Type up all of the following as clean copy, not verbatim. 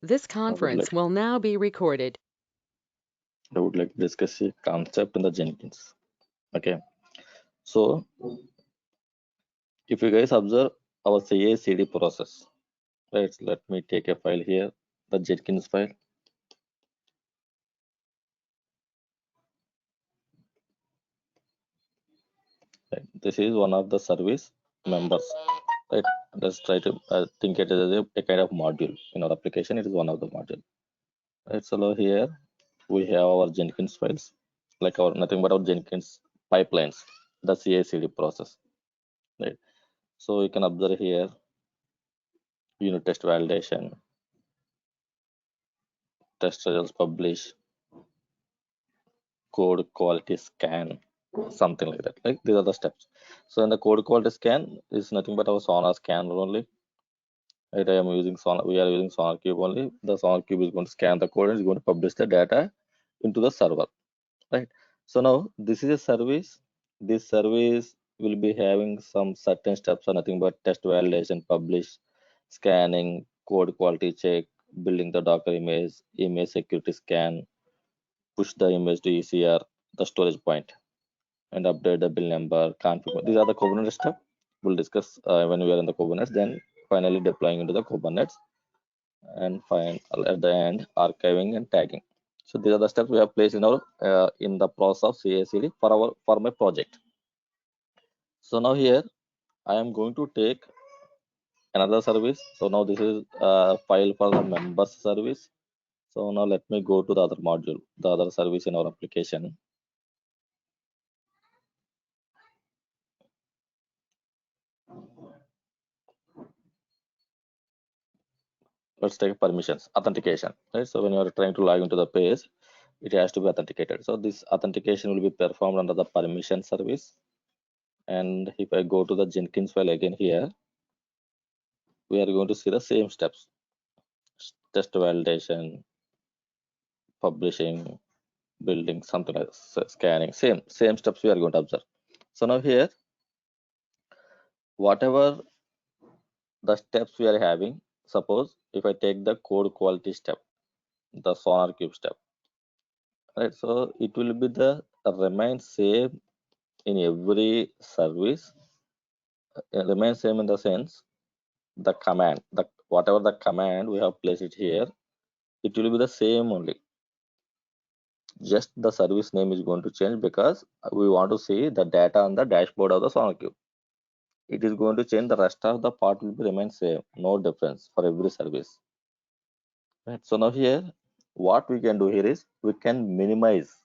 This I would conference like will now be recorded. I would like to discuss a concept in the Jenkins. Okay, so if you guys observe our CA/CD process, right? Let me take a file here, the Jenkins file. Right? This is one of the service members. Right? Let's try to think it as a kind of module in our application. It is one of the module. Right? So now here we have our Jenkins files, like our nothing but our Jenkins pipelines, the CI/CD process. Right? So you can observe here unit test validation, test results publish, code quality scan, something like that. Like these are the steps. So in the code quality scan is nothing but our Sonar scanner only. Right, I am using Sonar. We are using Sonar Cube only. The Sonar Cube is going to scan the code and is going to publish the data into the server. Right. So now this is a service. This service will be having some certain steps or nothing but test validation, publish, scanning, code quality check, building the Docker image, image security scan, push the image to ECR, the storage point, and update the bill number, config. These are the Kubernetes stuff. We'll discuss when we are in the Kubernetes. Then finally deploying into the Kubernetes, and find at the end archiving and tagging. So these are the steps we have placed in our in the process of CI/CD for my project. So now here I am going to take another service. So now this is a file for the members service. So now let me go to the other module, the other service in our application. Let's take permissions, authentication, right? So when you are trying to log into the page, it has to be authenticated. So this authentication will be performed under the permission service. And if I go to the Jenkins file again here, we are going to see the same steps: test validation, publishing, building, something like scanning. Same steps we are going to observe. So now here, whatever the steps we are having, suppose if I take the code quality step, the Sonar Cube step, right? So it will be the remain same in every service. Remain same in the sense the command, the whatever the command we have placed it here, it will be the same only. Just the service name is going to change because we want to see the data on the dashboard of the SonarQube. It is going to change. The rest of the part will be remain same, no difference for every service. Right. So now here, what we can do here is we can minimize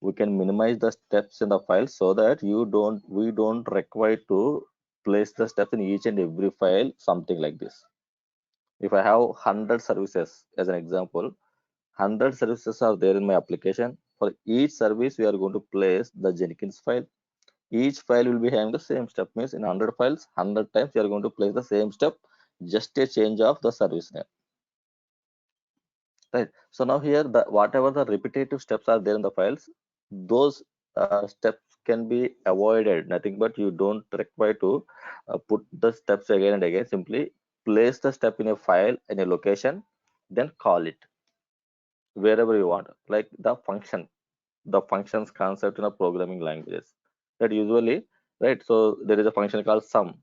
the steps in the file so that we don't require to place the steps in each and every file, something like this. If I have 100 services as an example, 100 services are there in my application. For each service, we are going to place the Jenkins file. Each file will be having the same step, means in 100 files, 100 times we are going to place the same step, just a change of the service name. Right. So now here, the whatever the repetitive steps are there in the files, those steps can be avoided. Nothing but you don't require to put the steps again and again. Simply place the step in a file in a location, then call it wherever you want, like the functions concept in a programming languages. That usually, right? So there is a function called sum.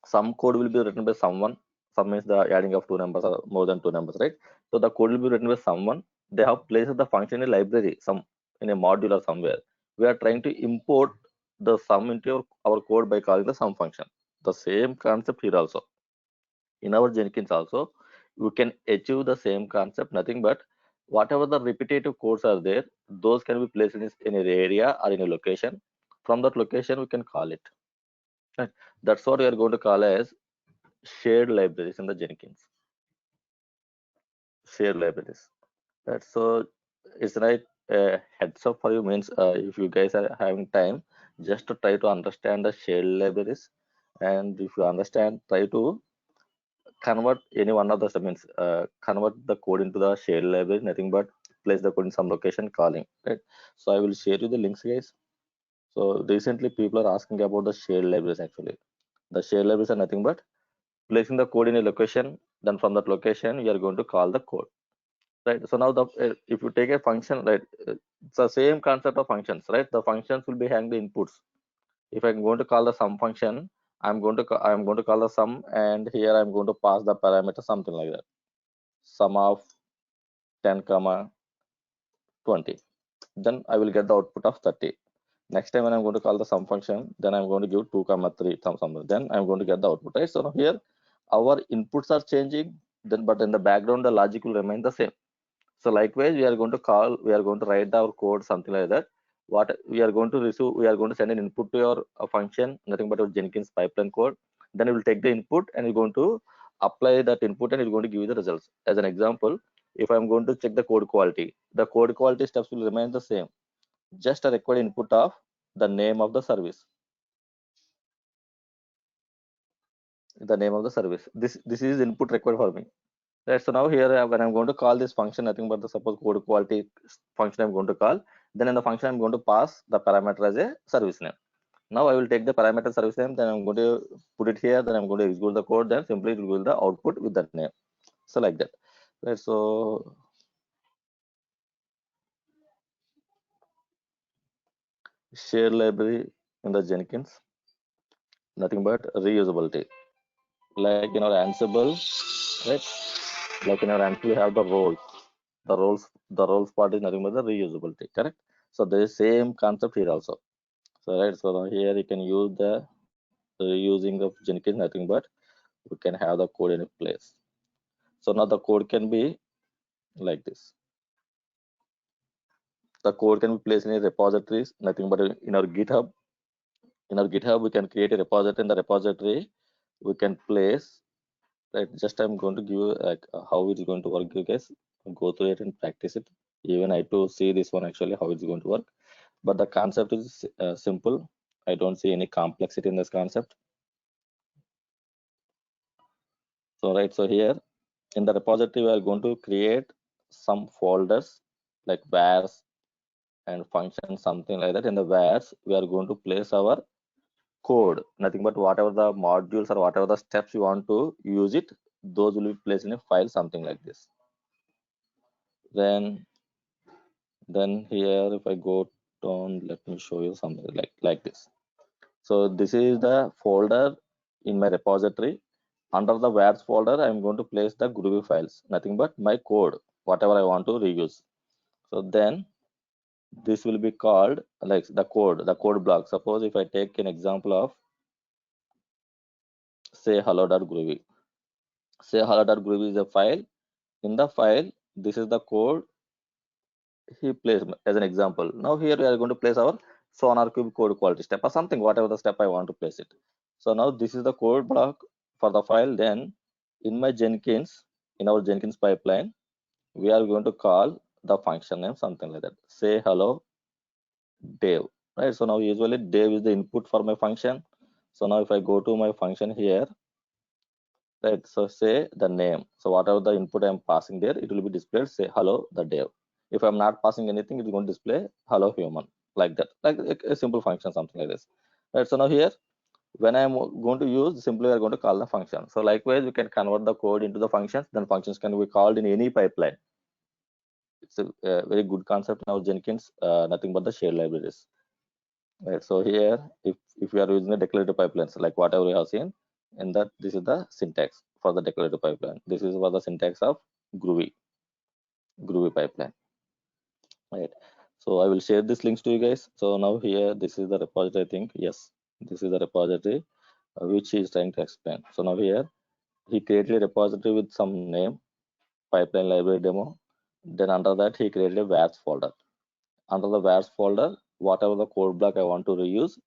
Some code will be written by someone. Sum means the adding of two numbers or more than two numbers, right? So the code will be written by someone. They have placed the function in a library, some in a module or somewhere. We are trying to import the sum into our code by calling the sum function. The same concept here also. In our Jenkins also, we can achieve the same concept. Nothing but whatever the repetitive codes are there, those can be placed in an area or in a location. From that location, we can call it. Right? That's what we are going to call as shared libraries in the Jenkins. Shared libraries. Right? So it's like a heads up for you, means if you guys are having time, just to try to understand the shared libraries, and if you understand, try to convert any one of the means convert the code into the shared library. Nothing but place the code in some location, calling, right? So I will share you the links, guys. So recently people are asking about the shared libraries. Actually, the shared libraries are nothing but placing the code in a location Then from that location, you are going to call the code, right? So now if you take a function, right, it's the same concept of functions, right? The functions will be having the inputs. If I'm going to call the sum function, I'm going to call the sum, and here I'm going to pass the parameter something like that, sum of 10 comma 20. Then I will get the output of 30. Next time when I'm going to call the sum function, then I'm going to give 2 comma 3 something. Then I'm going to get the output, right? So now here our inputs are changing, then but in the background the logic will remain the same. So likewise, we are going to write our code something like that. What we are going to receive, we are going to send an input to your function, nothing but your Jenkins pipeline code. Then it will take the input and you're going to apply that input and it's going to give you the results. As an example, if I'm going to check the code quality steps will remain the same. Just a required input of the name of the service. The name of the service. This is input required for me. Right, so now here when I'm going to call this function, nothing but the suppose code quality function I'm going to call, then in the function I'm going to pass the parameter as a service name. Now I will take the parameter service name, then I'm going to put it here, then I'm going to execute the code, then simply it will give the output with that name. So like that. Right, so share library in the Jenkins, nothing but reusability. Like in our Ansible, right? Like in our Ansible, we have the roles. The roles part is nothing but the reusability, correct? So there is same concept here also. So right, so now here you can use the reusing of Jenkins, nothing but we can have the code in a place. So now the code can be like this. The code can be placed in a repositories, nothing but in our GitHub. In our GitHub, we can create a repository. In the repository, we can place. Right, just I'm going to give you like how it's going to work. You guys go through it and practice it. Even I to see this one actually how it's going to work. But the concept is simple. I don't see any complexity in this concept. So right, so here in the repository, we are going to create some folders like vars and functions, something like that. In the vars, we are going to place our code, nothing but whatever the modules or whatever the steps you want to use it, those will be placed in a file, something like this. Then here, if I go down, let me show you something like this. So this is the folder in my repository. Under the vars folder, I'm going to place the Groovy files, nothing but my code, whatever I want to reuse. So then this will be called like the code block. Suppose if I take an example of say hello.groovy. Say hello.groovy is a file. In the file, this is the code he placed as an example. Now here we are going to place our SonarQube code quality step or something, whatever the step I want to place it. So now this is the code block for the file. Then in my Jenkins, in our Jenkins pipeline, we are going to call the function name something like that. Say hello Dave. Right. So now usually Dave is the input for my function. So now if I go to my function here, right, so say the name. So whatever the input I'm passing there, it will be displayed say hello the Dave. If I'm not passing anything, it's going to display hello human, like that, like a simple function, something like this. Right. So now here, when I'm going to use, simply we're going to call the function. So likewise, we can convert the code into the functions. Then functions can be called in any pipeline. It's a very good concept now, Jenkins. Nothing but the shared libraries. Right. So here, if we are using the declarative pipelines, like whatever we have seen, in that this is the syntax for the declarative pipeline. This is for the syntax of Groovy pipeline. Right. So I will share these links to you guys. So now here, this is the repository. I think yes, this is the repository which he is trying to explain. So now here, he created a repository with some name, pipeline library demo. Then under that, he created a vars folder. Under the vars folder, whatever the code block I want to reuse,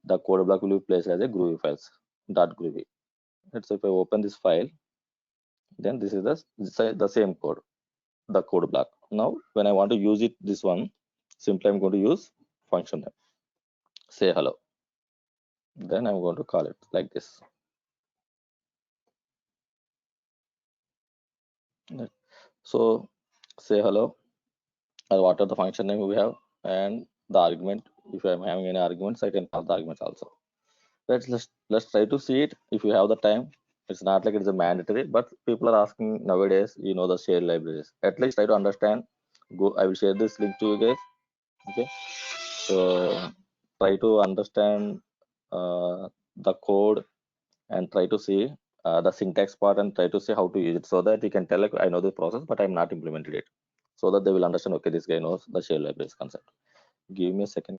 the code block will be placed as a Groovy files .groovy. So if I open this file, then this is the same code, the code block. Now when I want to use it, this one, simply I'm going to use function name, say hello. Then I'm going to call it like this. So say hello, or what are the function name we have, and the argument. If I'm having any arguments, I can pass the arguments also. Let's try to see it if you have the time. It's not like it's a mandatory, but people are asking nowadays, the shared libraries. At least try to understand. Go, I will share this link to you guys. Okay. So try to understand the code and try to see the syntax part and try to see how to use it so that you can tell like I know the process, but I'm not implemented it. So that they will understand, okay, this guy knows the shared libraries concept. Give me a second.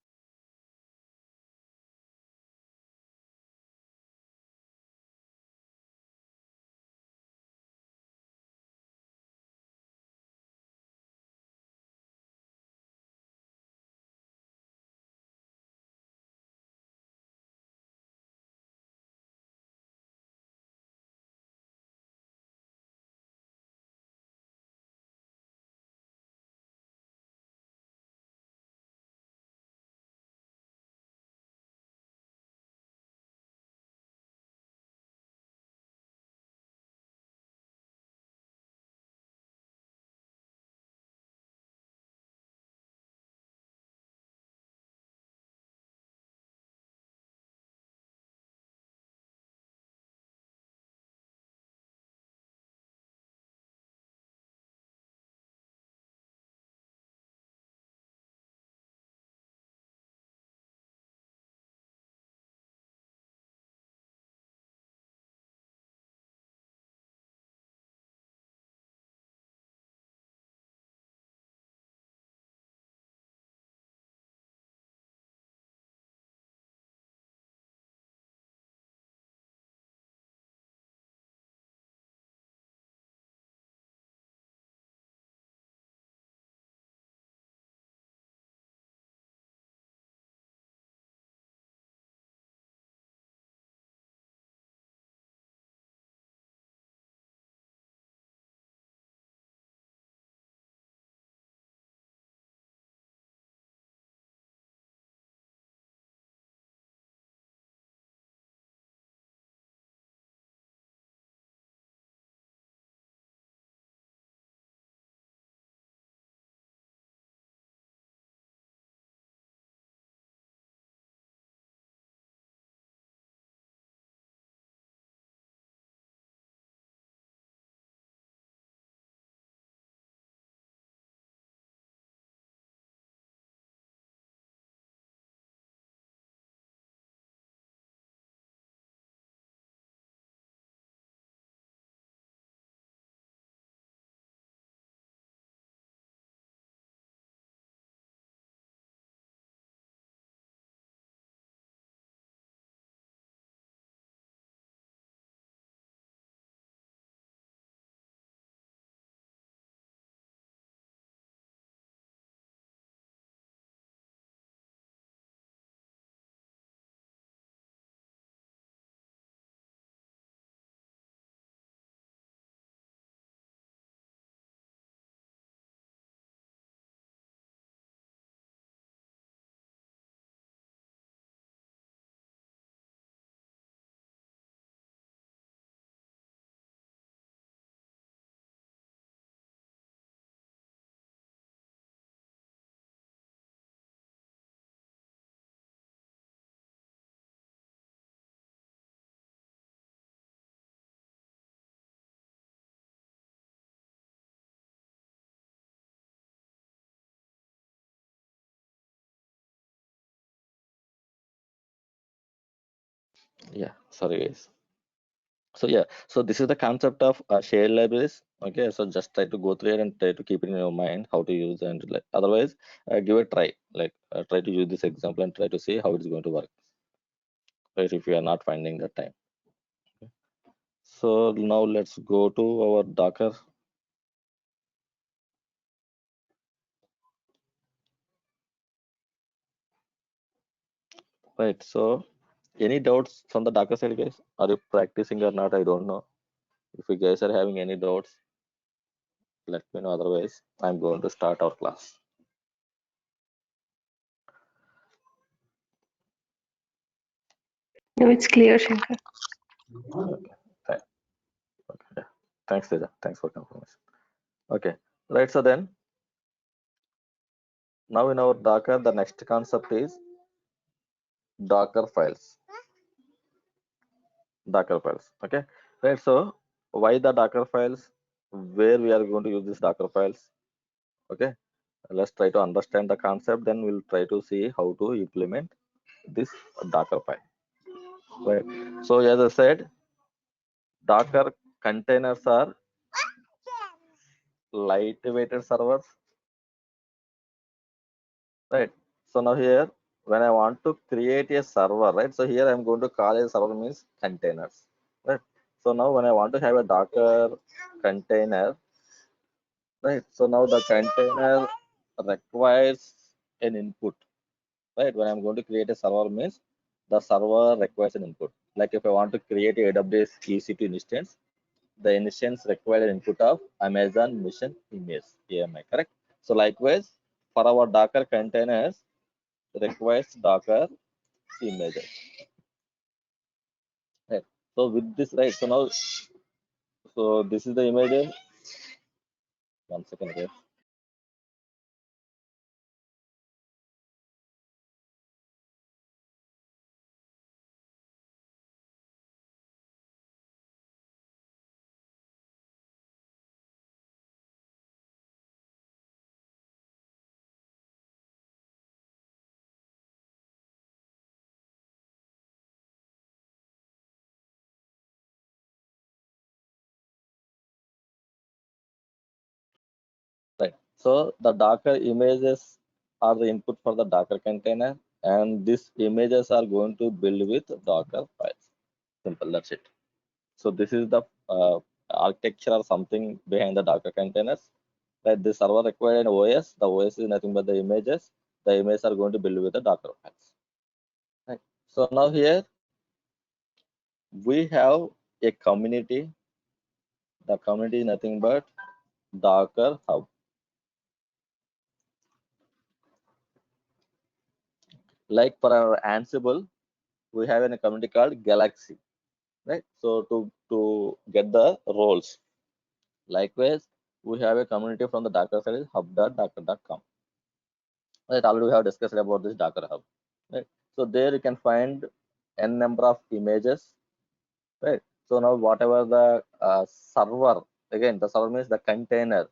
Yeah, sorry guys. So yeah, so this is the concept of shared libraries. Okay, so just try to go through it and try to keep it in your mind how to use and like otherwise give it a try. Like try to use this example and try to see how it's going to work. Right, if you are not finding that time. So now let's go to our Docker. Right. So any doubts from the Docker side, guys? Are you practicing or not? I don't know. If you guys are having any doubts, let me know. Otherwise, I'm going to start our class. No, it's clear, Shankar. Okay. Thank, okay. Yeah. Thanks, Teja. Thanks for confirmation. Okay. Right. So then, now in our Docker, the next concept is Docker files. Docker files. Okay. right? So why the Docker files? Where we are going to use these Docker files? Okay, let's try to understand the concept. Then we'll try to see how to implement this Docker file. Right. So as I said, Docker containers are lightweighted servers, right? So now here, when I want to create a server, right? So here I'm going to call a server means containers, right? So now when I want to have a Docker container, right? So now the container requires an input, right? When I'm going to create a server means the server requires an input. Like if I want to create a AWS EC2 instance, the instance requires an input of Amazon Mission Image, AMI, correct? So likewise, for our Docker containers, requires Docker images. Right. So with this, right? So now, so this is the image. One second here. Right. So the Docker images are the input for the Docker container, and these images are going to build with Docker files. Simple. That's it. So this is the architecture or something behind the Docker containers. Right. The server required an OS. The OS is nothing but the images. The images are going to build with the Docker files. Right. So now here we have a community. The community is nothing but Docker Hub. Like for our Ansible, we have a community called Galaxy, right? So to get the roles. Likewise, we have a community from the Docker side is hub.docker.com. Right, already we have discussed about this Docker Hub. Right. So there you can find n number of images. Right. So now whatever the server, again the server means the container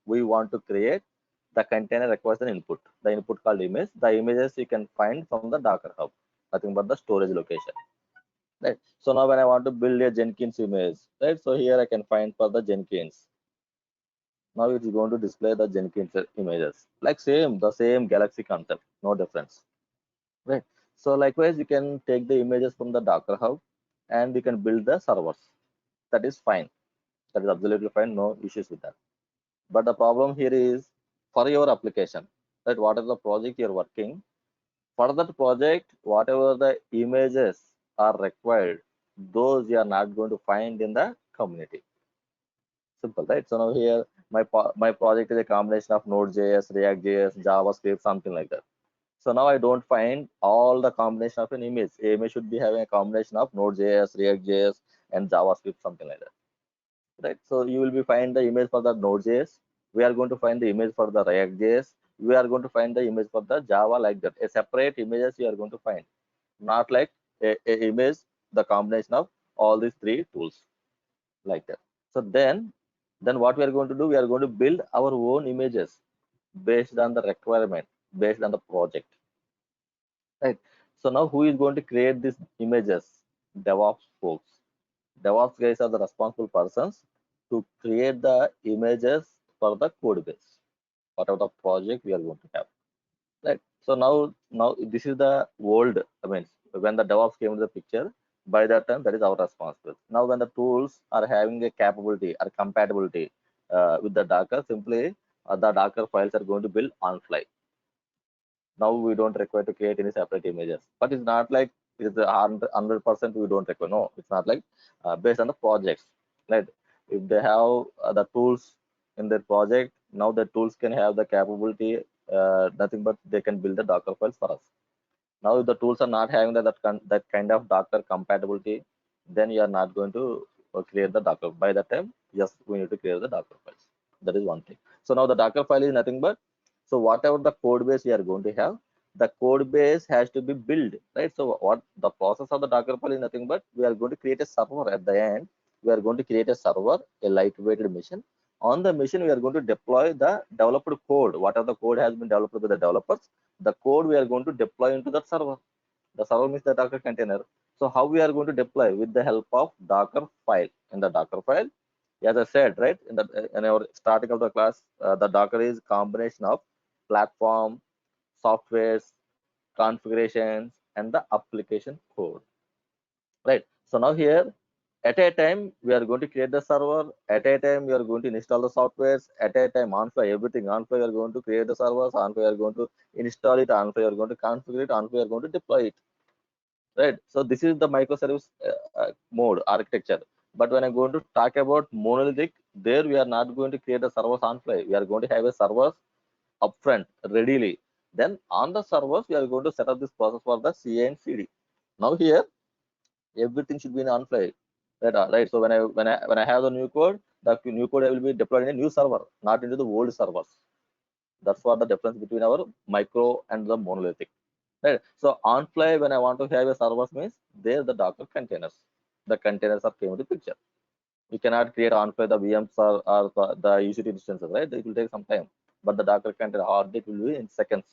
we want to create, the container requires an input. The input called image. The images you can find from the Docker Hub, nothing but the storage location. Right. So now when I want to build a Jenkins image, right? So here I can find for the Jenkins. Now it is going to display the Jenkins images. Like the same Galaxy concept, no difference. Right. So likewise, you can take the images from the Docker Hub and you can build the servers. That is fine. That is absolutely fine. No issues with that. But the problem here is for your application, that what is the project you're working, for that project, whatever the images are required, those you are not going to find in the community. Simple, right? So now here, my project is a combination of Node.js, React.js, JavaScript, something like that. So now I don't find all the combination of an image. A image should be having a combination of Node.js, React.js, and JavaScript, something like that. Right? So you will be find the image for the Node.js. We are going to find the image for the React.js. We are going to find the image for the Java, like that. A separate images you are going to find, not like a image, the combination of all these three tools, like that. So then what we are going to do, we are going to build our own images based on the requirement, based on the project, right? So now who is going to create these images? DevOps folks. DevOps guys are the responsible persons to create the images for the code base, whatever the project we are going to have, right? So now this is the old, I mean, when the DevOps came into the picture, by that time that is our responsibility. Now when the tools are having a capability or compatibility with the Docker, simply the Docker files are going to build on fly. Now we don't require to create any separate images, but it's not like it's a 100% we don't require. No, it's not like based on the projects, right? If they have the tools in their project, now the tools can have the capability, nothing but they can build the Docker files for us. Now if the tools are not having that kind of Docker compatibility, then you are not going to create the Docker. By that time, yes, we need to create the Docker files. That is one thing. So now the Docker file is nothing but, so whatever the code base we are going to have, the code base has to be built, right? So what the process of the Docker file is nothing but we are going to create a server at the end. we are going to create a server, a lightweighted machine. On the machine, we are going to deploy the developed code. Whatever the code has been developed by the developers, the code we are going to deploy into that server. The server means the Docker container. So how we are going to deploy? With the help of Docker file. In the Docker file, as I said, right, in our starting of the class, the Docker is combination of platform, softwares, configurations, and the application code, right? So now here, at a time, we are going to create the server. At a time, we are going to install the softwares. At a time, on fly, everything on fly, we are going to create the servers. On fly, we are going to install it. On fly, we are going to configure it. On fly, we are going to deploy it, right? So this is the microservice mode architecture. But when I'm going to talk about monolithic, there we are not going to create the servers on fly. We are going to have a servers upfront readily. Then on the servers, we are going to set up this process for the CA and CD. Now here, everything should be in on fly. Right. So when I have the new code, the new code will be deployed in a new server, not into the old servers. That's what the difference between our micro and the monolithic. Right. So on fly, when I want to have a servers means there the Docker containers. The containers are came into picture. You cannot create on fly the VMs or the EC2 instances, right? It will take some time. But the Docker container hard it will be in seconds.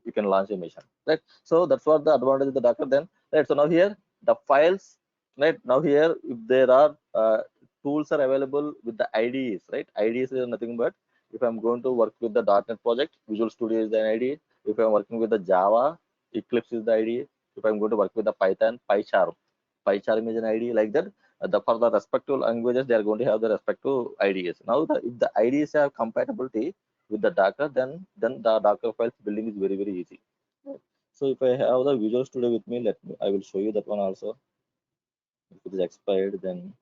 You can launch a mission, right? So that's what the advantage of the Docker then, right? So now here the files, right? Now here if there are tools are available with the IDEs, right? IDEs is nothing but if I'm going to work with the .NET project, Visual Studio is the IDE. If I'm working with the Java, Eclipse is the IDE. If I'm going to work with the Python, PyCharm is an IDE like that. For the respective languages, they are going to have the respective IDEs. Now, if the IDEs have compatibility with the Docker, then the Docker files building is very easy. So if I have the Visual Studio with me, I will show you that one also. If it is expired, then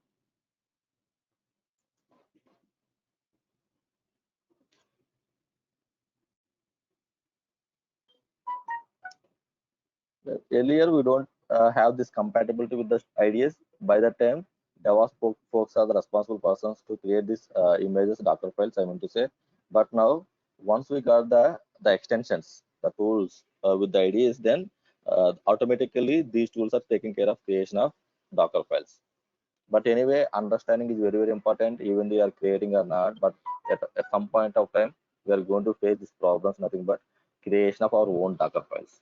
earlier we don't have this compatibility with the IDEs. By that time, DevOps folks are the responsible persons to create these images, Docker files. I mean to say, but now once we got the extensions, the tools with the IDEs, then automatically these tools are taking care of creation of Docker files. But anyway, understanding is very important, even they are creating or not. But at some point of time, we are going to face these problems. Nothing but creation of our own Docker files.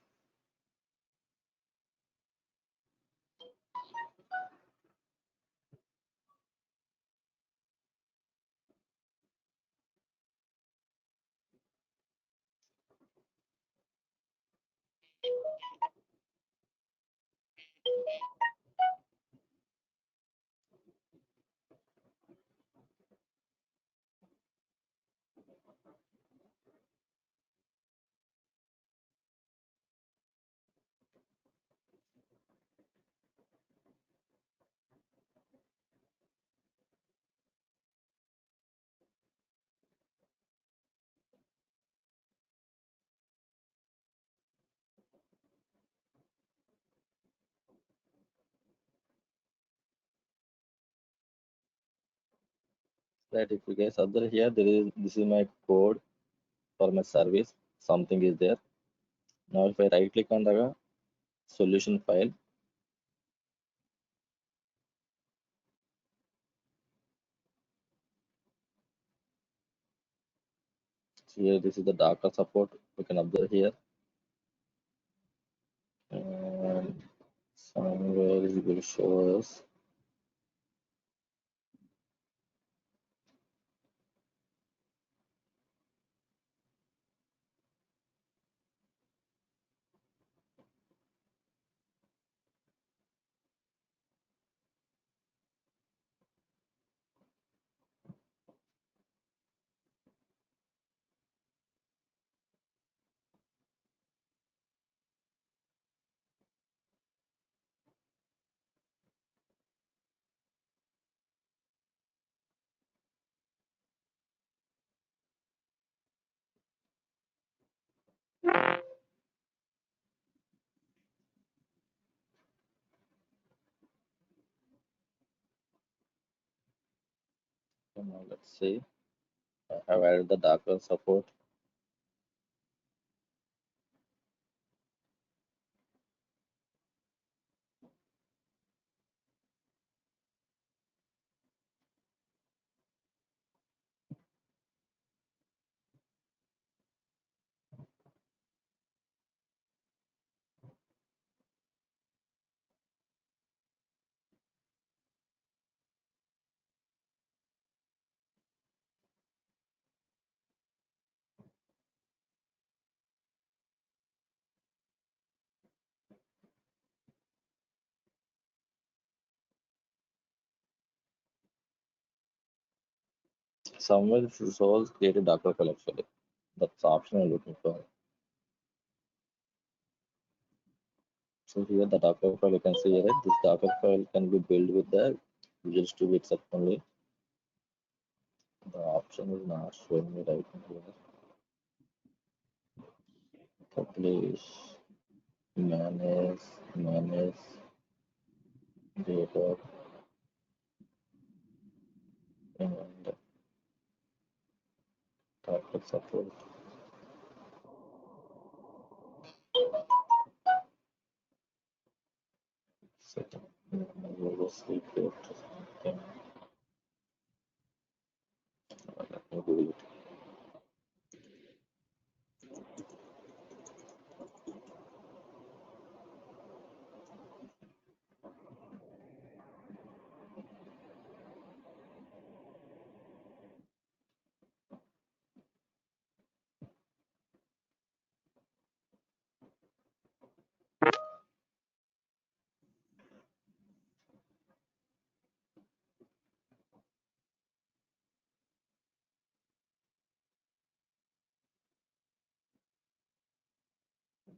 Right? If you guys observe here, this is my code for my service. Something is there. Now, if I right click on the solution file, so here this is the Docker support. We can observe here. And somewhere it will show us. So now let's see. I have added the Docker support. somewhere it shows create a Docker file actually. That's the option I'm looking for. So here the Docker file you can see here, right? This Docker file can be built with the Visual Studio itself only. The option is not showing me right here. Publish, manage data, and Docker support. Setting. Google Secret or something. Let me Google it.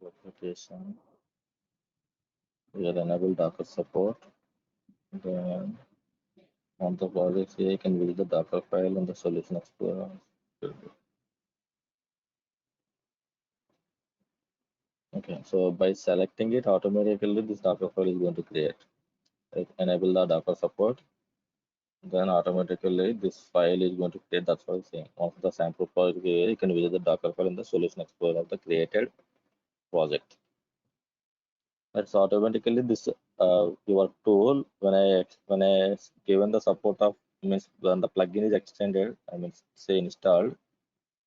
Application. We are enable Docker support. Then on the projects here, you can build the Docker file and the solution explorer. Okay, so by selecting it, automatically this Docker file is going to create. Like, enable the Docker support, then automatically this file is going to create. That's what I'm saying. Once the sample project here, you can visit the Docker file in the solution explorer of the created project. That's automatically this your tool when I given the support of means when the plugin is extended, I mean say installed,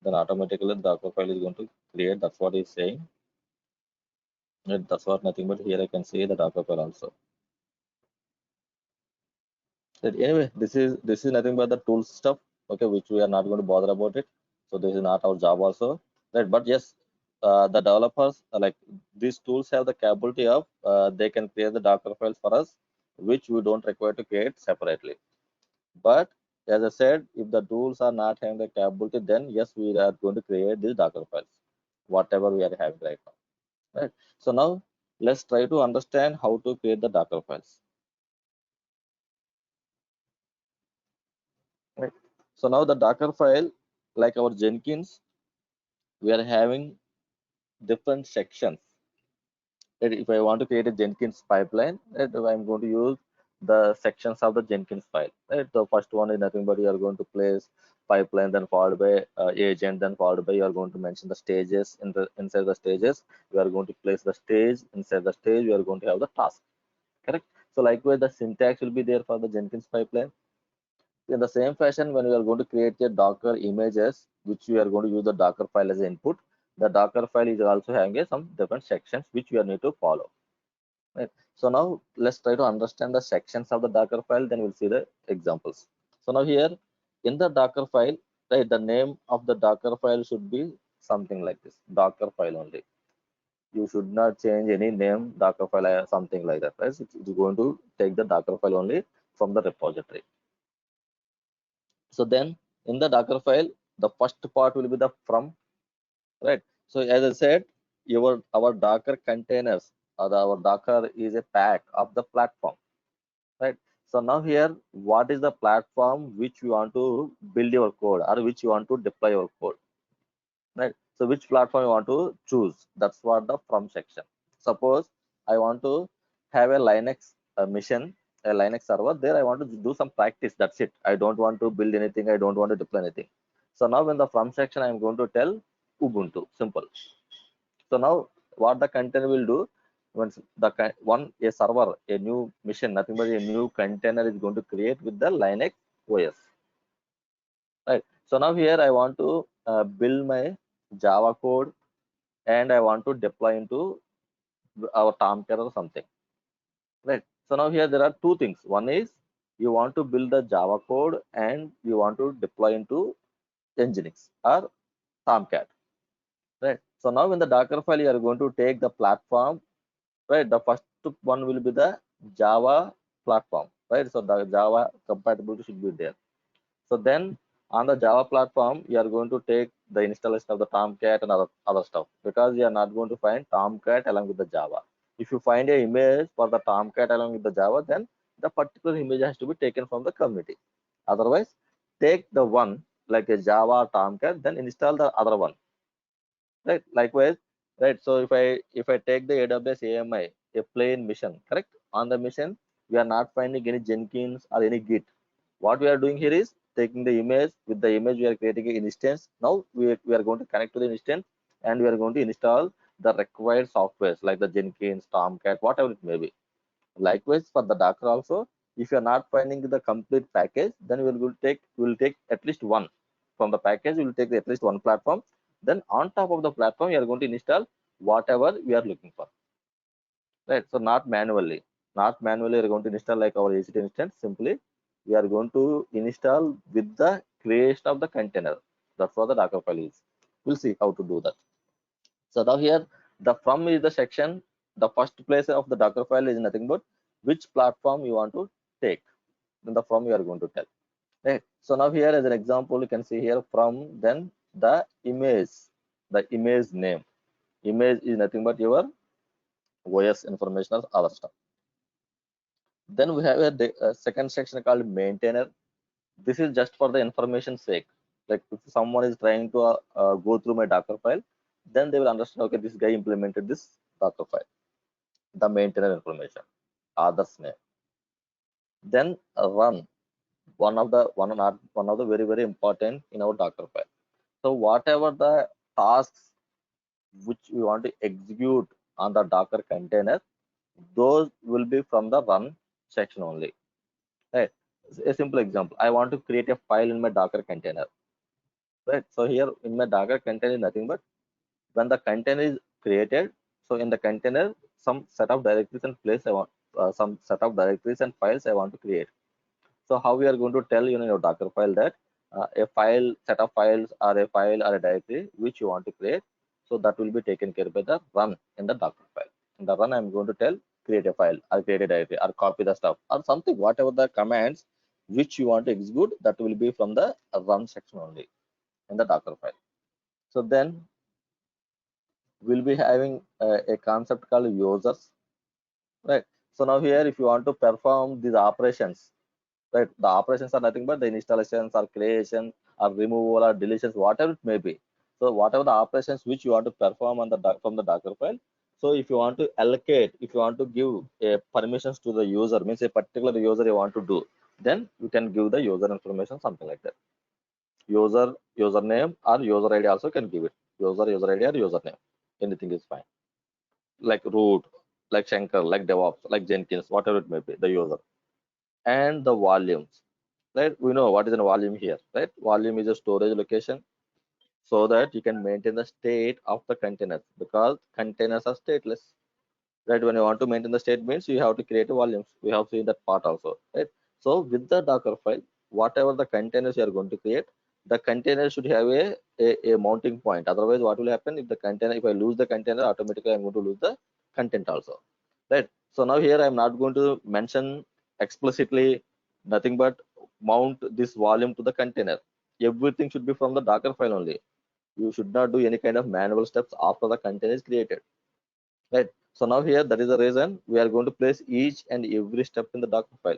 then automatically the Docker file is going to create. That's what he's saying. And that's what nothing but here I can see the Docker file also. But anyway, this is nothing but the tool stuff, okay, which we are not going to bother about it. So this is not our job also, right? But yes, the developers like these tools have the capability of they can create the Docker files for us, which we don't require to create separately. But as I said, if the tools are not having the capability, then yes, we are going to create these Docker files, whatever we are having right now, right? So now let's try to understand how to create the Docker files. Right. So now the Docker file, like our Jenkins, we are having different sections. Right? If I want to create a Jenkins pipeline, right, I'm going to use the sections of the Jenkins file. Right? The first one is nothing but you are going to place pipeline, then followed by agent, then followed by you are going to mention the stages inside the stages. You are going to place the stage inside the stage. You are going to have the task. Correct. So likewise, the syntax will be there for the Jenkins pipeline. In the same fashion, when we are going to create a Docker images, which we are going to use the Docker file as input, the Docker file is also having some different sections which we need to follow. Right. So now let's try to understand the sections of the Docker file. Then we'll see the examples. So now here in the Docker file, right, the name of the Docker file should be something like this: Docker file only. You should not change any name, Docker file, something like that. Right? It's going to take the Docker file only from the repository. So then in the Docker file, the first part will be the from, right? So as I said, our Docker containers or our Docker is a pack of the platform, right? So now here, what is the platform which you want to build your code or which you want to deploy your code, right? So which platform you want to choose? That's what the from section. Suppose I want to have a Linux mission, a Linux server. There I want to do some practice. That's it. I don't want to build anything. I don't want to deploy anything. So now in the from section, I'm going to tell Ubuntu. Simple. So now what the container will do, once the a server, a new mission, nothing but a new container is going to create with the Linux OS. Right. So now here I want to build my Java code and I want to deploy into our Tomcat or something. Right. So now here there are two things. One is you want to build the Java code and you want to deploy into Nginx or Tomcat. Right. So now in the Docker file you are going to take the platform. Right. The first one will be the Java platform. Right. So the Java compatibility should be there. So then On the Java platform, you are going to take the installation of the Tomcat and other stuff, because you are not going to find Tomcat along with the Java. If you find a image for the Tomcat along with the Java, then the particular image has to be taken from the community. Otherwise, take the one like a Java or Tomcat, then install the other one. Right? Likewise, right? So if I take the AWS AMI, a plain mission, correct? On the mission, we are not finding any Jenkins or any Git. What we are doing here is taking the image. With the image, we are creating an instance. Now we are going to connect to the instance, and we are going to install the required softwares like the Jenkins, Tomcat, whatever it may be. Likewise, for the Docker also, if you are not finding the complete package, then we will take at least one from the package. We will take at least one platform. Then on top of the platform, you are going to install whatever we are looking for. Right? So not manually we are going to install like our ACT instance. Simply, we are going to install with the creation of the container. That's what the Docker file is. We'll see how to do that. So now here, the from is the section. The first place of the Docker file is nothing but which platform you want to take. Then the from you are going to tell. Right. So now here as an example, you can see here from, then the image name. Image is nothing but your OS information or other stuff. Then we have a second section called maintainer. This is just for the information sake. Like if someone is trying to go through my Docker file, then they will understand, okay, this guy implemented this Docker file. The maintainer information, others name. Then run, one of the very very important in our Docker file. So whatever the tasks which we want to execute on the Docker container, those will be from the run section only. Right. A simple example, I want to create a file in my Docker container. Right. So here in my Docker container is nothing but when the container is created. So in the container, some set of directories and place I want, some set of directories and files I want to create. So how we are going to tell in your Docker file that a file, set of files, or a file or a directory which you want to create. So that will be taken care by the run in the Docker file. In the run, I'm going to tell create a file or create a directory or copy the stuff or something, whatever the commands which you want to execute, that will be from the run section only in the Docker file. So then we'll be having a concept called users, right? So now here, if you want to perform these operations, right, the operations are nothing but the installations or creation or removal or deletions, whatever it may be. So whatever the operations which you want to perform on the from the Docker file. So if you want to allocate, if you want to give permissions to the user, means a particular user you want to do, then you can give the user information, something like that. Username or user ID also can give it. User ID or username, anything is fine. Like root, like Shankar, like DevOps, like Jenkins, whatever it may be, the user. And the volumes, right? We know what is a volume here, right? Volume is a storage location so that you can maintain the state of the containers, because containers are stateless, right? When you want to maintain the state means you have to create a volumes. We have seen that part also, right? So with the Docker file, whatever the containers you are going to create, the container should have a mounting point. Otherwise, what will happen if the container, if I lose the container, automatically I'm going to lose the content also, right? So now here I'm not going to mention explicitly nothing but mount this volume to the container. Everything should be from the Docker file only. You should not do any kind of manual steps after the container is created, right? So now here, that is the reason we are going to place each and every step in the Docker file.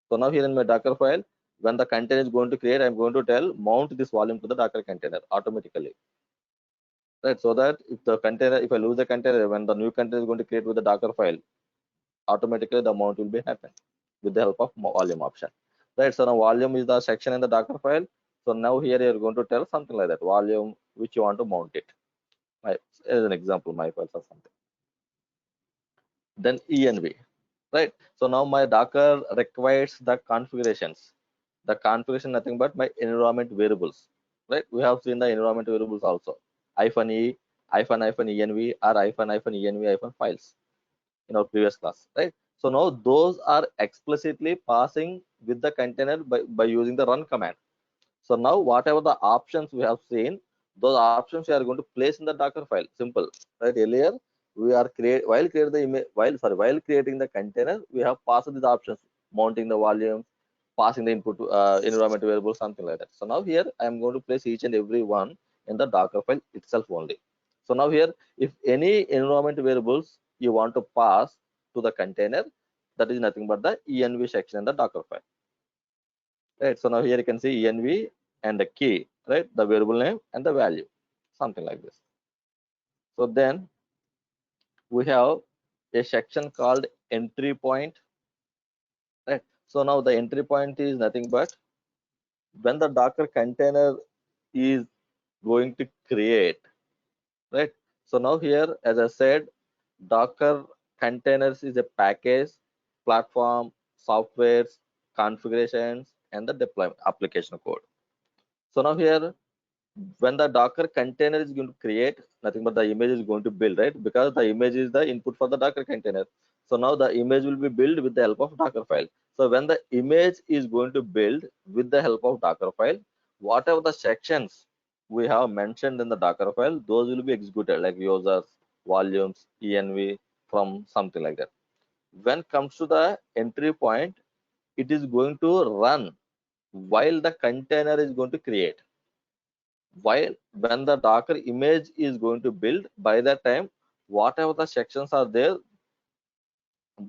So now here in my Docker file, when the container is going to create, I'm going to tell mount this volume to the Docker container automatically, right? So that if the container, if I lose the container, when the new container is going to create with the Docker file, automatically the mount will be happen with the help of volume option, right? So now volume is the section in the Docker file. So now here you're going to tell something like that, volume which you want to mount it. Right? As an example, my files or something. Then env, right? So now my Docker requires the configurations. The configuration nothing but my environment variables, right? We have seen the environment variables also, hyphen e, hyphen env, or hyphen env hyphen files in our previous class, right? So now those are explicitly passing with the container by using the run command. So now whatever the options we have seen, those options we are going to place in the Docker file. Simple, right? Earlier we are while creating the container, we have passed these options, mounting the volume, passing the input environment variable, something like that. So now here I am going to place each and every one in the Docker file itself only. So now here, if any environment variables you want to pass to the container, that is nothing but the env section in the Docker file, right? So now here you can see env and the key, right? The variable name and the value, something like this. So then we have a section called entry point, right? So now the entry point is nothing but when the Docker container is going to create, right? So now here, as I said, Docker containers is a package, platform, softwares, configurations, and the deployment application code. So now here, when the Docker container is going to create, nothing but the image is going to build, right? Because the image is the input for the Docker container. So now the image will be built with the help of Docker file. So when the image is going to build with the help of Docker file, whatever the sections we have mentioned in the Docker file, those will be executed like users, volumes, env, from something like that. When comes to the entry point, it is going to run while the container is going to create. While when the Docker image is going to build, by that time whatever the sections are there,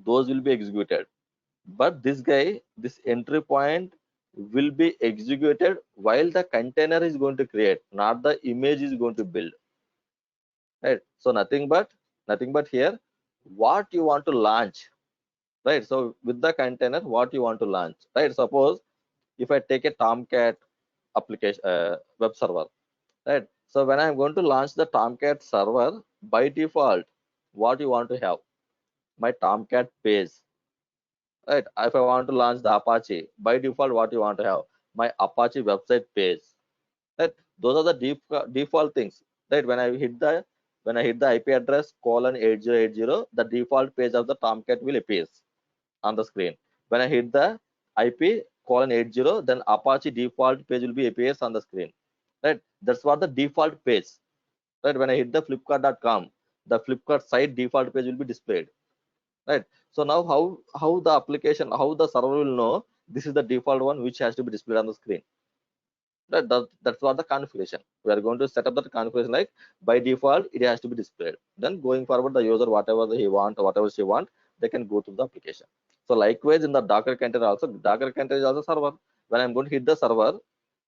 those will be executed. But this entry point will be executed while the container is going to create, not the image is going to build, right? So nothing but here what you want to launch, right? So with the container, what you want to launch, right? Suppose if I take a Tomcat application, web server, right? So when I'm going to launch the Tomcat server, by default, what you want to have? My Tomcat page, right? If I want to launch the Apache, by default, what you want to have? My Apache website page, right? Those are the default things, right? When I hit the IP address :8080, the default page of the Tomcat will appear on the screen. When I hit the IP :80, then Apache default page will be appears on the screen, right? That's what the default page, right? When I hit the flipkart.com, the Flipkart site default page will be displayed, right? So now how the application, how the server will know this is the default one which has to be displayed on the screen, right? That's what the configuration. We are going to set up that configuration like by default it has to be displayed. Then going forward, the user whatever he want or whatever she want, they can go to the application. So likewise in the Docker container also, Docker container is also server. When I'm going to hit the server,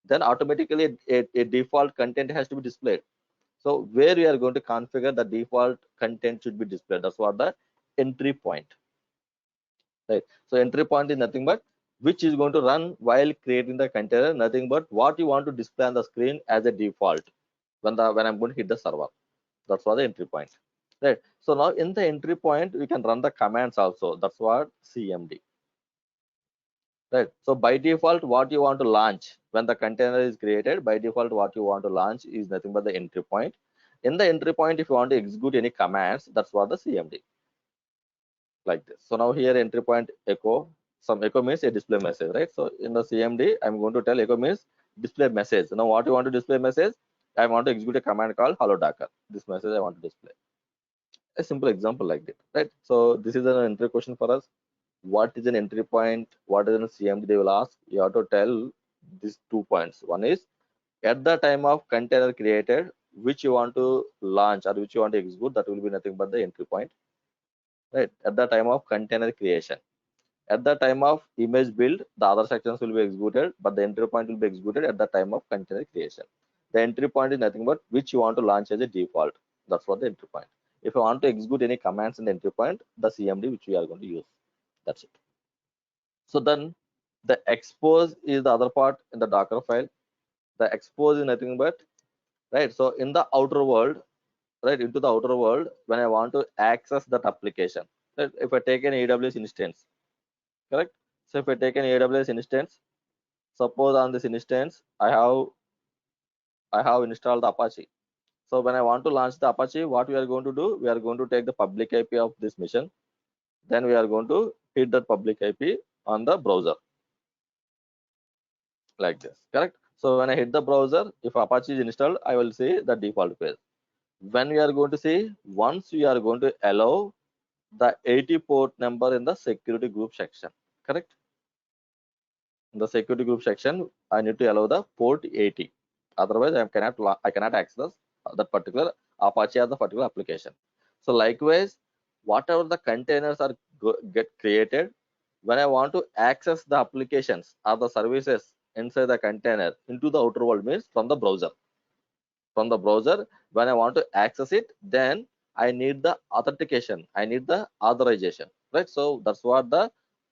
then automatically a default content has to be displayed. So where we are going to configure the default content should be displayed. That's what the entry point, right? So entry point is nothing but which is going to run while creating the container, nothing but what you want to display on the screen as a default when I'm going to hit the server. That's what the entry point, right? So now in the entry point, we can run the commands also. That's what CMD, right? So by default, what you want to launch when the container is created, by default, what you want to launch is nothing but the entry point. In the entry point, if you want to execute any commands, that's what the CMD, like this. So now here entry point echo, some echo means a display message, right? So in the CMD, I'm going to tell echo means display message. Now what you want to display message? I want to execute a command called hello Docker. This message I want to display. A simple example like that, right? So this is an entry question for us. What is an entry point? What is an CMD? They will ask. You have to tell these 2 points. One is at the time of container created, which you want to launch or which you want to execute. That will be nothing but the entry point, right? At the time of container creation. At the time of image build, the other sections will be executed, but the entry point will be executed at the time of container creation. The entry point is nothing but which you want to launch as a default. That's what the entry point. If you want to execute any commands in the entry point, the CMD which we are going to use. That's it. So then the expose is the other part in the Docker file. The expose is nothing but, right? So in the outer world, right, into the outer world, when I want to access that application, right? If I take an AWS instance, correct? So if I take an AWS instance, suppose on this instance I have installed Apache. So when I want to launch the Apache, what we are going to do? We are going to take the public IP of this machine. Then we are going to hit that public IP on the browser, like this, correct? So when I hit the browser, if Apache is installed, I will see the default page. When we are going to see, once we are going to allow the 80 port number in the security group section, correct? In the security group section, I need to allow the port 80. Otherwise, I cannot access that particular Apache or the particular application. So likewise, whatever the containers are get created, when I want to access the applications or the services inside the container into the outer world, means from the browser. From the browser, when I want to access it, then I need the authentication. I need the authorization, right? So that's what the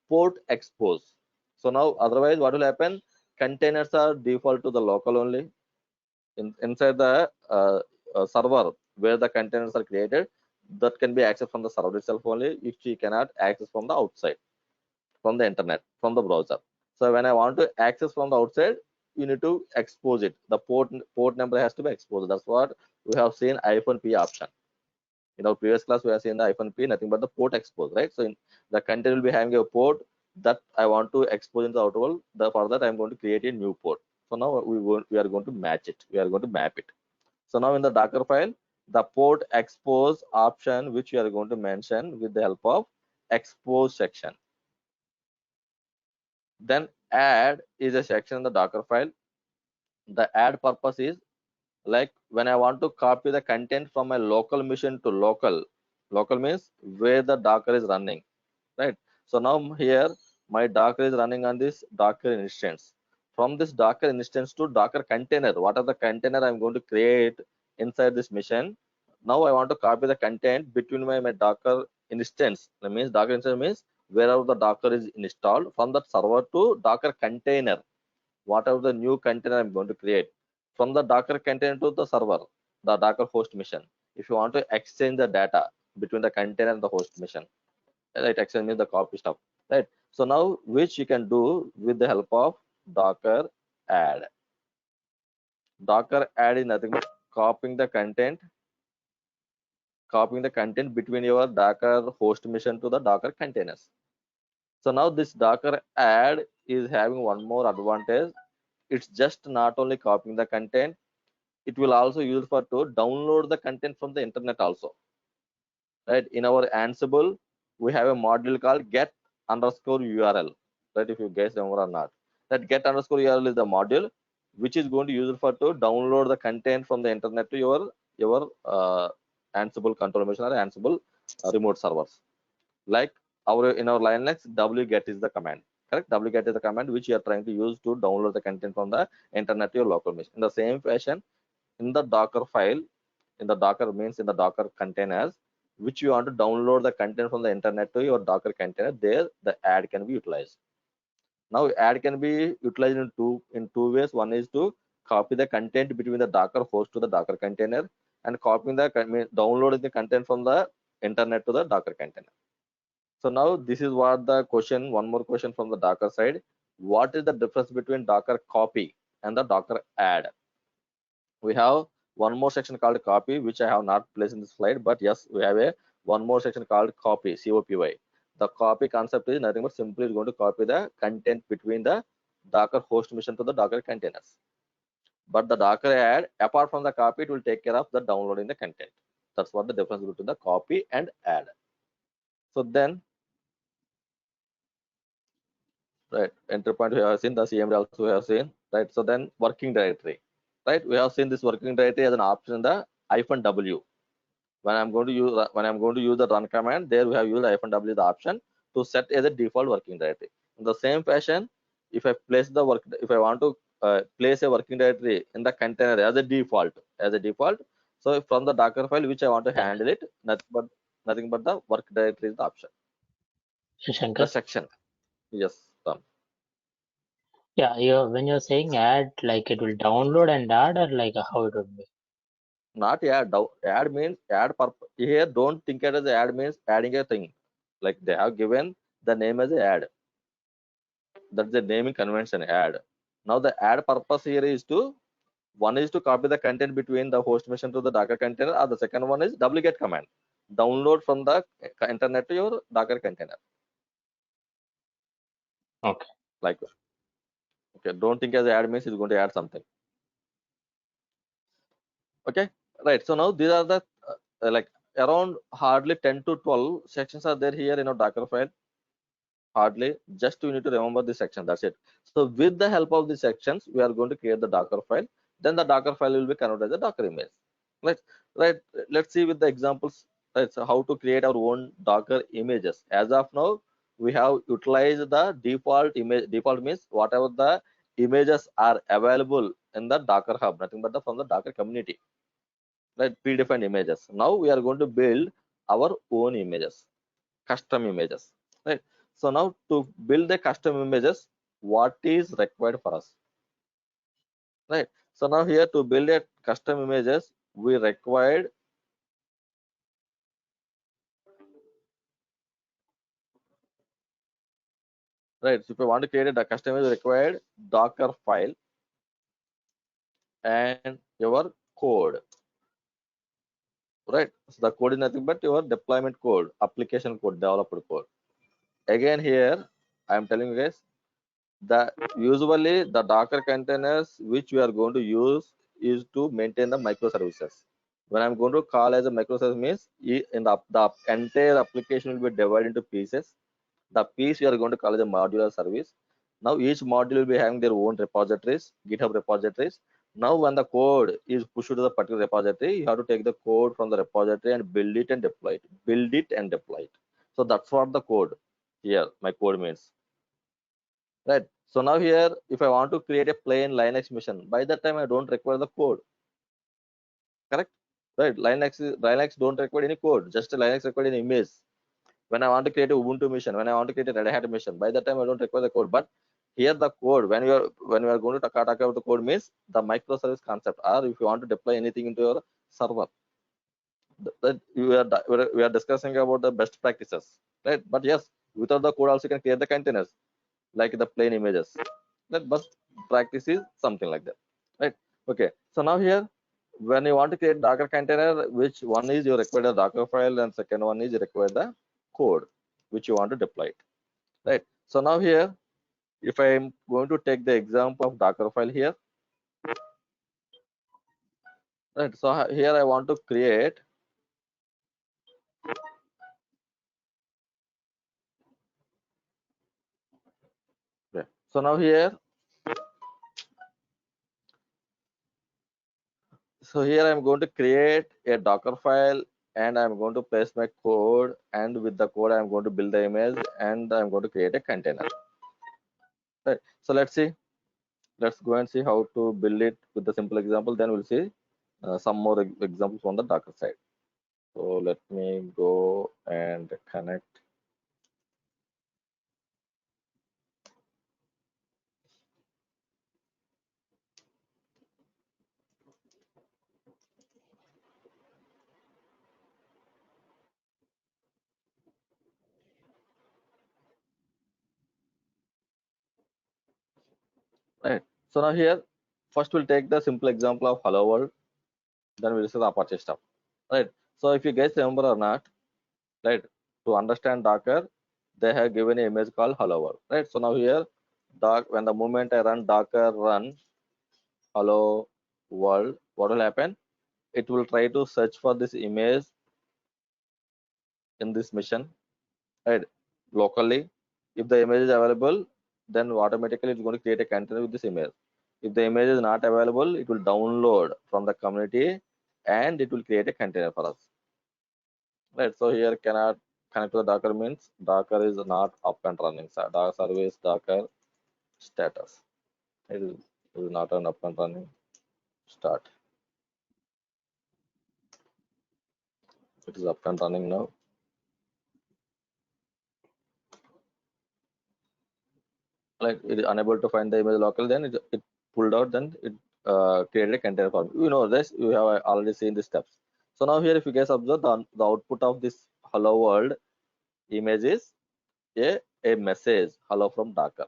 port expose. So now, otherwise, what will happen? Containers are default to the local only. Inside the server where the containers are created, that can be accessed from the server itself only, if you cannot access from the outside, from the internet, from the browser. So when I want to access from the outside, you need to expose it. The port number has to be exposed. That's what we have seen -p option. In our previous class, we have seen the -p, nothing but the port expose, right? So the container will be having a port that I want to expose in the outer world. For that, I'm going to create a new port. So now we are going to match it. We are going to map it. So now in the Docker file, the port expose option, which we are going to mention with the help of expose section. Then add is a section in the Docker file. The add purpose is like when I want to copy the content from a local machine to local means where the Docker is running, right? So now here my Docker is running on this Docker instance. From this Docker instance to Docker container, what are the container I'm going to create inside this machine? Now I want to copy the content between my Docker instance. That means Docker instance means wherever the Docker is installed, from that server to Docker container, whatever the new container I'm going to create, from the Docker container to the server, the Docker host mission. If you want to exchange the data between the container and the host mission, right? Exchange means the copy stuff, right? So now, which you can do with the help of Docker add. Docker add is nothing but copying the content between your Docker host mission to the Docker containers. So now this Docker add is having one more advantage. It's just not only copying the content, it will also use for to download the content from the internet also, right? In our Ansible, we have a module called get underscore URL, right? If you guys remember or not, that get underscore URL is the module which is going to use it for to download the content from the internet to your Ansible control machine or Ansible remote servers. Like in our Linux, wget is the command, correct? Wget is the command which you are trying to use to download the content from the internet to your local machine. In the same fashion, in the Docker file, in the Docker means in the Docker containers, which you want to download the content from the internet to your Docker container, there the add can be utilized. Now add can be utilized in two ways. One is to copy the content between the Docker host to the Docker container, and downloading the content from the internet to the Docker container. So now this is what the question, one more question from the Docker side. What is the difference between Docker copy and the Docker add? We have one more section called copy, which I have not placed in this slide, but yes, we have one more section called copy, COPY. The copy concept is nothing but simply is going to copy the content between the Docker host mission to the Docker containers. But the Docker add, apart from the copy, it will take care of the downloading the content. That's what the difference between the copy and add. So then, right, enter point we have seen, the CMD also we have seen, right? So then working directory, right? We have seen this working directory as an option in the -w. When I'm going to use the run command, there we have used -w the option to set as a default working directory. In the same fashion, if I want to place a working directory in the container as a default, so from the Docker file which I want to handle it, nothing but the work directory is the option. Shankar? The section, yes, Yeah, when you're saying add, like it will download and add, or like how it would be? not add. Add means add purpose. Here, don't think it as add means adding a thing. Like they have given the name as a add. That's the naming convention, add. Now the add purpose here is to, one is to copy the content between the host machine to the Docker container, or the second one is wget command, download from the internet to your Docker container. Okay. Like, okay, don't think as add means it's going to add something. Okay, right. So now these are the like around hardly 10 to 12 sections are there here in our Docker file. hardly. Just we need to remember the section. That's it. So with the help of the sections, we are going to create the Docker file. Then the Docker file will be converted as a Docker image. Right, right. Let's see with the examples. Right. So how to create our own Docker images. As of now, we have utilized the default image. Default means whatever the images are available in the Docker hub, nothing but from the Docker community. Right, predefined images. Now we are going to build our own images, custom images. Right. So now to build the custom images, what is required for us? Right. So now here to build a custom images, we required, right. So if you want to create a custom image, required Docker file and your code. Right. So the code is nothing but your deployment code, application code, developer code. Again here, I am telling you guys, the usually the Docker containers which we are going to use is to maintain the microservices. When I'm going to call as a microservice means in the entire application will be divided into pieces. The piece we are going to call as a modular service. Now each module will be having their own repositories, GitHub repositories. Now when the code is pushed to the particular repository, you have to take the code from the repository and build it and deploy it. Build it and deploy it. So that's what the code here, my code means. Right. So now here, if I want to create a plain Linux machine, by that time I don't require the code. Correct? Right. Linux don't require any code. Just Linux require an image. When I want to create a Ubuntu mission, when I want to create a Red Hat mission, by that time I don't require the code. But here the code, when you are going to talk about the code means the microservice concept, or if you want to deploy anything into your server, that we are discussing about the best practices, right? But yes, without the code also you can create the containers like the plain images. That best practice is something like that, right? Okay. So now here, when you want to create Docker container, which one is you require the Docker file, and second one is you require the code which you want to deploy it, right? So now here, if I am going to take the example of Docker file here, right? So here I want to create, okay. So now here, so here I'm going to create a Docker file and I'm going to place my code, and with the code I'm going to build the image and I'm going to create a container, right? So let's see. Let's go and see how to build it with the simple example. Then we'll see some more examples on the Docker side. So let me go and connect. Right. So now here, first we'll take the simple example of hello world. Then we'll see the Apache stuff. Right. So if you guys remember or not, right, to understand Docker, they have given an image called hello world. Right. So now here, when the moment I run Docker run hello world, what will happen? It will try to search for this image in this mission, right, locally. If the image is available, then automatically it's going to create a container with this image. If the image is not available, it will download from the community and it will create a container for us, right? So here cannot connect to the Docker means Docker is not up and running. So Docker service Docker status, it is not an up and running. Start. It is up and running now. Like it is unable to find the image local, then it pulled out, then it created a container for me. You know this, you have already seen the steps. So now here, if you guys observe, the output of this hello world image is a message hello from Docker,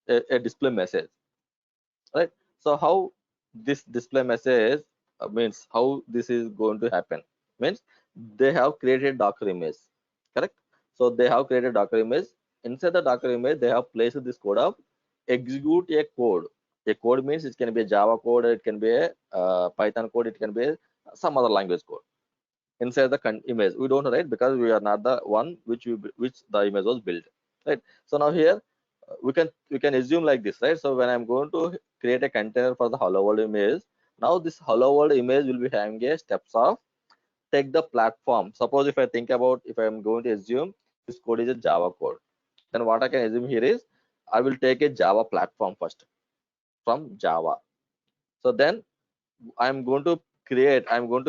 a display message, right? So how this display message means how this is going to happen means they have created Docker image, correct? So they have created Docker image. Inside the Docker image, they have placed this code of execute a code. A code means it can be a Java code, it can be a Python code, it can be some other language code. Inside the image, we don't know, right? Because we are not the one which the image was built. right? So now here we can assume like this, right? So when I'm going to create a container for the hello world image, now this hello world image will be having a steps of take the platform. Suppose if I think about, if I'm going to assume this code is a Java code, then what I can assume here is I will take a Java platform first from Java. So then I'm going to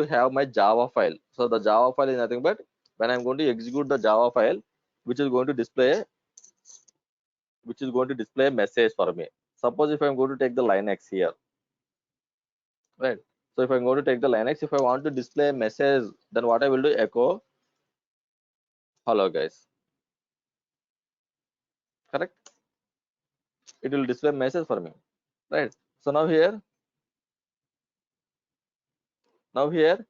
have my Java file. So the Java file is nothing but when I'm going to execute the Java file, which is going to display a message for me. Suppose if I'm going to take the Linux here, right? So if I'm going to take the Linux, if I want to display a message, then what I will do, echo hello guys, correct? It will display a message for me, right? So now here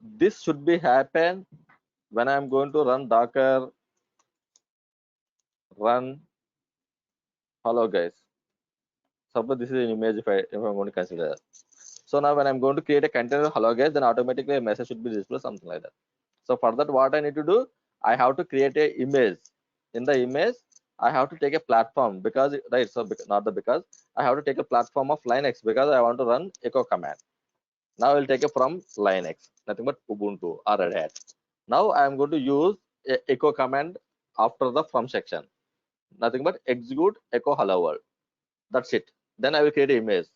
this should be happen when I'm going to run docker run hello guys. Suppose this is an image, if I'm going to consider that. So now when I'm going to create a container hello guys, then automatically a message should be displayed, something like that. So for that, what I need to do, I have to create a image. In the image, I have to take a platform because, right? So not the because I have to take a platform of Linux because I want to run echo command. Now I will take it from Linux, nothing but Ubuntu or Red Hat. Now I am going to use a echo command after the from section, nothing but execute echo hello world. That's it. Then I will create an image.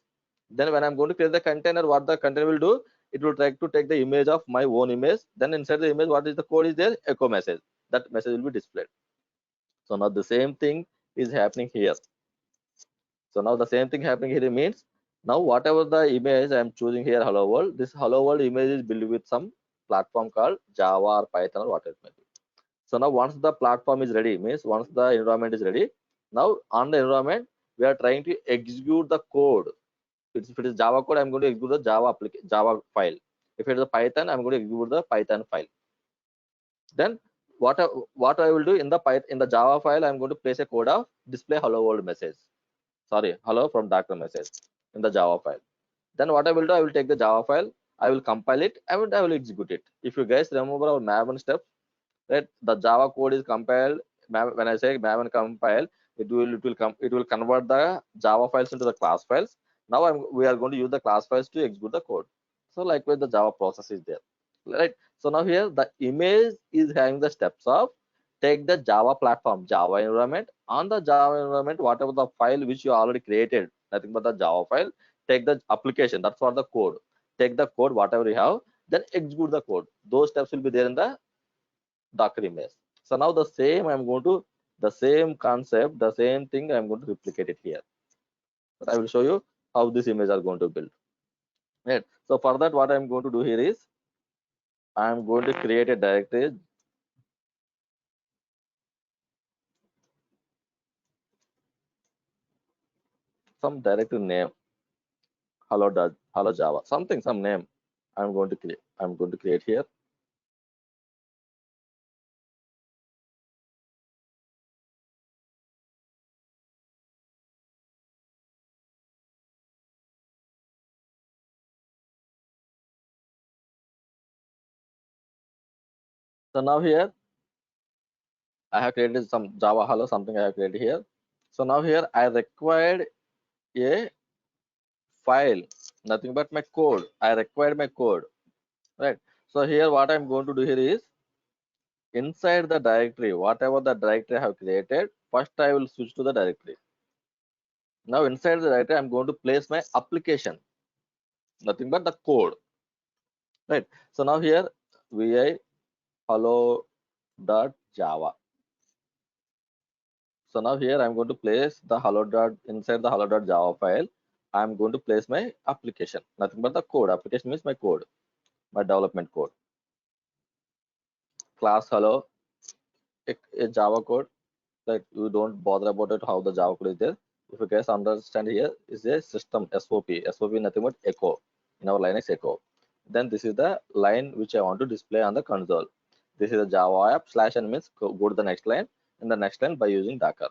Then when I'm going to create the container, what the container will do, it will try to take the image of my own image. Then inside the image, what is the code is there? Echo message. That message will be displayed. So now the same thing is happening here. So now the same thing happening here means now whatever the image I'm choosing here, hello world, this hello world image is built with some platform called Java or Python or whatever it may be. So now once the platform is ready, means once the environment is ready, now on the environment, we are trying to execute the code. If it is Java code, I'm going to execute the Java file. If it is a Python, I'm going to execute the Python file. Then what I will do in the Java file, I'm going to place a code of display hello world message. Sorry, hello from Docker message in the Java file. Then what I will do, I will take the Java file, I will compile it, I will execute it. If you guys remember our Maven step, right? The Java code is compiled. When I say Maven compile, it will convert the Java files into the class files. Now we are going to use the class files to execute the code. So likewise, the Java process is there, right? So now here the image is having the steps of take the Java platform, Java environment. On the Java environment, whatever the file which you already created, nothing but the Java file, take the application. That's for the code. Take the code, whatever you have, then execute the code. Those steps will be there in the Docker image. So now the same concept, the same thing I'm going to replicate it here. But I will show you how this image are going to build. Right. So for that, what I'm going to do here is I'm going to create a directory, some directory name, hello Java, some name I'm going to create here. So now here I have created some Java hello, something I have created here. So now here I required a file, nothing but my code. I required my code, right? So here what I'm going to do here is inside the directory, whatever the directory I have created, first I will switch to the directory. Now inside the directory, I'm going to place my application, nothing but the code, right? So now here vi hello.java. So now here I'm going to place the inside the hello.java file. I'm going to place my application, nothing but the code. Application means my code, my development code. Class hello, a Java code that you don't bother about it how the Java code is there. If you guys understand here is a system SOP. SOP nothing but echo in our Linux echo. Then this is the line which I want to display on the console. This is a Java app /n means go to the next line, and the next line by using Docker.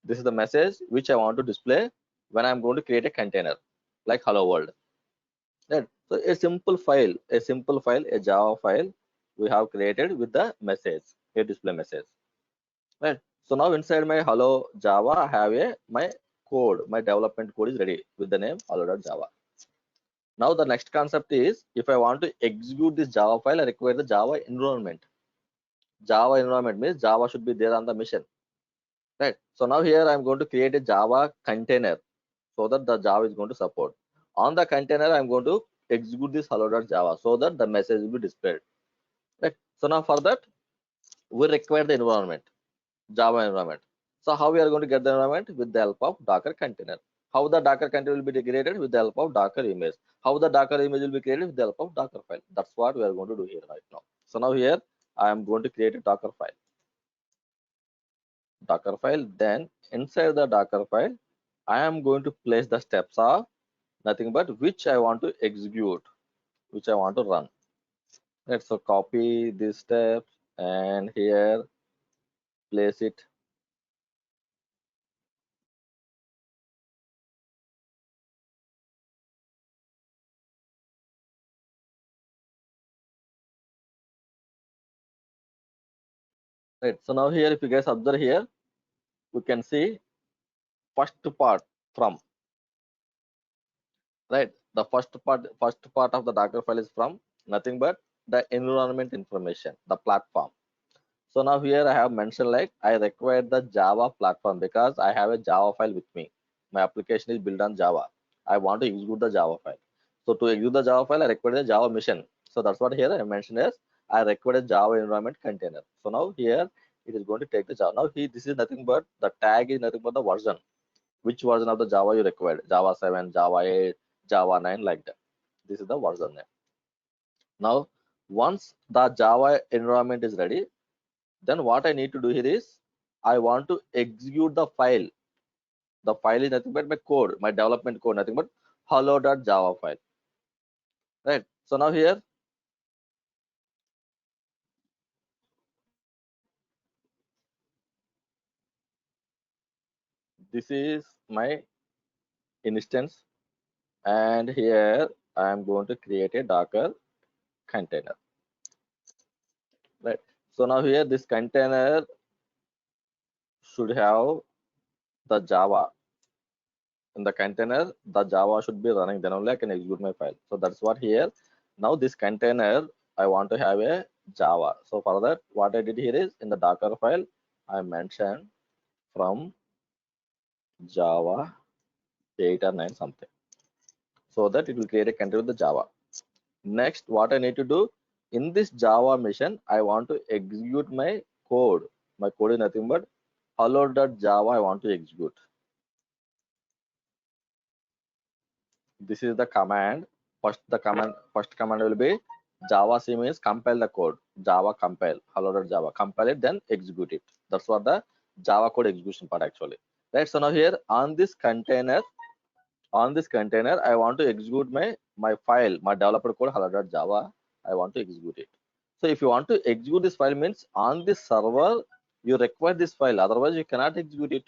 This is the message which I want to display when I'm going to create a container like hello world. Right. So a simple file, a Java file we have created with the message, a display message. right? So now inside my hello Java, I have my code, my development code is ready with the name hello.java. Now the next concept is, if I want to execute this Java file, I require the Java environment. Java environment means Java should be there on the machine, right? So now here I'm going to create a Java container so that the Java is going to support. On the container, I'm going to execute this hello.java so that the message will be displayed, right? So now for that, we require the environment, Java environment. So how we are going to get the environment? With the help of Docker container. How the Docker container will be created? With the help of Docker image. How the Docker image will be created? With the help of Docker file. That's what we are going to do here right now. So now here I am going to create a Docker file. Docker file. Then inside the Docker file, I am going to place the steps of nothing but which I want to execute, which I want to run. Right. So copy these steps and here place it. Right. So now here, if you guys observe here, we can see first part from, right? The first part of the Docker file is from nothing but the environment information, the platform. So now here I have mentioned like I require the Java platform because I have a Java file with me. My application is built on Java. I want to execute the Java file. So to execute the Java file, I require the Java mission. So that's what here I mentioned as I require a Java environment container. So now here it is going to take the Java. Now this is nothing but the tag is nothing but the version. Which version of the Java you required? Java 7, Java 8, Java 9, like that. This is the version name. Now, once the Java environment is ready, then what I need to do here is I want to execute the file. The file is nothing but my code, my development code, nothing but hello.java file. Right. So now here, this is my instance, and here I am going to create a Docker container. Right. So now here this container should have the Java. In the container, the Java should be running, then only I can execute my file. So that's what here. Now this container, I want to have a Java. So for that, what I did here is in the Docker file, I mentioned from Java 8 or 9 something, so that it will create a container with the Java. Next, what I need to do in this Java mission, I want to execute my code. My code is nothing but hello.java I want to execute. This is the command. First command will be Java C means compile the code. Java compile hello.java compile it, then execute it. That's what the Java code execution part actually. Right. So now here on this container, I want to execute my file, my developer code hello.java. I want to execute it. So if you want to execute this file means on this server you require this file, otherwise you cannot execute it.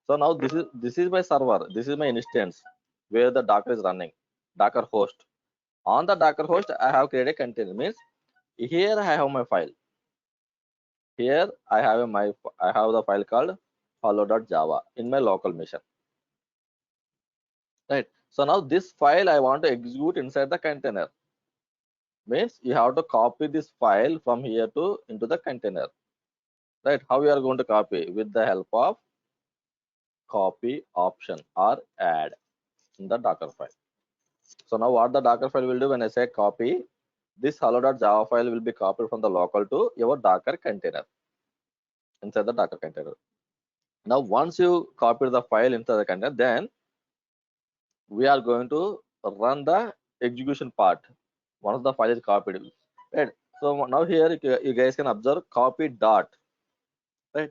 So now this is my server. This is my instance where the Docker is running, Docker host. On the Docker host, I have created a container. Means here I have my file. Here I have the file called hello.java in my local machine. Right. So now this file I want to execute inside the container. Means you have to copy this file from here to into the container. Right. How you are going to copy? With the help of copy option or add in the Docker file. So now what the Docker file will do when I say copy, this hello.java file will be copied from the local to your Docker container inside the Docker container. Now once you copy the file into the container, then we are going to run the execution part. Once the file is copied, right? So now here you guys can observe copy dot, right?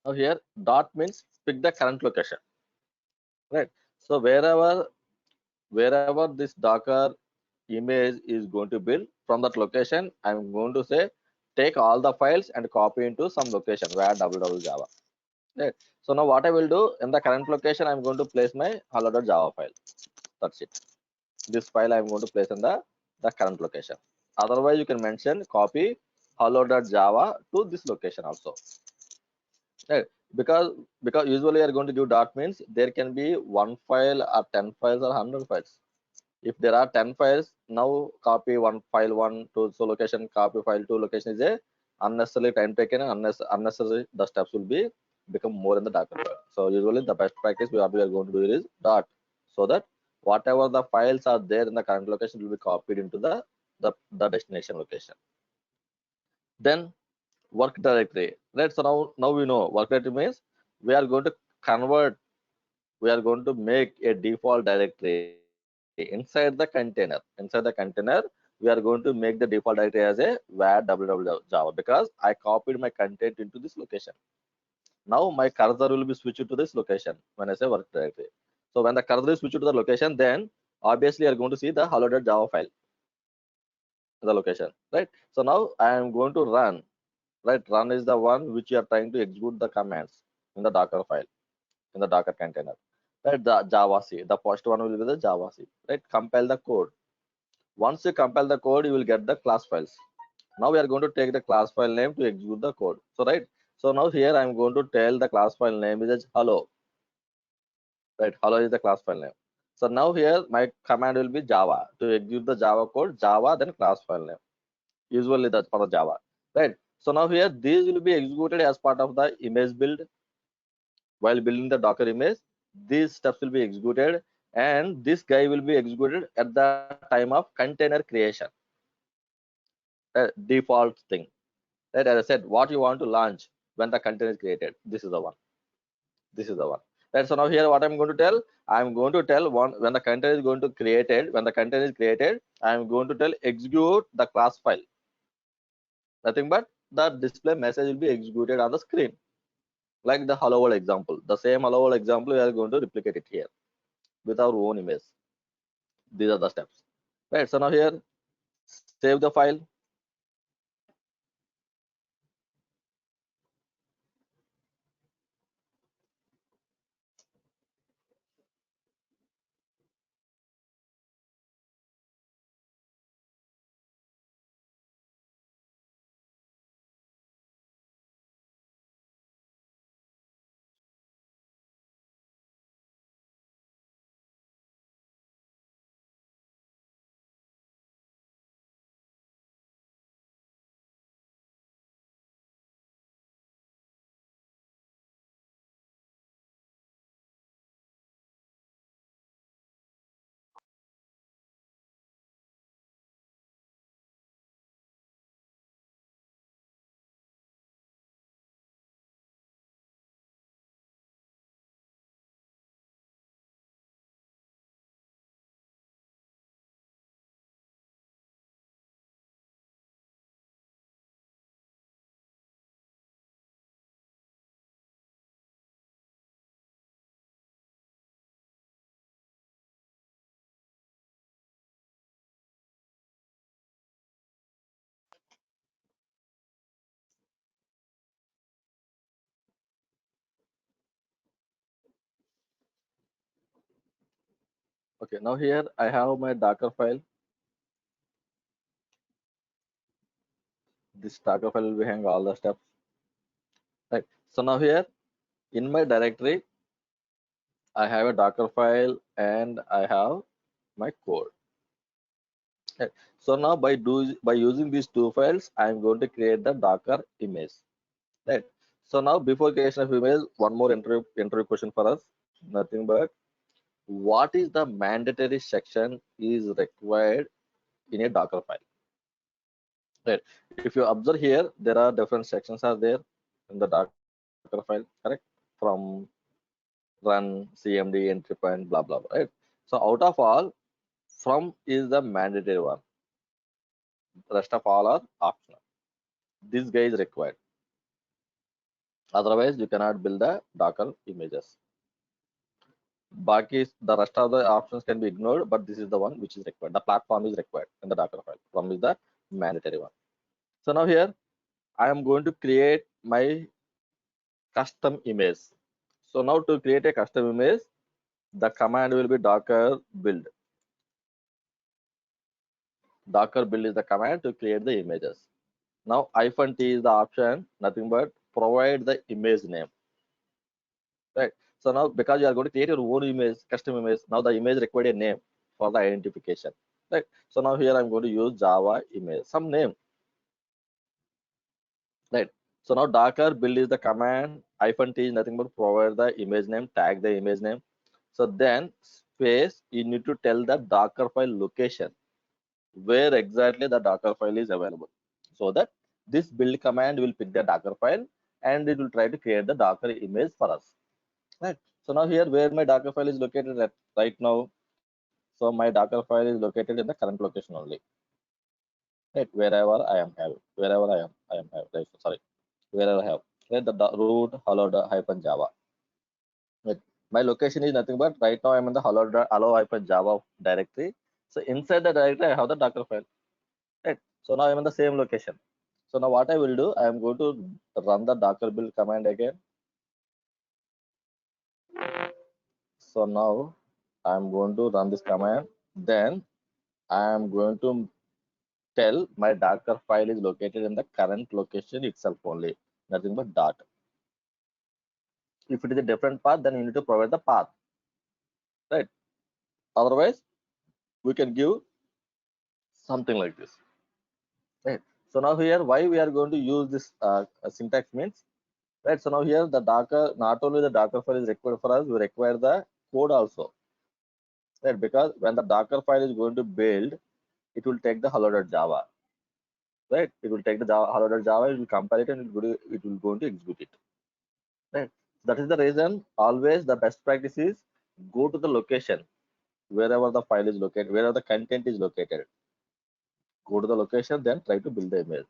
Now here dot means pick the current location, right? So wherever this Docker image is going to build from that location. I'm going to say take all the files and copy into some location where www.java. Right. So now what I will do in the current location, I'm going to place my hello.java file. That's it. This file I'm going to place in the current location. Otherwise, you can mention copy hello.java to this location also. Right. Because usually you're going to give dot means there can be one file or 10 files or 100 files. If there are 10 files, now copy one file one to so location, copy file to location is a unnecessarily time taken and unnecessary the steps will be become more in the Docker file. So usually the best practice we are going to do is dot, so that whatever the files are there in the current location will be copied into the destination location. Then work directory. Right. So now we know work directory means we are going to convert, we are going to make a default directory inside the container. Inside the container, we are going to make the default directory as a var www.java because I copied my content into this location. Now my cursor will be switched to this location when I say work directory. So when the cursor is switched to the location, then obviously you are going to see the hello.java file in the location, right? So now I am going to run, right? Run is the one which you are trying to execute the commands in the Docker file, in the Docker container. Right, the Java C. The first one will be the Java C. Right, compile the code. Once you compile the code, you will get the class files. Now we are going to take the class file name to execute the code. So right, so now here I am going to tell the class file name is as hello. Right, hello is the class file name. So now here my command will be Java to execute the Java code. Java then class file name. Usually that's for the Java. Right. So now here these will be executed as part of the image build. While building the Docker image, these steps will be executed, and this guy will be executed at the time of container creation. Default thing. Right, as I said, what you want to launch when the container is created. This is the one. This is the one. Right. So now here, what I'm going to tell, I'm going to tell one when the container is going to created. When the container is created, I'm going to tell execute the class file. Nothing but the display message will be executed on the screen, like the hello world example. The same hello world example, we are going to replicate it here with our own image. These are the steps. Right. So now here, save the file. Okay, now here I have my Docker file. This Docker file will be having all the steps. Right. So now here in my directory, I have a Docker file and I have my code. Right. So now by using these two files, I'm going to create the Docker image. Right. So now before creation of image, one more interview question for us. Nothing but what is the mandatory section is required in a Docker file? Right. If you observe here, there are different sections are there in the Docker file, correct? From run, CMD, entry point, blah blah blah. Right. So out of all, from is the mandatory one. The rest of all are optional. This guy is required. Otherwise, you cannot build the Docker images. The rest of the options can be ignored, but this is the one which is required. The platform is required in the Docker file. From is the mandatory one. So now here I am going to create my custom image. So now to create a custom image, the command will be docker build. Docker build is the command to create the images. Now -t is the option, nothing but provide the image name. Right. So now because you are going to create your own image, custom image, now the image required a name for the identification. Right. So now here I'm going to use Java image, some name. Right. So now docker build is the command, -t is nothing but provide the image name, tag the image name. So then space, you need to tell the Docker file location where exactly the Docker file is available. So that this build command will pick the Docker file and it will try to create the Docker image for us. Right. So now here where my Docker file is located at right now. So my Docker file is located in the current location only. Right. Wherever I am have. Right. Sorry. Wherever I have. Right. The root hello hyphen Java. Right. My location is nothing but right now I'm in the hello hyphen Java directory. So inside the directory I have the Docker file. Right. So now I'm in the same location. So now what I will do, I am going to run the docker build command again. So now I'm going to run this command. Then I am going to tell my docker file is located in the current location itself only, nothing but dot. If it is a different path, then you need to provide the path, right? Otherwise, we can give something like this, right? So now here, why we are going to use this syntax means, right? So now here the docker, not only the docker file is required for us, we require the code also, right? Because when the docker file is going to build, it will take the hello.java, right? It will take the Java, hello.java, it will compile it and it will going to execute it, right? That is the reason always the best practice is go to the location wherever the file is located, wherever the content is located. Go to the location, then try to build the image.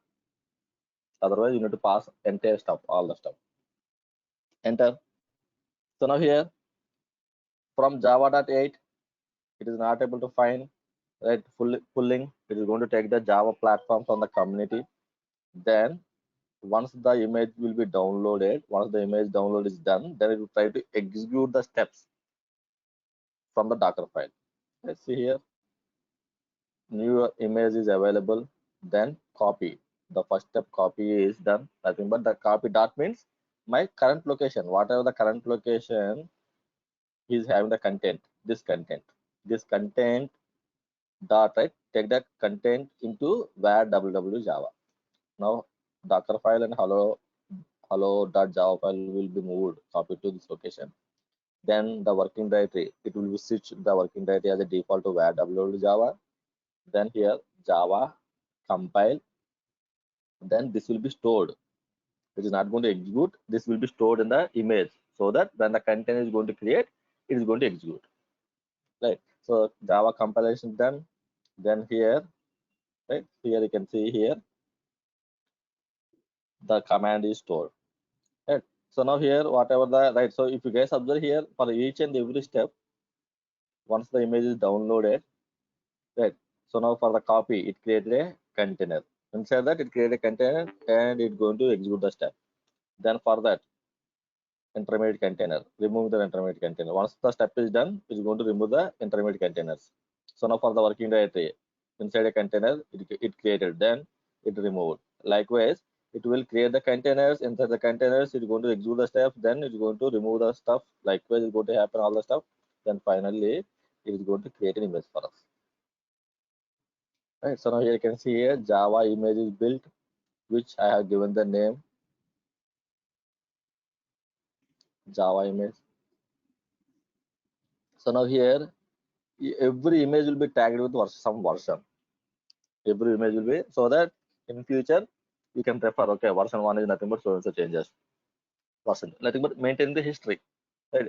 Otherwise, you need to pass entire stuff, all the stuff. Enter. So now here from Java.8, it is not able to find right pulling. It is going to take the Java platform from the community. Then once the image will be downloaded, once the image download is done, then it will try to execute the steps from the Docker file. Let's see here. New image is available. Then copy. The first step copy is done. Nothing but the copy dot means my current location. Whatever the current location is having the content. This content. This content dot right. Take that content into var www Java. Now Docker file and hello.java file will be moved, copied to this location. Then the working directory, it will be switch the working directory as a default to var www Java. Then here Java compile. Then this will be stored. It is not going to execute. This will be stored in the image so that when the content is going to create, it is going to execute. Right. So Java compilation done. Then here, right here you can see here the command is stored. Right. So now here whatever the right. So if you guys observe here for each and every step, once the image is downloaded, right. So now for the copy, it created a container. Inside that, it created a container and it's going to execute the step. Then for that, intermediate container, remove the intermediate container. Once the step is done, it's going to remove the intermediate containers. So now for the working directory, inside a container, it created, then it removed. Likewise, it will create the containers. Inside the containers, it's going to execute the steps, then it's going to remove the stuff. Likewise, it's going to happen all the stuff. Then finally, it is going to create an image for us. Right. So now here you can see here Java image is built, which I have given the name Java image. So now here every image will be tagged with some version. Every image will be so that in future you can refer. Okay, version 1 is nothing but so and so changes. Version nothing but maintain the history. Right?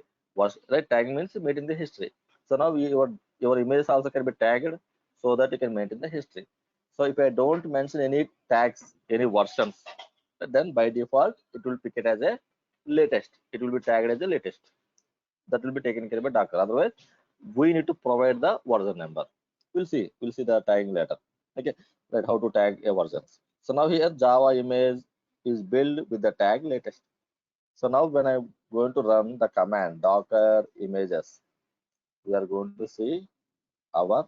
Right tag means maintain the history. So now your image also can be tagged so that you can maintain the history. So if I don't mention any tags, any versions, then by default it will pick it as a latest. It will be tagged as the latest. that will be taken care by Docker. Otherwise, we need to provide the version number. We'll see the tagging later. Okay, right, how to tag a version. So now here Java image is built with the tag latest. So now when I'm going to run the command docker images, we are going to see our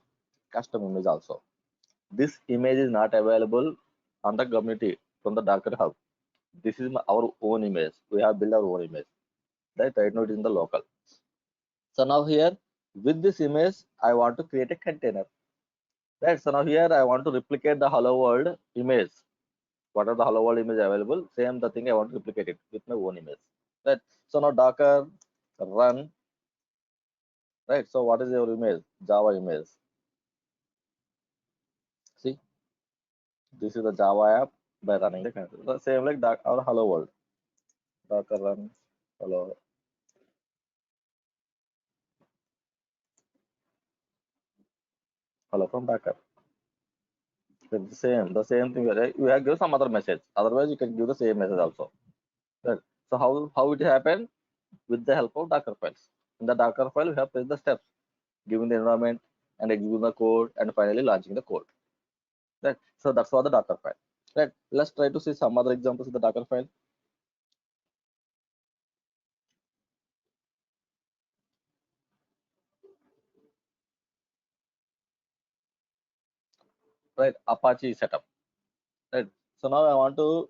custom image also. This image is not available on the community from the Docker Hub. This is our own image. We have built our own image. Right now it is in the local. So now here with this image, I want to create a container. Right. So now here I want to replicate the hello world image. What are the hello world image available? Same the thing I want to replicate it with my own image. Right. So now Docker run. Right. So what is your image? Java image. See, this is the Java app by running the container. The same like our hello world. Docker run hello hello from Docker. The same thing. Right? You have give some other message. Otherwise, you can give the same message also. Right. So how it happened? With the help of Docker files. In the Docker file, we have placed the steps, giving the environment and executing the code, and finally launching the code. Right. So that's for the Docker file. Right. Let's try to see some other examples of the Docker file. Right. Apache setup. Right. So now I want to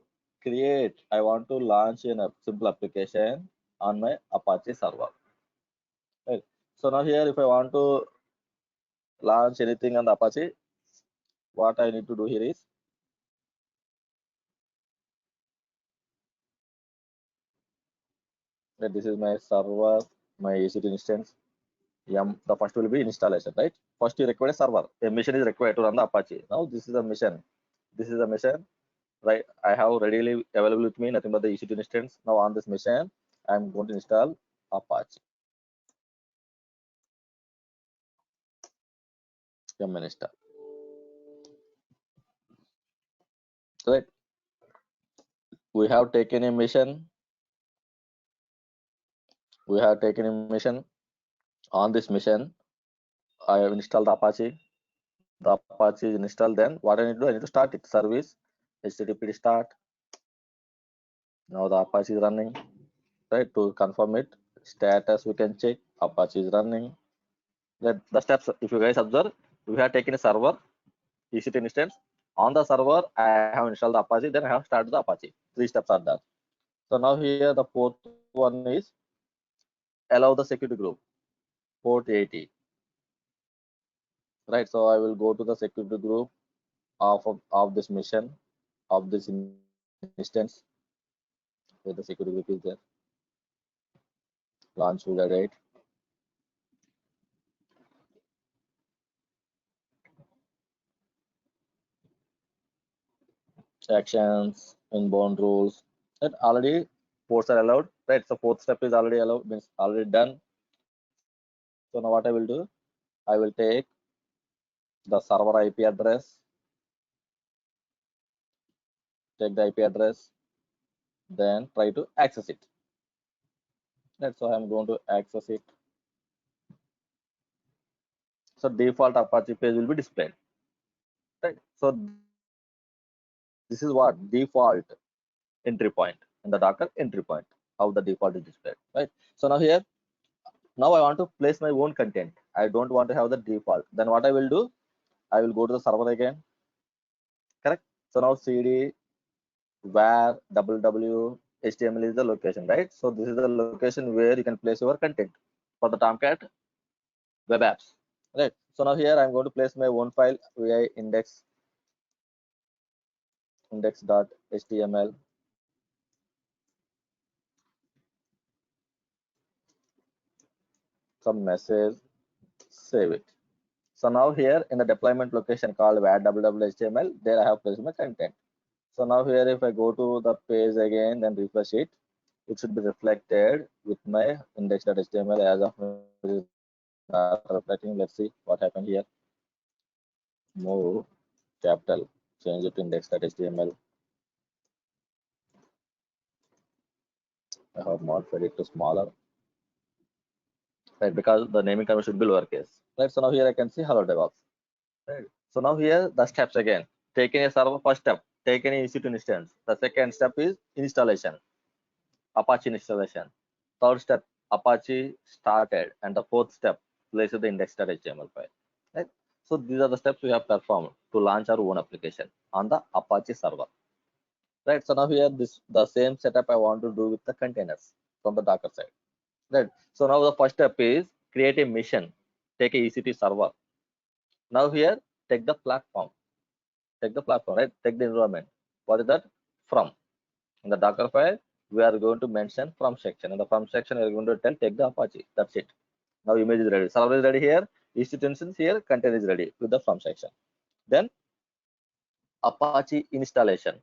launch a simple application on my Apache server. Right. So now here, if I want to launch anything on the Apache, what I need to do here is, that this is my server, my EC2 instance. The first will be installation, right? First you require a server. A mission is required to run the Apache. Now this is a mission. This is a mission, right? I have readily available with me nothing but the EC2 instance. Now on this mission, I'm going to install Apache. Yum install. Right? We have taken a mission. We have taken a mission. On this mission, I have installed Apache. The Apache is installed. Then what I need to do? I need to start it. Service HTTP start. Now the Apache is running. Right, to confirm it, status we can check. Apache is running. The steps, if you guys observe, we have taken a server, EC2 instance. On the server, I have installed the Apache, then I have started the Apache. 3 steps are done. So now here the fourth one is allow the security group, port 80. Right, so I will go to the security group of this mission, of this instance, where the security group is there. Launch will rate. Actions, inbound rules, that already ports are allowed, right? So fourth step is already allowed, means already done. So now what I will do, I will take the server IP address, take the IP address, then try to access it. Right, so I'm going to access it. So default Apache page will be displayed. Right. So this is what default entry point in the Docker entry point, how the default is displayed. Right. So now here, now I want to place my own content. I don't want to have the default. Then what I will do, I will go to the server again. Correct. So now cd where www HTML is the location, right? So this is the location where you can place your content for the Tomcat web apps, right? So now here I'm going to place my own file vi index.html. Some message, save it. So now here in the deployment location called where www.html, there I have placed my content. So now here if I go to the page again, then refresh it, it should be reflected with my index.html as of now it is not reflecting. Let's see what happened here. Move capital, change it to index.html. I have modified it to smaller. right? Because the naming convention should be lowercase, right? So now here I can see hello DevOps, right? So now here the steps again. Taking a server, first step, take any EC2 instance. The second step is installation, Apache installation. Third step, Apache started, and the fourth step, places the index.html file, right? So these are the steps we have performed to launch our own application on the Apache server, right? So now here this the same setup I want to do with the containers from the Docker side. Right. So now the first step is create a mission, take a EC2 server. Now here, take the platform, right? Take the environment. What is that? From. In the Docker file, we are going to mention from section. In the from section, we are going to tell take the Apache. That's it. Now image is ready. Server is ready here. EC2 instance here. Container is ready with the from section. Then Apache installation.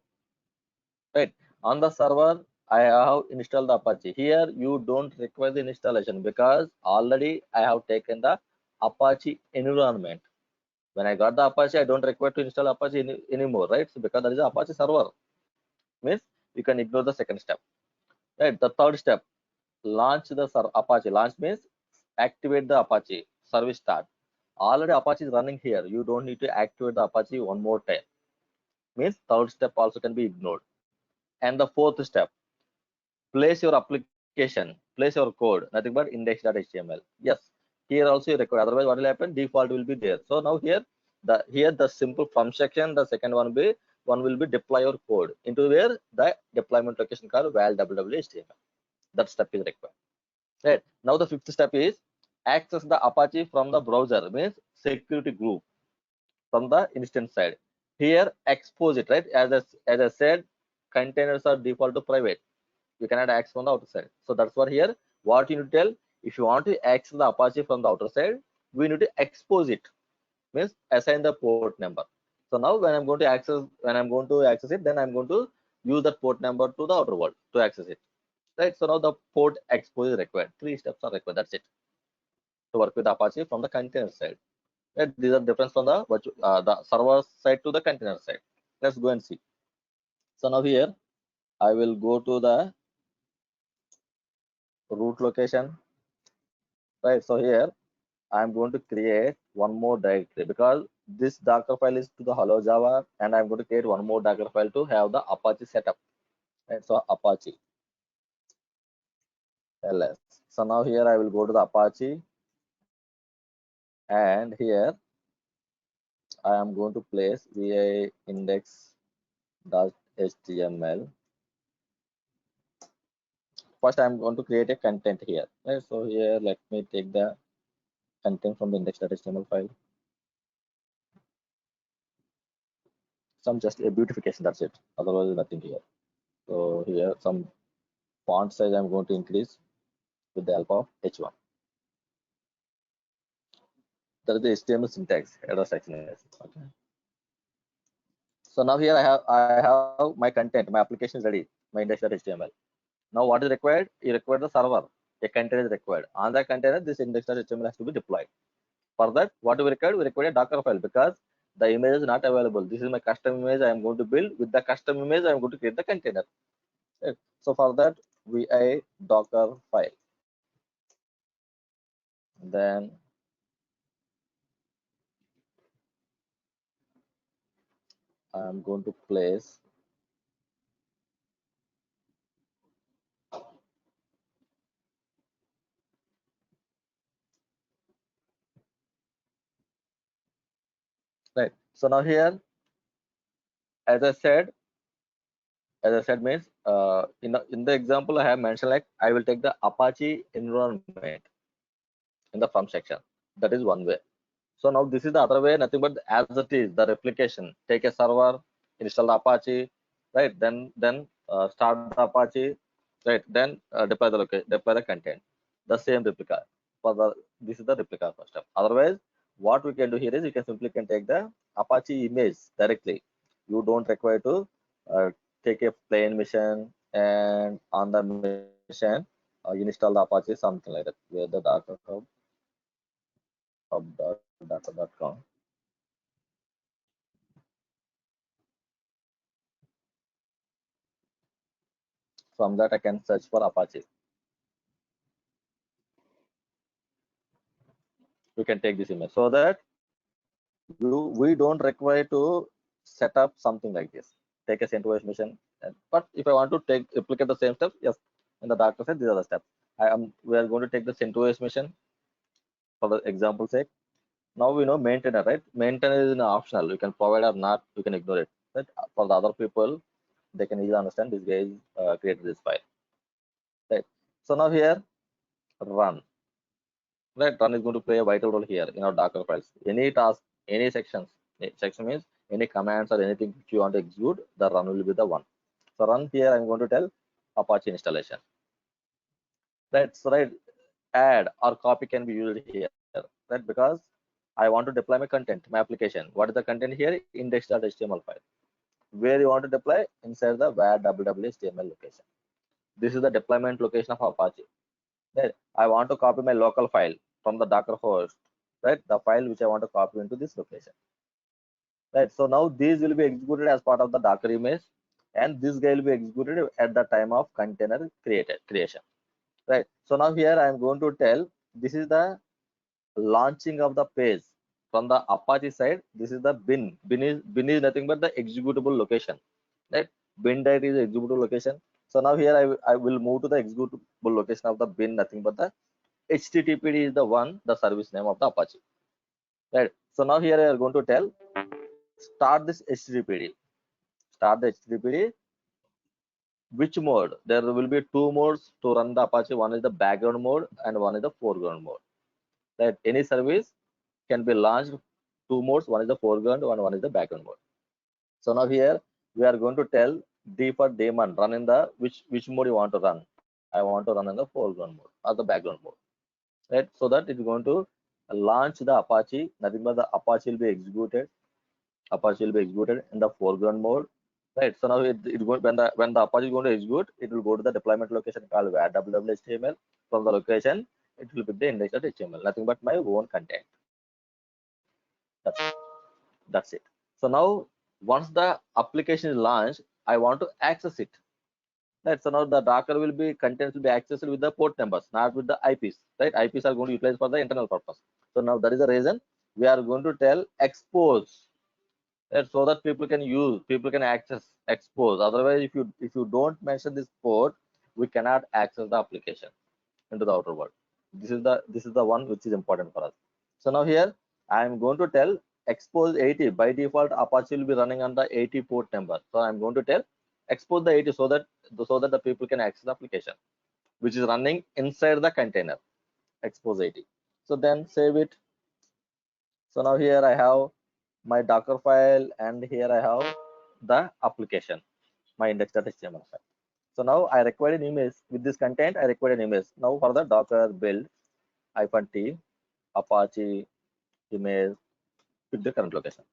Right. On the server, I have installed the Apache. Here you don't require the installation because already I have taken the Apache environment. When I got the Apache, I don't require to install Apache anymore, right? So because that is the Apache server, means you can ignore the second step, right? The third step, launch the Apache. Launch means activate the Apache service start. Already Apache is running here. You don't need to activate the Apache one more time. Means third step also can be ignored. And the fourth step, place your application, place your code, nothing but index.html. Yes, here also you require. Otherwise, what will happen? Default will be there. So now here the simple from section. The second one will be deploy your code into where the deployment location called val www.html. That step is required. Right. Now the fifth step is access the Apache from the browser. Means security group from the instance side. Here expose it, right? As I said, containers are default to private. You cannot access from the outer side. So that's what here, what you need to tell, if you want to access the Apache from the outer side, we need to expose it, means assign the port number. So now when I'm going to access it, then I'm going to use that port number to the outer world to access it, right? So now the port expose is required. Three steps are required. That's it to work with Apache from the container side. Right? These are different from the server side to the container side. Let's go and see. So now here I will go to the root location, right? So here I'm going to create one more directory because this Docker file is to the hello Java, and I'm going to create one more Docker file to have the Apache setup. Right? So Apache ls. So now here I will go to the Apache, and here I am going to place vi index.html. First I'm going to create a content here. Right? So here let me take the content from the index.html file. Some just a beautification, that's it. Otherwise nothing here. So here some font size I'm going to increase with the help of h1. That is the HTML syntax, header section is. Okay. So now here I have my content, my application is ready, my index.html. Now what is required? You require the server. A container is required. On that container, this index.html has to be deployed. For that, what do we require? We require a Docker file because the image is not available. This is my custom image I am going to build. With the custom image, I am going to create the container. Right. So for that, vi Docker file. Then I am going to place right. So now here, as I said, means in the example I have mentioned, like I will take the Apache environment in the from section. That is one way. So now this is the other way, nothing but as it is the replication. Take a server, install the Apache, right? Then start the Apache, right? Then deploy the content. The same replica. For the this is the replica first step. Otherwise, what we can do here is you can simply take the Apache image directly. You don't require to take a plain mission and on the mission you install the Apache, something like that. Where the Docker hub.docker.com. From that I can search for Apache. we can take this image, so that we don't require to set up something like this, take a CentOS mission. But if I want to take replicate the same steps, yes, in the Docker side, these are the steps. We are going to take the CentOS mission for the example sake. Now we know maintainer, right? Maintainer is an optional. You can provide or not. You can ignore it. Right? For the other people, they can easily understand this guy created this file. Right. So now here, run. Right. Run is going to play a vital role here in our Docker files. Any task, any sections. Section means any commands or anything which you want to execute, the run will be the one. So run here, I'm going to tell Apache installation. Right. So right, add or copy can be used here. Right, because I want to deploy my content, my application. What is the content here? Index.html file. Where you want to deploy? Inside the var www.html location. This is the deployment location of Apache. Right. I want to copy my local file from the Docker host. Right, the file which I want to copy into this location. Right. So now these will be executed as part of the Docker image, and this guy will be executed at the time of container creation. Right. So now here I am going to tell this is the launching of the page from the Apache side. This is the bin. Bin is nothing but the executable location. Right. Bin directory is the executable location. So now here I will move to the executable location of the bin, nothing but the HTTPD is the one, the service name of the Apache. Right. So now here I are going to tell start this HTTPD. Start the HTTPD. Which mode? There will be two modes to run the Apache. One is the background mode and one is the foreground mode. That any service can be launched two modes. One is the foreground, one is the background mode. So now here we are going to tell D for daemon run in the which mode you want to run. I want to run in the foreground mode or the background mode. Right, so that it is going to launch the Apache. Nothing but the Apache will be executed. Apache will be executed in the foreground mode. Right. So now it when the Apache is going to execute, it will go to the deployment location called www.html. From the location, it will pick the index.html. Nothing but my own content. That's it. So now once the application is launched, I want to access it. Right. So now the Docker will be contents will be accessed with the port numbers, not with the IPs. Right. IPs are going to utilize for the internal purpose. So now that is the reason we are going to tell expose. Right, so that people can use, people can access, expose. Otherwise, if you don't mention this port, we cannot access the application into the outer world. This is the one which is important for us. So now here I am going to tell expose 80. By default, Apache will be running on the 80 port number. So I'm going to tell expose the 80 so that the people can access the application which is running inside the container. Expose 80. So then save it. So now here I have my Docker file, and here I have the application, my index.html file. So now I require an image with this content. I require an image. Now for the Docker build -t Apache image with the current location.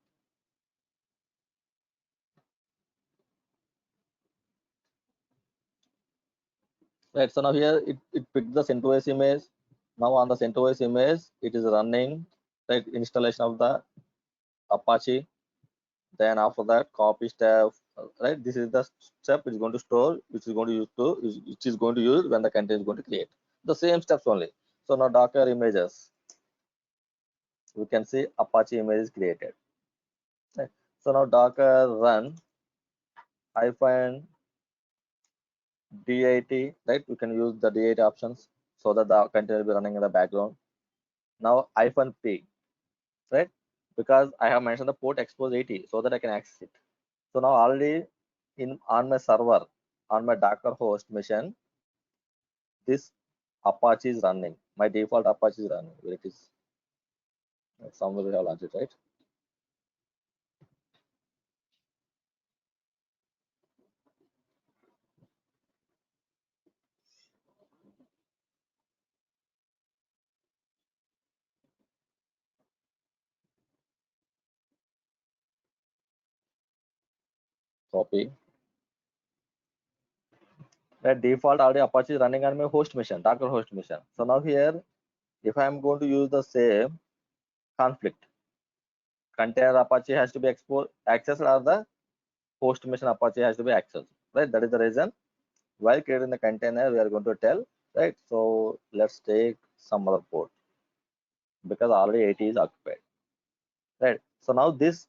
Right. So now here it picked the CentOS image. Now on the CentOS image, it is running right installation of the Apache. Then after that, copy step. Right. This is the step it's going to store, which is going to which is going to use when the content is going to create. The same steps only. So now Docker images, we can see Apache image is created. Right. So now Docker run -dit, right? We can use the dit options so that the content will be running in the background. Now -p, right? Because I have mentioned the port expose 80 so that I can access it. So now already on my server, on my Docker host machine, this Apache is running. My default Apache is running. Where it is? Somewhere we have launched it, right? Copy. That default already Apache is running on my host machine, Docker host machine. So now here, if I am going to use the same conflict, container Apache has to be accessed, or the host machine Apache has to be accessed, right? That is the reason while creating the container, we are going to tell, right? So let's take some other port, because already 80 is occupied, right? So now this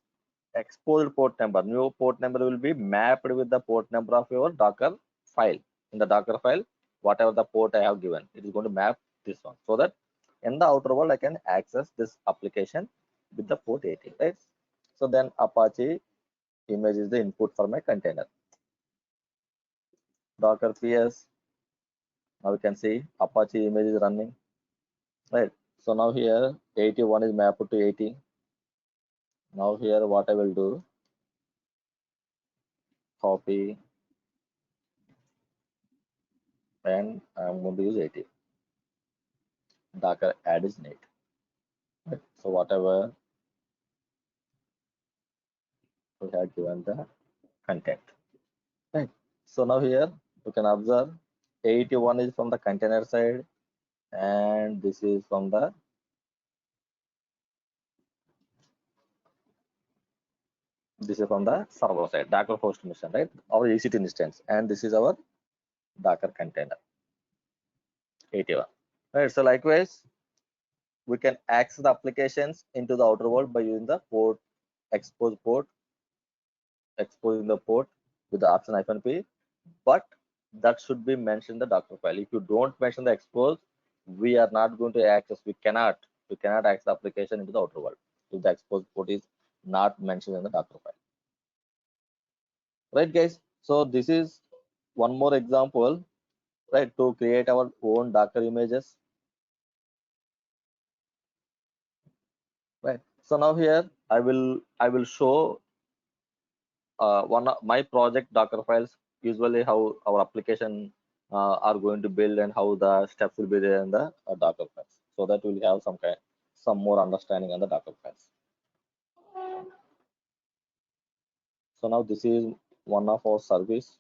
exposed port number, new port number will be mapped with the port number of your Docker file. In the Docker file, whatever the port I have given, it is going to map this one, so that in the outer world I can access this application with the port 80, right? So then Apache image is the input for my container. Docker ps, now we can see Apache image is running, right? So now here 81 is mapped to 80. Now here what I will do, copy, and I'm going to use 80. Docker add is need. Right? So whatever we have given the content. Right. So now here you can observe 81 is from the container side, and this is from the server side, Docker host mission, right? Our EC2 instance, and this is our Docker container 81. Right. So likewise, we can access the applications into the outer world by using the port expose port, exposing the port with the option -p, but that should be mentioned in the Docker file. If you don't mention the expose, we are not going to access. We cannot access the application into the outer world if the expose port is not mentioned in the Docker file. Right, guys? So this is one more example, right, to create our own Docker images. Right. So now here I will show one of my project Docker files, usually how our application are going to build and how the steps will be there in the Docker files, so that we'll have some more understanding on the Docker files. So now this is one of our service.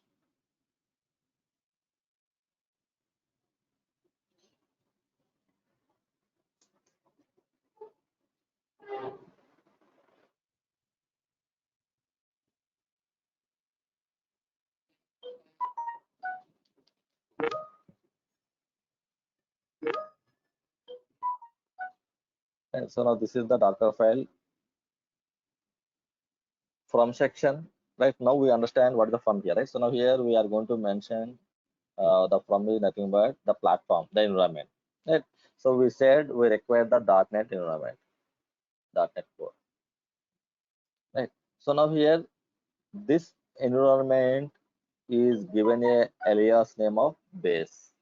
And so now this is the Docker file from section. Right now we understand what is the from here, right? So now here we are going to mention the from is nothing but the platform, the environment, right? So we said we require the .NET environment, .NET Core, right? So now here this environment is given a alias name of base.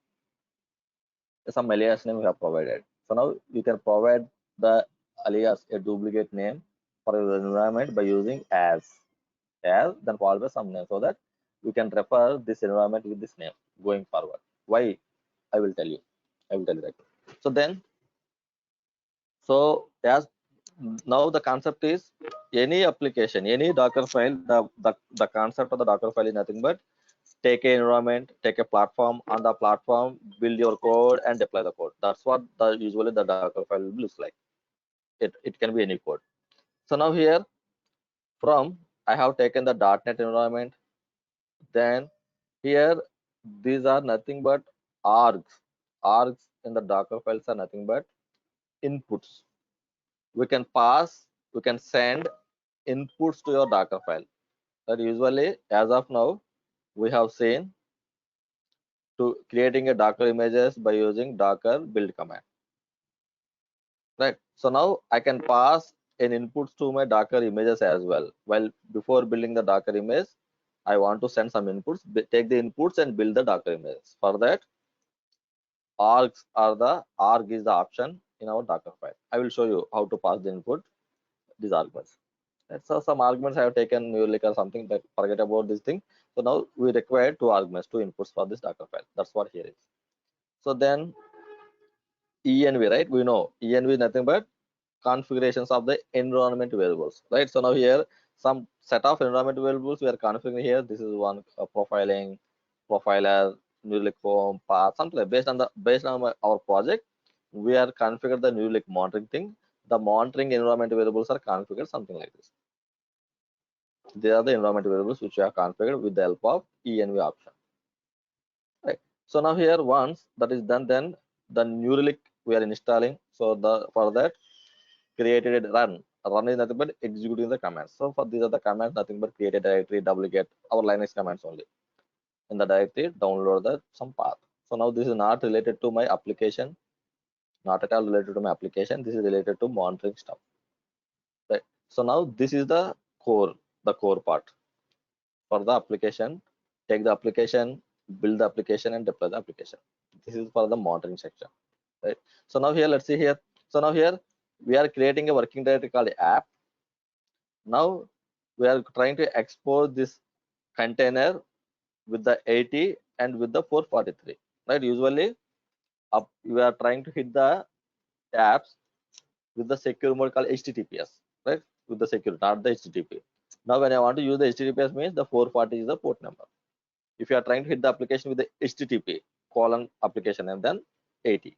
Some alias name we have provided. So now you can provide the alias, a duplicate name for your environment by using as then followed by some name, so that you can refer this environment with this name going forward. Why? I will tell you. I will tell you that. So then, so as now the concept is any application, any Docker file, the concept of the Docker file is nothing but take an environment, take a platform, on the platform build your code and deploy the code. That's what usually the Docker file looks like. It can be any code. So now here from I have taken the .NET environment. Then here these are nothing but args. Args in the Docker files are nothing but inputs. We can pass, we can send inputs to your Docker file. That usually as of now we have seen to creating a Docker images by using Docker build command. Right. So now I can pass an inputs to my Docker images as well. While before building the Docker image, I want to send some inputs, take the inputs and build the Docker images. For that, arg is the option in our Docker file. I will show you how to pass the input, these arguments. Right. So some arguments I have taken New Relic or something, but forget about this thing. So now we require two arguments, two inputs for this Docker file. That's what here is. So then env, right? We know env is nothing but configurations of the environment variables, right? So now here some set of environment variables we are configuring here. This is one profiling, profiler, New Relic form, path, something like based on our project. We are configured the New Relic monitoring thing. The monitoring environment variables are configured something like this. They are the environment variables which we are configured with the help of env option. Right. So now here once that is done, then the New Relic we are installing. So for that created run. Run is nothing but executing the commands. So for these are the commands, nothing but create a directory, duplicate our Linux commands only. In the directory, download the some path. So now this is not related to my application, not at all related to my application. This is related to monitoring stuff. Right. So now this is the core part for the application. Take the application, build the application, and deploy the application. This is for the monitoring section. Right. So now here, let's see here. So now here we are creating a working directory called app. Now we are trying to export this container with the 80 and with the 443. Right. Usually up we are trying to hit the apps with the secure mode called HTTPS, right? With the secure, not the HTTP. Now, when I want to use the HTTPS, means the 440 is the port number. If you are trying to hit the application with the HTTP colon application and then 80,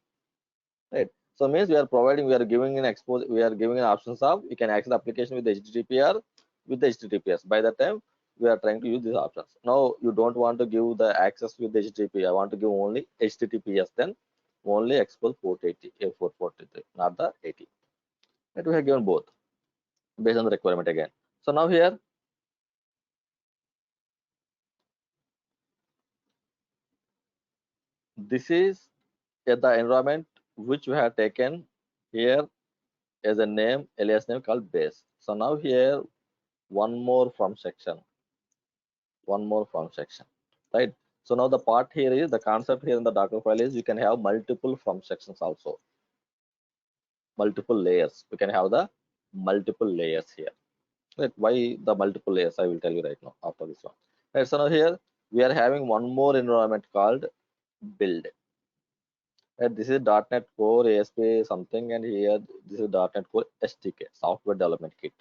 right? So means we are giving an expose, we are giving an options of you can access the application with the HTTP or with the HTTPS. By that time, we are trying to use these options. Now, you don't want to give the access with the HTTP. I want to give only HTTPS. Then only expose port 80, 443, not the 80. Right? We have given both based on the requirement again. So now here, this is the environment which we have taken here as a name, alias name called base. So now here, one more from section, right? So now the part here is the concept here in the Docker file is you can have multiple from sections also, multiple layers. We can have the multiple layers here. Right? Why the multiple layers? I will tell you right now after this one. Right. So now here we are having one more environment called build. This is .NET Core ASP something, and here this is .NET Core SDK, Software Development Kit.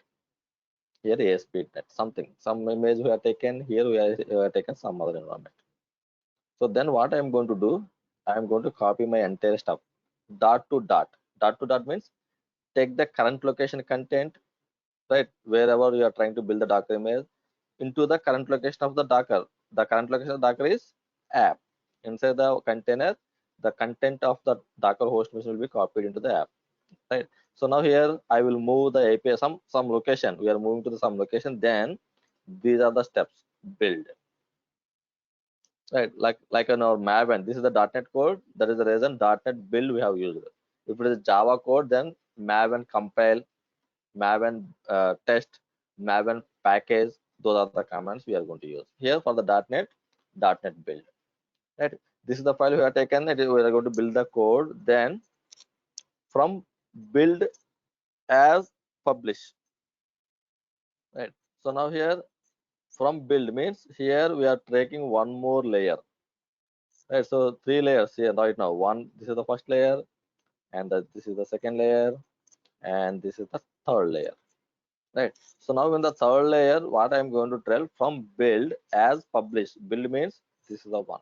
Here ASP.NET something, some image we have taken. Here we have taken some other environment. So then what I am going to do, I am going to copy my entire stuff. Dot to dot. Dot to dot means take the current location content, right? Wherever you are trying to build the Docker image into the current location of the Docker. The current location of Docker is app. Inside the container, the content of the Docker host machine will be copied into the app, right? So now here I will move the API some location. We are moving to the some location. Then these are the steps. Build, right? Like in our Maven, this is the .NET code. That is the reason .NET build we have used. If it is Java code, then Maven compile, Maven test, Maven package. Those are the commands we are going to use here for the .NET build. Right. This is the file we have taken. We are going to build the code. Then from build as publish. Right. So now here from build means here we are taking one more layer. Right. So three layers here right now. One, this is the first layer, and this is the second layer, and this is the third layer. Right. So now in the third layer, what I'm going to tell from build as publish. Build means this is the one.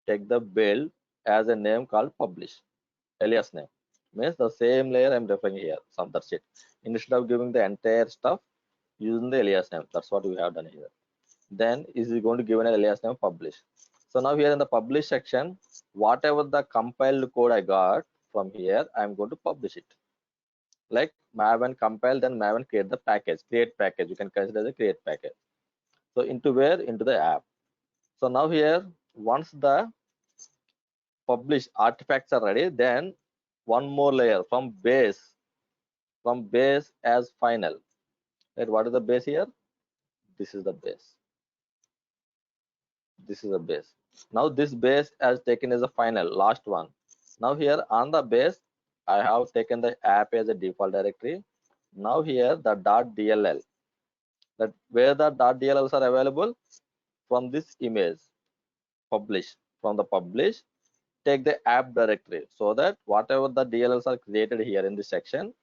Take the build as a name called publish, alias name. Means the same layer I'm referring here. Some that's it. Instead of giving the entire stuff using the alias name, that's what we have done here. Then is it going to give an alias name publish. So now here in the publish section, whatever the compiled code I got from here, I'm going to publish it. Like Maven compile, then Maven create the package, create package. You can consider the create package. So into where? Into the app. So now here, once the publish artifacts are ready, then one more layer from base as final. Right? What is the base here? This is the base. This is the base. Now this base as taken as a final, last one. Now here on the base, I have taken the app as a default directory. Now here the .dll, that where the .dlls are available from this image, publish. From the publish, take the app directory so that whatever the DLLs are created here in this section,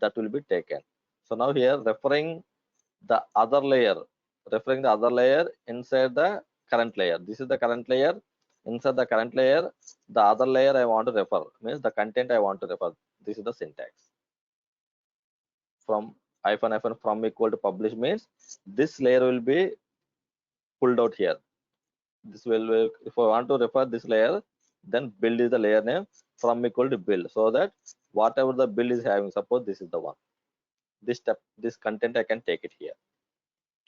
that will be taken. So now here the other layer, referring the other layer inside the current layer. This is the current layer. Inside the current layer, the other layer I want to refer, means the content I want to refer. This is the syntax. From hyphen from equal to publish means this layer will be pulled out here. This will if I want to refer this layer, then build is the layer name, from equal to build, so that whatever the build is having, suppose this is the one, this step, this content I can take it here.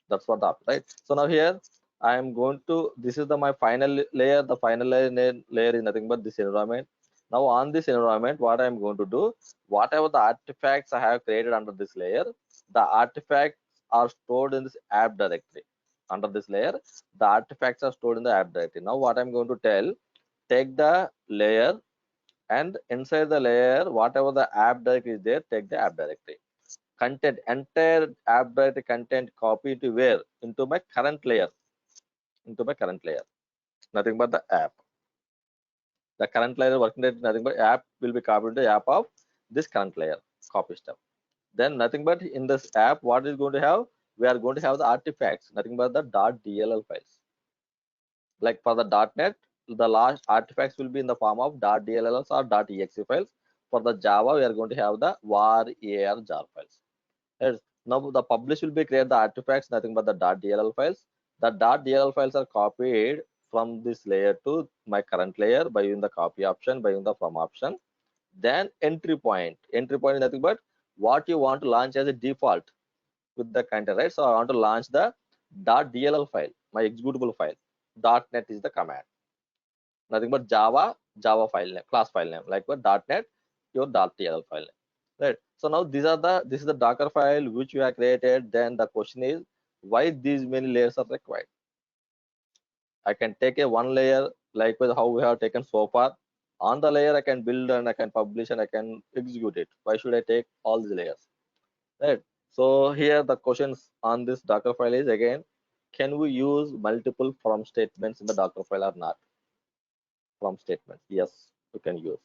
That's what the right. So now here I am going to, this is the my final layer. The final layer is nothing but this environment. Now on this environment, what I am going to do, whatever the artifacts I have created under this layer, the artifacts are stored in this app directory. Under this layer, the artifacts are stored in the app directory. Now what I'm going to tell, take the layer, and inside the layer, whatever the app directory is there, take the app directory content, entire app directory content, copy to where, into my current layer, into my current layer, nothing but the app. The current layer working directory, nothing but app will be copied into the app of this current layer, copy step. Then nothing but in this app, what is going to have, we are going to have the artifacts, nothing but the .dll files. Like for the .NET, the last artifacts will be in the form of .dlls or .exe files. For the Java, we are going to have the var jar files. Yes. Now the publish will be create the artifacts, nothing but the .dll files. The .dll files are copied from this layer to my current layer by using the copy option, by using the from option. Then entry point. Entry point is nothing but what you want to launch as a default with the content, right? So I want to launch the .dll file, my executable file. .NET is the command. Nothing but Java file name, class file name, like what .NET, your .dll file name. Right. So now this is the Docker file which we have created. Then the question is, why these many layers are required? I can take a one layer like with how we have taken so far. On the layer I can build and I can publish and I can execute it. Why should I take all these layers? Right. So here the questions on this Docker file is again, can we use multiple from statements in the Docker file or not? From statements, yes, you can use.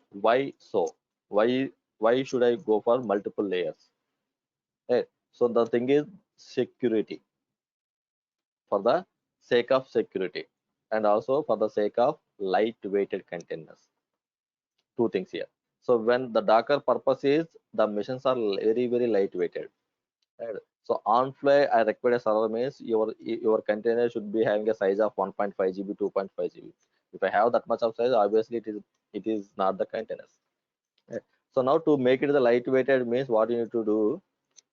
Why so? Why should I go for multiple layers? Right. So the thing is security, for the sake of security, and also for the sake of lightweighted containers. Two things here. So when the Docker purpose is the missions are very lightweighted. Right. So on fly, I require a server means your container should be having a size of 1.5 GB, 2.5 GB. If I have that much of size, obviously it is not the containers. Right. So now to make it the lightweighted means what you need to do,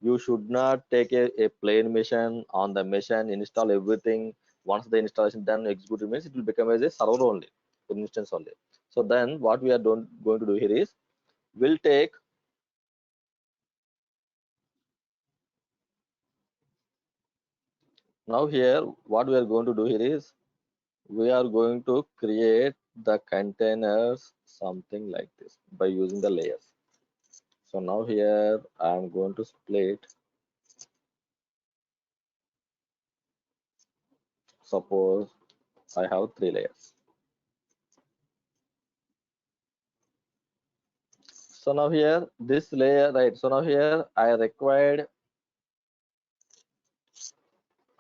you should not take a plain machine. On the machine install everything. Once the installation done, execute means it will become as a server only, an instance only. So then what we are going to do here is, we'll take, now here what we are going to do here is, we are going to create the containers something like this by using the layers. So now here I'm going to split, suppose I have three layers. So now here this layer, right? So now here I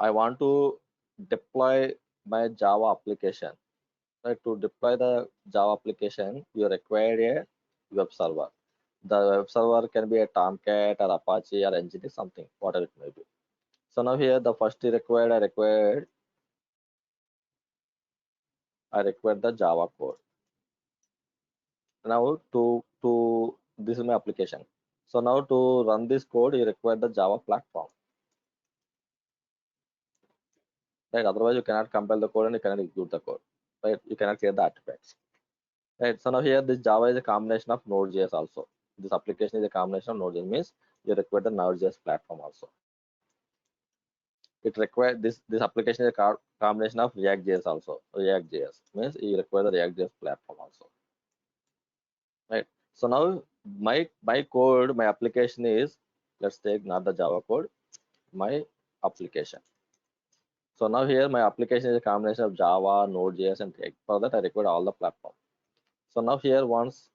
want to deploy my Java application. Right? To deploy the Java application, you require a web server. The web server can be a Tomcat or Apache or Nginx, something, whatever it may be. So now here the first I required the Java code. Now to this is my application. So now to run this code, you require the Java platform. Right? Otherwise, you cannot compile the code and you cannot execute the code. Right? You cannot create the artifacts. Right. So now here this Java is a combination of Node.js also. This application is a combination of Node.js, means you require the Node.js platform also. It requires this application is a combination of React.js also. React.js means you require the React.js platform also. Right. So now my code, my application is, let's take not the Java code, my application. So now here my application is a combination of Java, Node.js, and React. For that I require all the platform. So now here once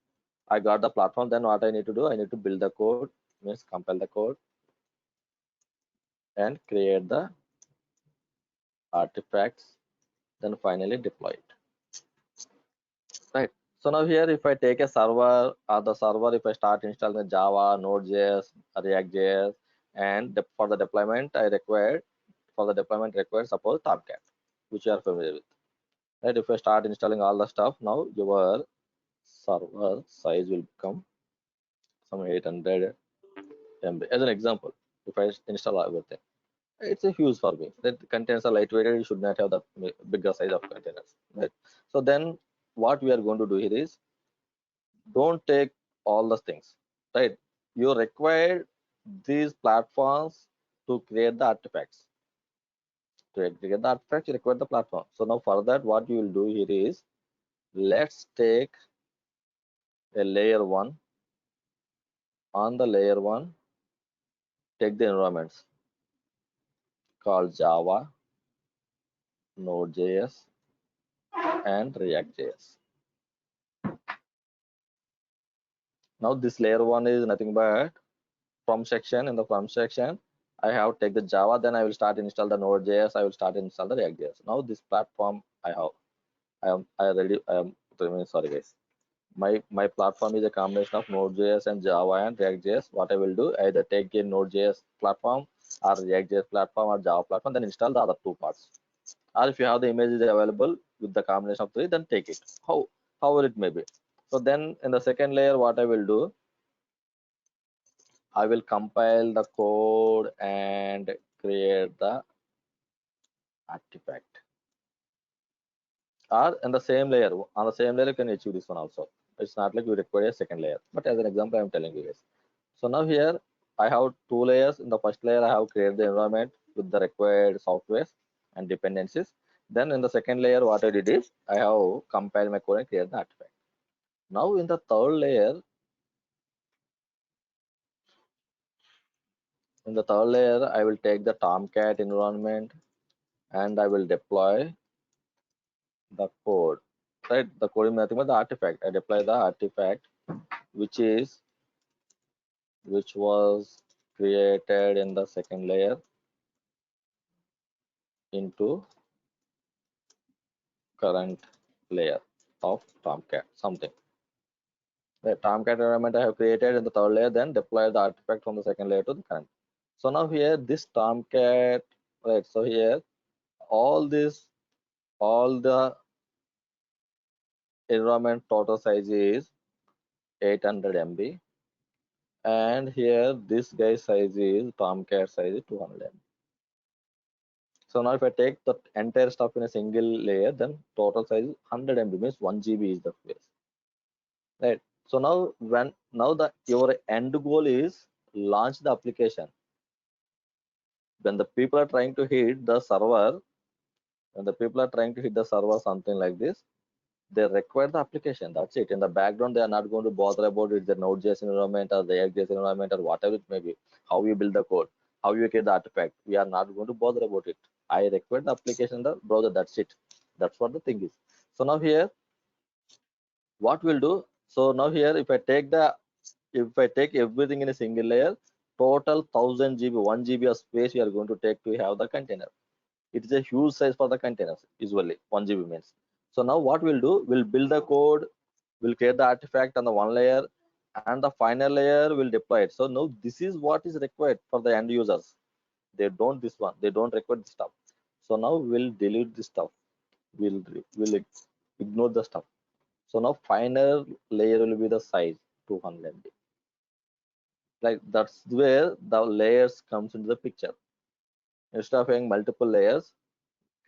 I got the platform, then what I need to do, I need to build the code, means compile the code and create the artifacts, then finally deploy it. Right. So now here if I take a server, or the server, if I start installing Java, Node.js, React.js, and for the deployment required suppose Tomcat, which you are familiar with. Right? If I start installing all the stuff, now your server size will become some 800 MB. As an example, if I install everything, it's a huge for me. That containers are lightweighted, you should not have the bigger size of containers. Right? So then what we are going to do here is, don't take all the things. Right? You require these platforms to create the artifacts. To create the artifacts, you require the platform. So now for that, what you will do here is, let's take a layer one. On the layer one, take the environments called Java, Node.js, and React.js. Now this layer one is nothing but from section. In the from section, I have take the Java, then I will start install the Node.js, I will start install the React.js. Now this platform I am sorry guys. My platform is a combination of Node.js and Java and React.js. What I will do, either take a Node.js platform or React.js platform or Java platform, then install the other two parts. Or if you have the images available with the combination of three, then take it. However it may be. So then in the second layer, what I will do, I will compile the code and create the artifact. Or in the same layer, on the same layer, you can achieve this one also. It's not like you require a second layer. But as an example, I'm telling you guys. So now here, I have two layers. In the first layer, I have created the environment with the required software and dependencies. Then in the second layer, what I did is, I have compiled my code and created the artifact. Now in the third layer, I will take the Tomcat environment and I will deploy the code. Right, the code is nothing but the artifact. I deploy the artifact, which was created in the second layer into current layer of Tomcat something. The Tomcat environment I have created in the third layer, then deploy the artifact from the second layer to the current. So now here this Tomcat, right? So here all the environment total size is 800 MB, and here this guy's size is Tomcat size is 200 MB. So now if I take the entire stuff in a single layer, then total size is 100 MB, means 1 GB is the space, right? So now now the your end goal is launch the application. When the people are trying to hit the server, something like this, they require the application. That's it. In the background, they are not going to bother about it, the Node.js environment or the React.js environment or whatever it may be. How you build the code, how you create the artifact. We are not going to bother about it. I require the application in the browser. That's it. That's what the thing is. So now here, what we'll do. So now here, if I take everything in a single layer, total 1000 GB, 1 GB of space we are going to take to have the container. It is a huge size for the containers, usually 1 GB means. So now what we'll do, we'll build the code, we'll create the artifact on the one layer, and the final layer will deploy it. So now this is what is required for the end users. They don't require this stuff. So now we'll delete this stuff. We'll ignore the stuff. So now final layer will be the size 200 MB. Like that's where the layers comes into the picture. Instead of having multiple layers,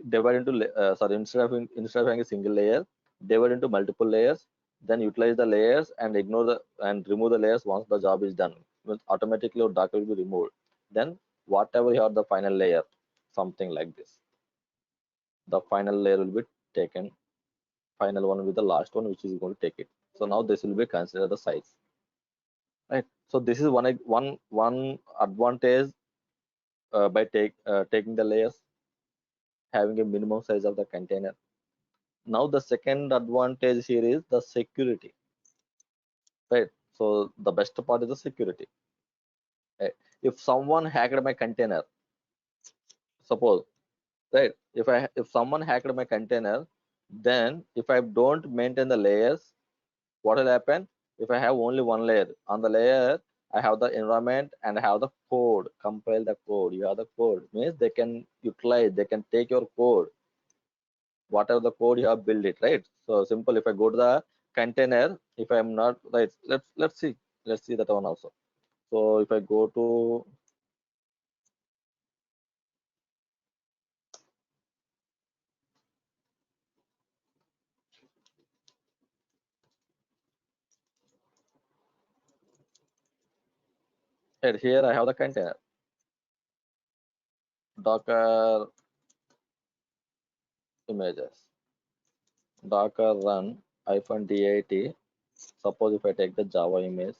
divide into sorry, instead of having a single layer, divide into multiple layers, then utilize the layers and ignore the and remove the layers once the job is done. Means automatically your Docker will be removed. Then whatever you have the final layer, something like this, the final layer will be taken. Final one will be the last one which is going to take it. So now this will be considered the size, right? So this is one advantage by taking the layers, having a minimum size of the container. Now the second advantage here is the security, right? So the best part is the security, right? If someone hacked my container, suppose, right? If someone hacked my container, then if I don't maintain the layers, what will happen? If I have only one layer, on the layer I have the environment and I have the code, compile the code, you have the code, means they can utilize, they can take your code, whatever the code you have built it, right? So simple. If I go to the container, if I'm not right, let's see that one also. So if I go to here, I have the container Docker images, Docker run -dit. Suppose if I take the Java image,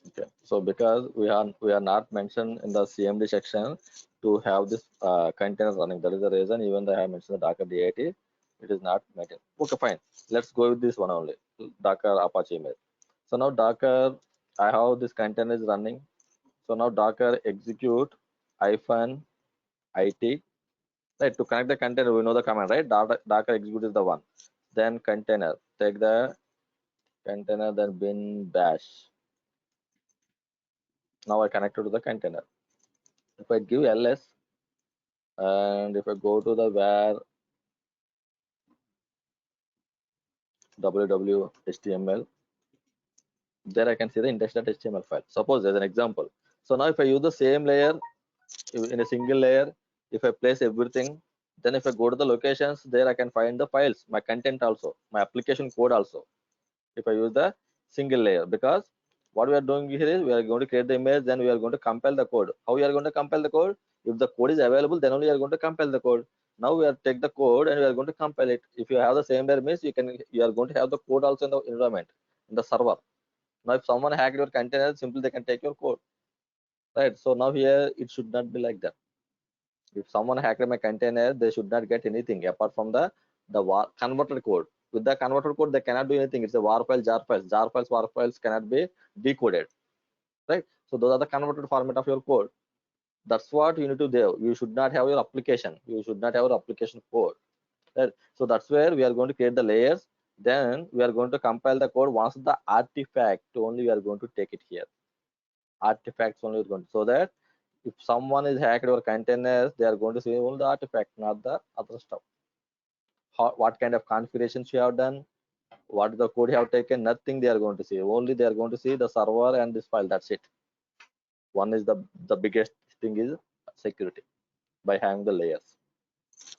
okay. So because we are not mentioned in the CMD section to have this container running, that is the reason even though I have mentioned the Docker DIT, it is not maintained. Okay, fine. Let's go with this one only, Docker Apache image. So now Docker, I have this container is running. So now Docker execute hyphen it. Right, to connect the container, we know the command, right? Docker execute is the one. Then container, take the container, then bin bash. Now I connected to the container. If I give ls and if I go to the where www html, there I can see the index.html file. Suppose as an example. So now if I use the same layer in a single layer, if I place everything, then if I go to the locations, there I can find the files, my content also, my application code also. If I use the single layer, because what we are doing here is we are going to create the image, then we are going to compile the code. How we are going to compile the code? If the code is available, then only we are going to compile the code. Now we are take the code and we are going to compile it. If you have the same layer means you are going to have the code also in the environment, in the server. Now if someone hacked your container, simply they can take your code, right? So now here it should not be like that. If someone hacked my container, they should not get anything apart from the converted code. With the converted code, they cannot do anything. It's a war file, jar files. Jar files, war files cannot be decoded, right? So those are the converted format of your code. That's what you need to do. You should not have your application. You should not have your application code, right? So that's where we are going to create the layers. Then we are going to compile the code. Once the artifact only, we are going to take it here. Artifacts only is going to, so that if someone is hacked your containers, they are going to see only the artifact, not the other stuff. What kind of configurations you have done, what the code you have taken, nothing they are going to see. Only they are going to see the server and this file. That's it. One is the biggest thing is security by having the layers,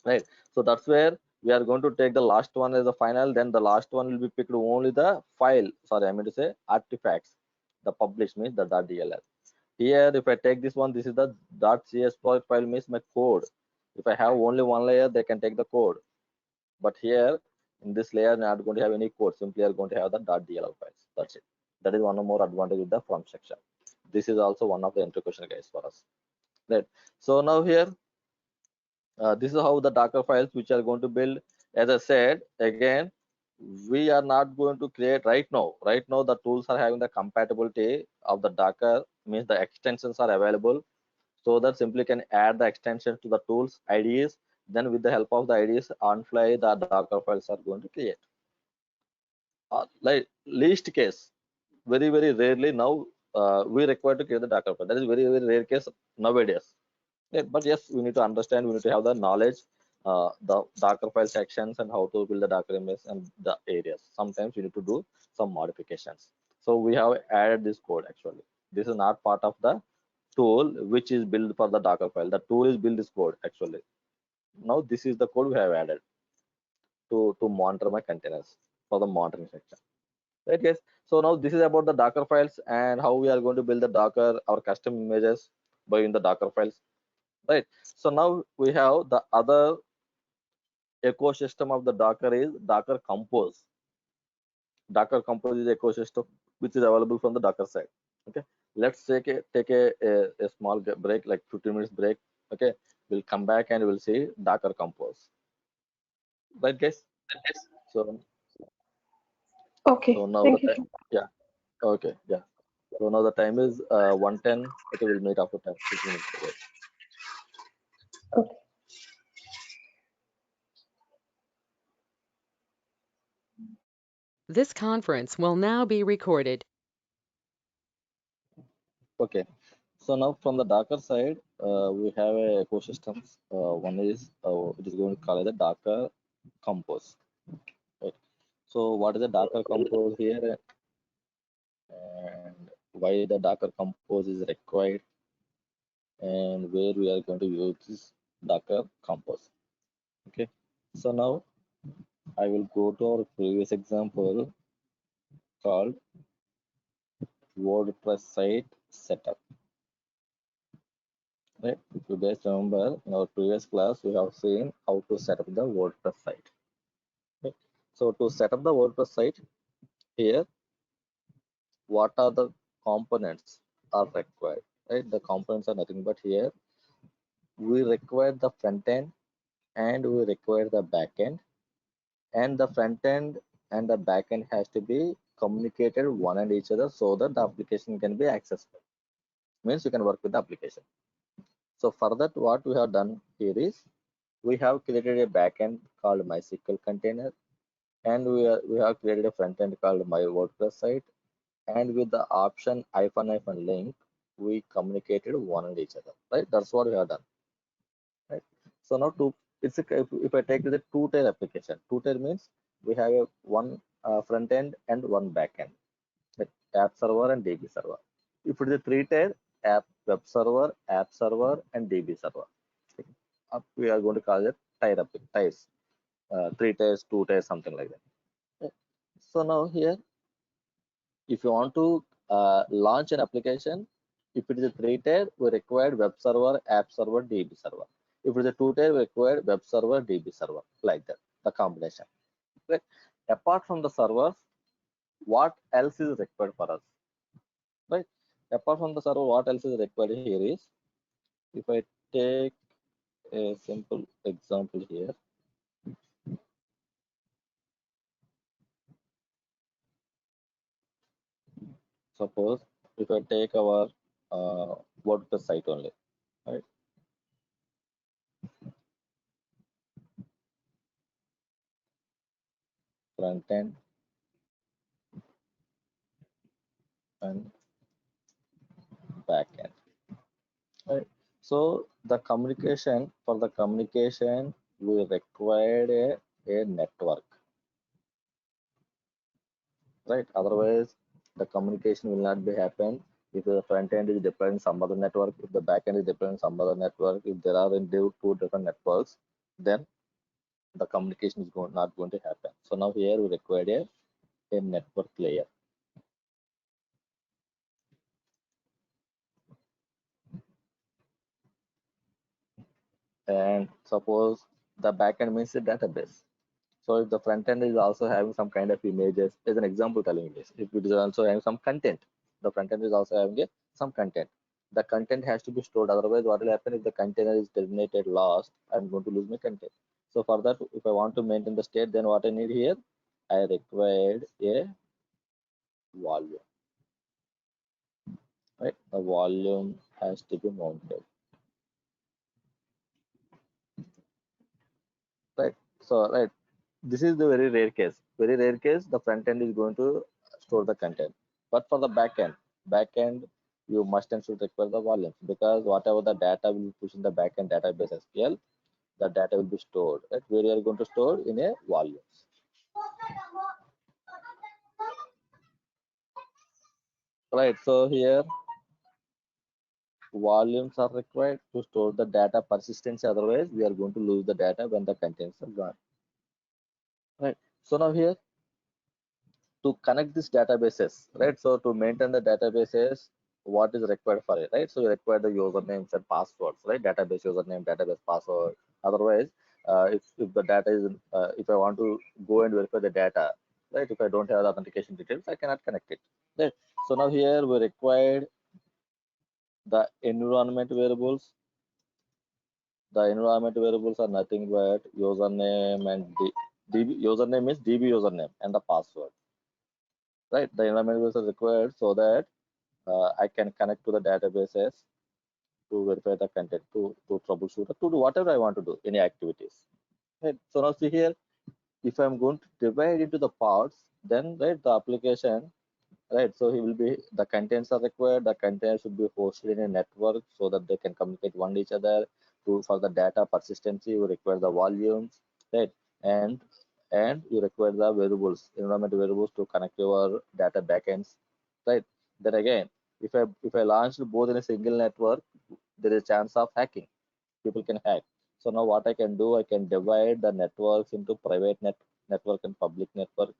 right? So that's where we are going to take the last one as the final. Then the last one will be picked only the file. Sorry, I mean to say artifacts. The publish means the .dll. Here, if I take this one, this is the .cs file means my code. If I have only one layer, they can take the code. But here, in this layer, not going to have any code. Simply are going to have the .dll files. That's it. That is one more advantage with the from section. This is also one of the entry question guys for us. Right. So now here, this is how the Docker files which are going to build. As I said again, we are not going to create right now. Right now, the tools are having the compatibility of the Docker, means the extensions are available, so that simply can add the extensions to the tools IDEs. Then with the help of the IDEs on fly, the Docker files are going to create. Like least case, very rarely now we require to create the Docker file. That is very rare case nowadays. Yeah, but yes, we need to understand, we need to have the knowledge, the Docker file sections and how to build the Docker image and the areas. Sometimes you need to do some modifications. So we have added this code actually. This is not part of the tool which is built for the Docker file. The tool is build this code actually. Now this is the code we have added to monitor my containers for the monitoring section. Right guys. So now this is about the Docker files and how we are going to build the Docker, our custom images by in the Docker files. Right. So now we have the other ecosystem of the Docker is Docker Compose. Docker Compose is ecosystem which is available from the Docker side. Okay. Let's take a small break, like 15 minutes break. Okay. We'll come back and we'll see Docker Compose. Right, guys? So Okay, now the thank you. time. Yeah. Okay. Yeah. So now the time is 1:10. Okay. We'll meet after 10, 15 minutes. Wait. Okay. This conference will now be recorded. Okay. So now from the Docker side, we have a ecosystems. One is it is going to call it the Docker Compose. Right. So what is the Docker Compose here, and why the Docker Compose is required, and where we are going to use this Docker Compose. Okay. So now I will go to our previous example called WordPress site setup. Right. If you guys remember, in our previous class, we have seen how to set up the WordPress site. Okay. So to set up the WordPress site, here, what are the components are required? Right. The components are nothing but here we require the front end and we require the back end, and the front end and the back end has to be communicated one and each other so that the application can be accessible. Means you can work with the application. So for that, what we have done here is we have created a backend called MySQL container, and we have created a front end called My WordPress site, and with the option hyphen link, we communicated one and each other. Right, that's what we have done. Right. So now if I take the two-tier application, two-tier means we have a one front end and one back end, like app server and DB server. If it is a three-tier, app web server, app server, and DB server. Up we are going to call it tiers, three tiers, two tiers, something like that. Okay. So now here, if you want to launch an application, if it is a three-tier, we require web server, app server, DB server. If it is a two-tier, we require web server, DB server, like that, the combination. Right? Apart from the servers, what else is required for us? Right? Apart from the server, what else is required here is, if I take a simple example here, suppose if I take our WordPress site only, right? Front end and back end, right? So the communication, for the communication, we required a network, right? Otherwise, the communication will not be happen. If the front end is deploying some other network, if the back end is deploying some other network, if there are in two different networks, then the communication is not going to happen. So now here we require a network layer. And suppose the backend means a database. So if the front end is also having some kind of images, as an example telling this, if it is also having some content, the front end is also having some content. The content has to be stored. Otherwise, what will happen if the container is terminated, lost? I'm going to lose my content. So for that, if I want to maintain the state, then what I need here, I required a volume. Right? The volume has to be mounted. Right. So right, this is the very rare case. Very rare case, the front end is going to store the content. But for the back end, you must and should require the volumes, because whatever the data will push in the back end database SQL, the data will be stored. Right, where you are going to store in a volumes. Right. So here volumes are required to store the data persistence. Otherwise, we are going to lose the data when the contents are gone. Right. So now here, to connect these databases, right? So to maintain the databases, what is required for it, right? So you require the usernames and passwords, right? Database username, database password. Otherwise, if the data is, if I want to go and verify the data, right? If I don't have the authentication details, I cannot connect it, right? So now here we required the environment variables. The environment variables are nothing but username and DB username is DB username and the password, right? The environment variables are required so that I can connect to the databases to verify the content, to troubleshoot, to do whatever I want to do, any activities. Right. So now see here, if I'm going to divide into the parts, then right, the application right? So he will be, the contents are required. The containers should be hosted in a network so that they can communicate one each other. To for the data persistency, you require the volumes, right? And you require the variables, environment variables to connect your data backends, right? Then again, if I launch both in a single network, there is a chance of hacking. People can hack. So now what I can do, I can divide the networks into private network and public network.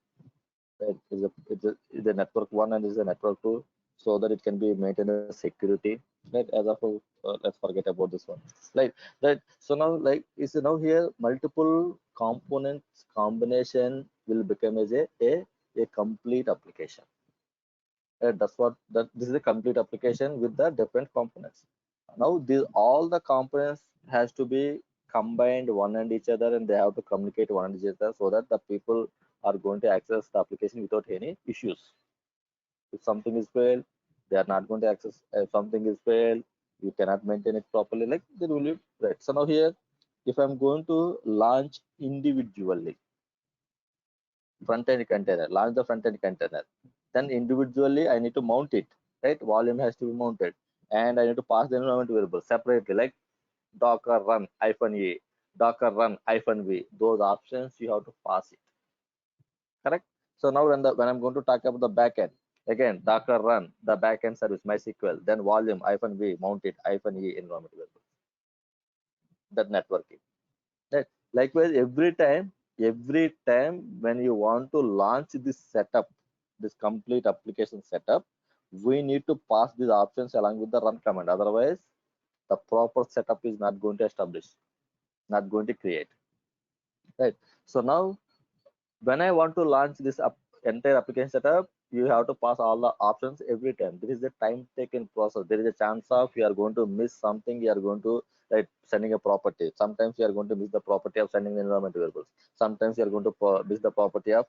Right? It's a network one and is a network two, so that it can be maintained as security. Right? As of let's forget about this one. Right? Right. So now like is now here multiple components combination will become as a complete application. That's what that this is a complete application with the different components. Now these all the components has to be combined one and each other, and they have to communicate one and each other so that the people are going to access the application without any issues. If something is failed, they are not going to access. If something is failed, you cannot maintain it properly. Like they will be right. So now here, if I'm going to launch individually front end container, launch the front end container, then individually I need to mount it. Right, volume has to be mounted, and I need to pass the environment variable separately, like Docker run -e, Docker run -v. Those options you have to pass it. Correct. So now when I'm going to talk about the backend, again Docker run the backend service MySQL, then volume -v mounted -e environment variable. That networking. Right. Likewise, every time when you want to launch this setup, this complete application setup, we need to pass these options along with the run command. Otherwise, the proper setup is not going to establish, not going to create. Right. So now when I want to launch this entire application setup, you have to pass all the options every time. There is a time taken process. There is a chance of you are going to miss something. You are going to like sending a property. Sometimes you are going to miss the property of sending the environment variables. Sometimes you are going to miss the property of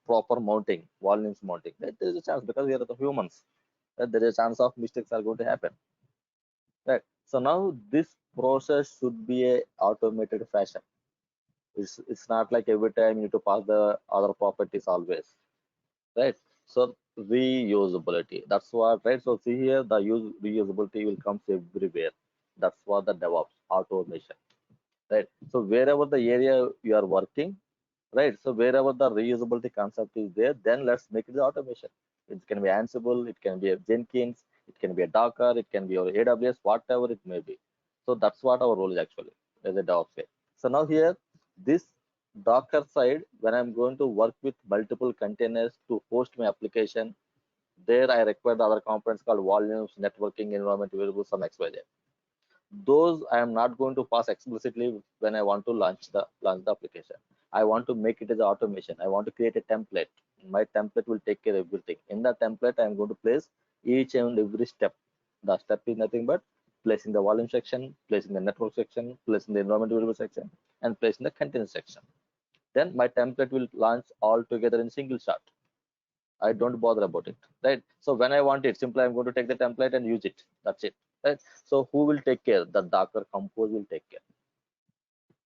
proper mounting, volumes mounting. There is a chance because we are the humans. There is a chance of mistakes are going to happen. Right. So now this process should be a automated fashion. It's not like every time you need to pass the other properties always, right? So reusability, that's what, right? So see here the reusability will come everywhere. That's what the DevOps automation, right? So wherever the area you are working, right? So wherever the reusability concept is there, then let's make it the automation. It can be Ansible, it can be a Jenkins, it can be a Docker, it can be your AWS, whatever it may be. So that's what our role is actually as a DevOps guy. So now here, this Docker side, when I'm going to work with multiple containers to host my application, there I require the other components called volumes, networking, environment variables, some XYZ. Those I am not going to pass explicitly when I want to launch the application. I want to make it as automation. I want to create a template. My template will take care of everything. In the template, I am going to place each and every step. The step is nothing but placing the volume section, placing the network section, placing the environment variable section, and placing the container section. Then my template will launch all together in single shot. I don't bother about it, right? So when I want it, simply I'm going to take the template and use it. That's it, right? So who will take care? The Docker Compose will take care.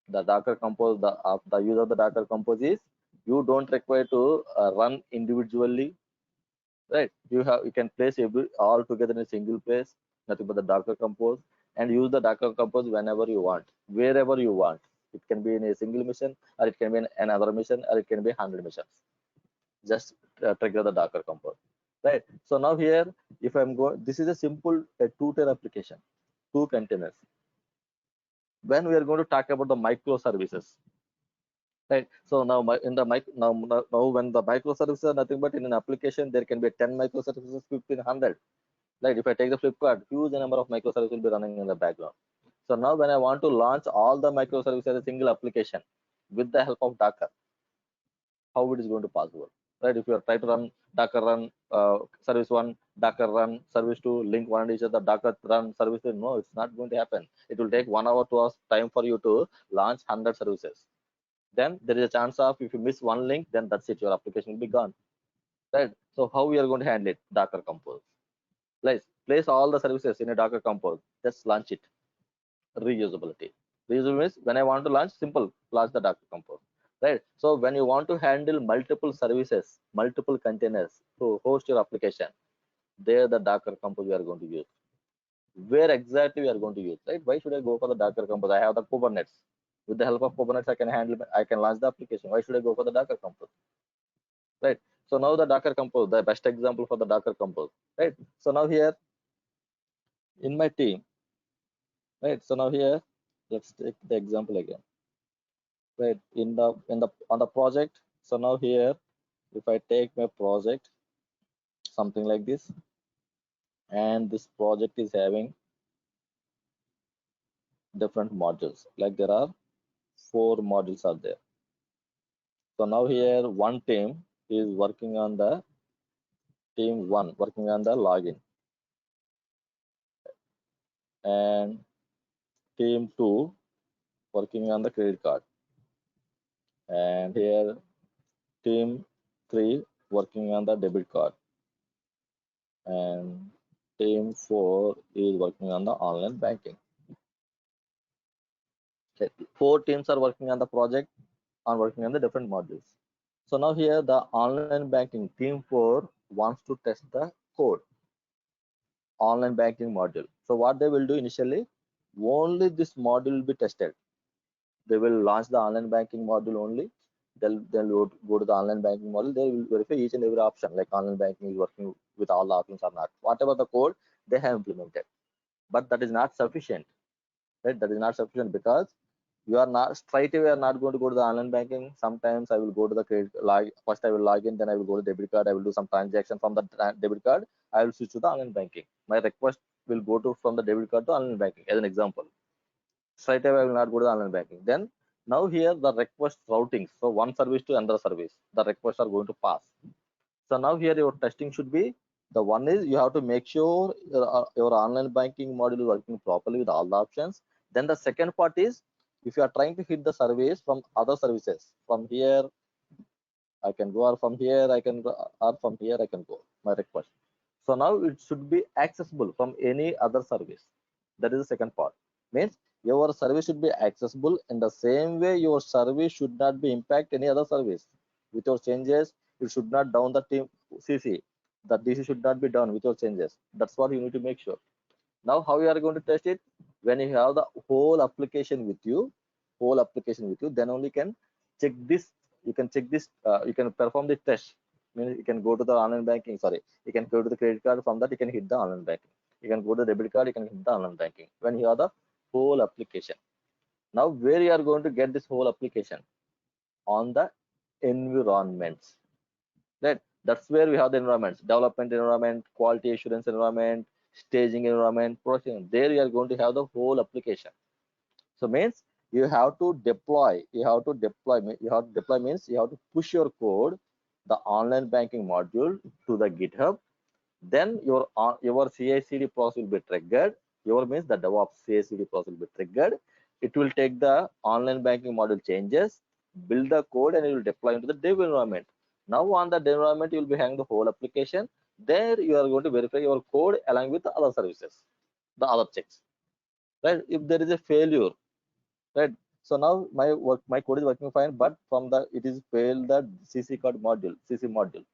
The Docker Compose, the use of the Docker Compose is you don't require to run individually, right? You can place all together in a single place, nothing but the Docker Compose, and use the Docker Compose whenever you want, wherever you want. It can be in a single mission, or it can be in another mission, or it can be 100 missions. Just trigger the Docker Compose, right? So now here, if I'm going, this is a simple two-tier application, two containers. When we are going to talk about the microservices, right? So now in the now when the microservices are nothing but in an application, there can be 10 microservices, 1500. Like if I take the Flipkart, huge number of microservices will be running in the background. So now when I want to launch all the microservices as a single application with the help of Docker, how it is going to possible, right? If you are trying to run Docker run service one, Docker run service two, link one and each other, Docker run service three, no, it's not going to happen. It will take 1 hour 2 hours time for you to launch 100 services. Then there is a chance of if you miss one link, then that's it, your application will be gone, right? So how we are going to handle it? Docker Compose. Place all the services in a Docker Compose, just launch it. Reusability. Reusability means when I want to launch, simple, launch the Docker Compose. right? So when you want to handle multiple services, multiple containers to host your application, there the Docker Compose we are going to use. Where exactly we are going to use, right? Why should I go for the Docker Compose? I have the Kubernetes. With the help of Kubernetes, I can launch the application. Why should I go for the Docker Compose, right? So now the Docker Compose, the best example for the Docker Compose, right? So now here in my team, right? So now here, let's take the example again, right? In the on the project. So now here, if I take my project, something like this, and this project is having different modules, like there are 4 modules are there. So now here one team is working on the team 1 working on the login, and team 2 working on the credit card, and here team 3 working on the debit card, and team 4 is working on the online banking. Okay. 4 teams are working on the project and working on the different modules. So now here the online banking team 4 wants to test the code online banking module. So what they will do initially, only this module will be tested. They will launch the online banking module only. They'll go to the online banking module. They will verify each and every option, like online banking is working with all the options or not. Whatever the code they have implemented, but that is not sufficient, right? That is not sufficient because you are not straight away are not going to go to the online banking. Sometimes I will go to the credit log. First I will log in, then I will go to debit card. I will do some transaction from the debit card. I will switch to the online banking. My request will go to from the debit card to online banking as an example. Straight away I will not go to the online banking. Then now here the request routing. So one service to another service, the requests are going to pass. So now here your testing should be, the one is you have to make sure your online banking module is working properly with all the options. Then the second part is, if you are trying to hit the service from other services, from here I can go, or from here I can go, or from here I can go, my request. So now it should be accessible from any other service. That is the second part. Means your service should be accessible in the same way your service should not be impact any other service. With your changes, it should not down the team CC. The DC should not be done with your changes. That's what you need to make sure. Now how you are going to test it? When you have the whole application with you, then only can check this. You can check this. You can perform the test. Means you can go to the online banking. Sorry, you can go to the credit card. From that, you can hit the online banking. You can go to the debit card. You can hit the online banking. When you have the whole application. Now, where you are going to get this whole application? On the environments. Right? That's where we have the environments: development environment, quality assurance environment, staging environment, processing. There you are going to have the whole application. So means you have to deploy. You have to deploy. You have to deploy means you have to push your code, the online banking module, to the GitHub. Then your CI/CD process will be triggered. Your means the DevOps CI/CD process will be triggered. It will take the online banking module changes, build the code, and it will deploy into the dev environment. Now on the dev environment, you will be having the whole application. There you are going to verify your code along with the other services, the other checks. Right? If there is a failure, right? So now my code is working fine, but from the it is failed the CC module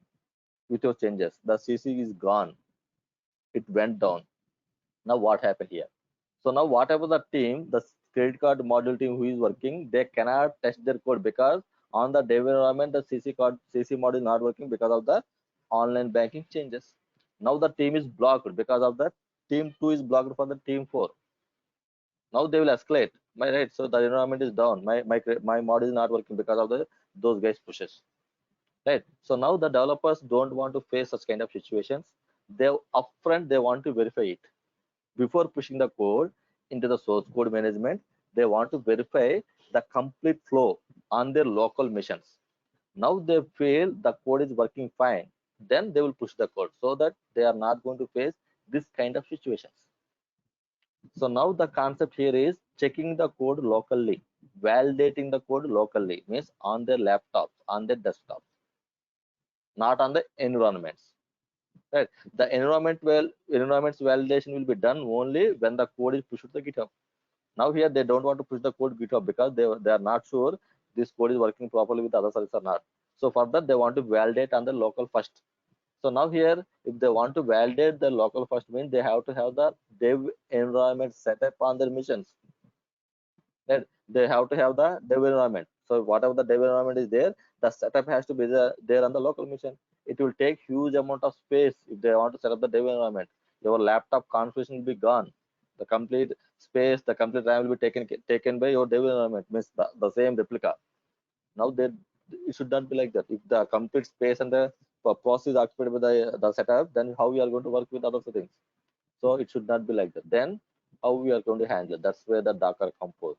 with your changes. The CC is gone. It went down. Now what happened here? So now whatever the team, the credit card module team who is working, they cannot test their code because on the dev environment the CC module not working because of the online banking changes. Now the team is blocked because of that. Team 2 is blocked for the team 4. Now they will escalate. My right, so the environment is down. My module is not working because of the those guys pushes. Right. So now the developers don't want to face such kind of situations. They upfront they want to verify it before pushing the code into the source code management. They want to verify the complete flow on their local machines. Now they feel the code is working fine, then they will push the code so that they are not going to face this kind of situations. So now the concept here is checking the code locally, validating the code locally, means on their laptops, on their desktops, not on the environments. Right? The environments validation will be done only when the code is pushed to the GitHub. Now here they don't want to push the code GitHub because they are not sure this code is working properly with other service or not. So for that, they want to validate on the local first. So now here, if they want to validate the local first, means they have to have the dev environment set up on their missions. Right? They have to have the dev environment. So whatever the dev environment is there, the setup has to be there on the local mission. It will take huge amount of space if they want to set up the dev environment. Your laptop configuration will be gone. The complete space, the complete RAM will be taken by your dev environment, means the same replica. Now it should not be like that. If the complete space and the process is occupied by the setup, then how we are going to work with other settings? So it should not be like that. Then how we are going to handle it? That's where the Docker compose.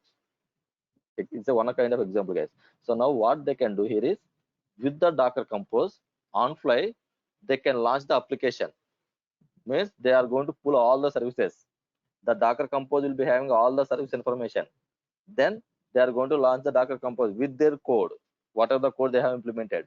It's a one kind of example, guys. So now what they can do here is, with the Docker compose on fly, they can launch the application. Means they are going to pull all the services. The Docker compose will be having all the service information. Then they are going to launch the Docker compose with their code, whatever the code they have implemented.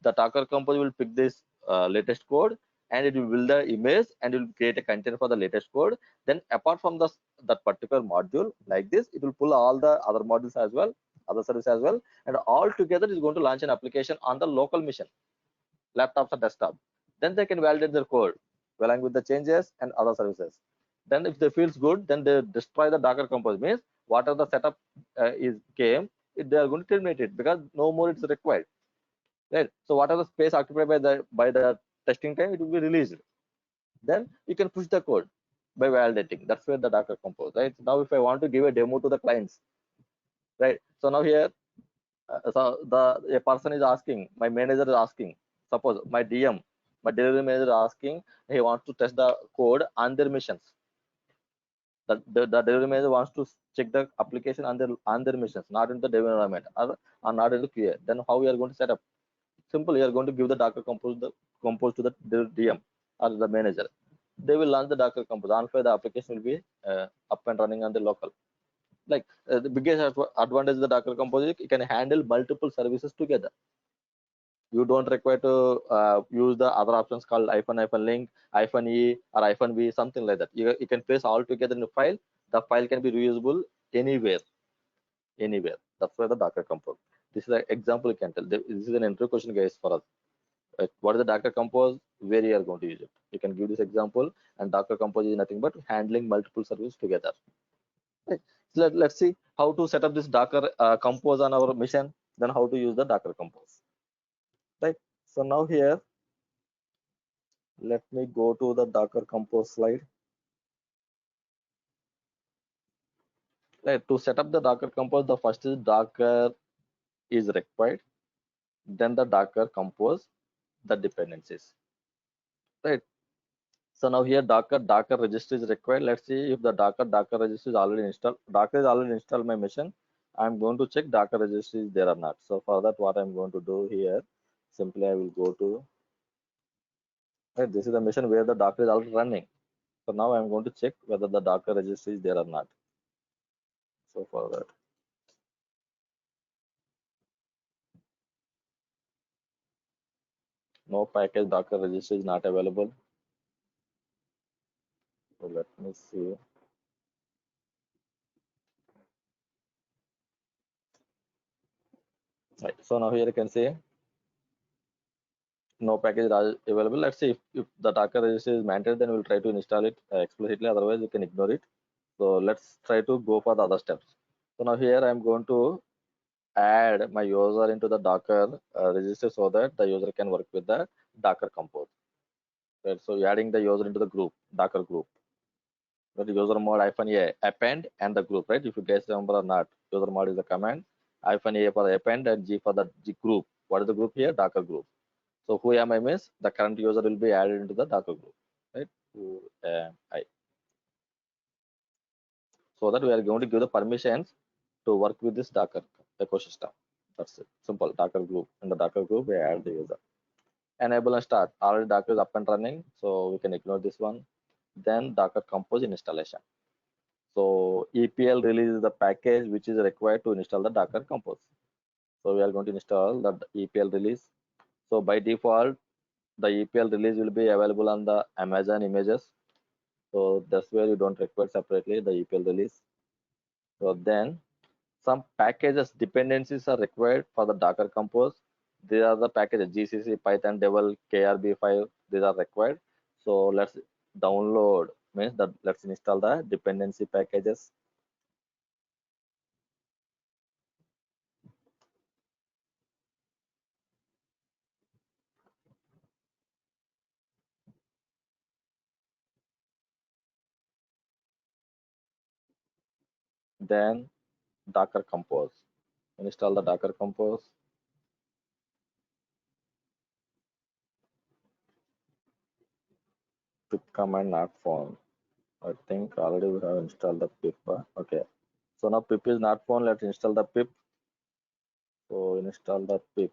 The Docker compose will pick this latest code, and it will build the image and it will create a container for the latest code. Then apart from that particular module, like this, it will pull all the other modules as well, other services as well, and all together is going to launch an application on the local machine, laptops or desktop. Then they can validate their code along with the changes and other services. Then if they feels good, then they destroy the Docker compose. Means whatever the setup is came, they are going to terminate it because no more it's required. Right. So whatever space occupied by the testing time, it will be released. Then you can push the code by validating. That's where the Docker compose. Right. Now if I want to give a demo to the clients, right. So now here, so a person is asking, my manager is asking, suppose my DM, my delivery manager is asking, he wants to test the code on their missions. The delivery manager wants to check the application on their missions, not in the dev environment or not in the QA. Then how we are going to set up? Simple, you are going to give the Docker compose to the DM or the manager. They will launch the Docker compose. On fire, the application will be up and running on the local. Like the biggest advantage of the Docker compose is it can handle multiple services together. You don't require to use the other options called -link, -e, or -v, something like that. You can paste all together in a file. The file can be reusable anywhere. That's why the Docker compose. This is an example you can tell. This is an intro question, guys, for us. What is the Docker compose? Where you are going to use it? You can give this example. And Docker compose is nothing but handling multiple services together. Right. So let's see how to set up this Docker compose on our mission. Then how to use the Docker compose. Right. So now here, let me go to the Docker compose slide. Right. To set up the Docker compose, the first is Docker is required. Then the Docker compose, the dependencies. Right. So now here Docker registry is required. Let's see if the Docker registry is already installed. Docker is already installed my machine. I'm going to check Docker registry is there or not. So for that, what I'm going to do here, simply I will go to, right, this is the machine where the Docker is already running. So now I'm going to check whether the Docker registry is there or not. So for that, no package Docker registry is not available. So let me see. Right. So now here you can see no package is available. Let's see if the Docker registry is maintained, then we'll try to install it explicitly. Otherwise, we can ignore it. So let's try to go for the other steps. So now here I'm going to add my user into the Docker register so that the user can work with the Docker compose. Right. So adding the user into the group, Docker group. The user mod -a append and the group, right? If you guys remember or not, user mod is the command, -a for the append and G for the group. What is the group here? Docker group. So who am I means the current user will be added into the Docker group, right? Who am I? So that we are going to give the permissions to work with this Docker ecosystem. That's it. Simple. Docker group. In the Docker group, we add the user. Enable and start. Already Docker is up and running, so we can ignore this one. Then Docker compose installation. So EPL release is the package which is required to install the Docker compose. So we are going to install the EPL release. So by default, the EPL release will be available on the Amazon images. So that's where you don't require separately the EPL release. So then Some packages dependencies are required for the Docker Compose. These are the packages GCC, Python, Devel, KRB5. These are required. So let's download means that let's install the dependency packages. Then Docker Compose. Install the Docker Compose. Pip command not found. I think already we have installed the pip. Okay. So now pip is not found. Let's install the pip. So install the pip.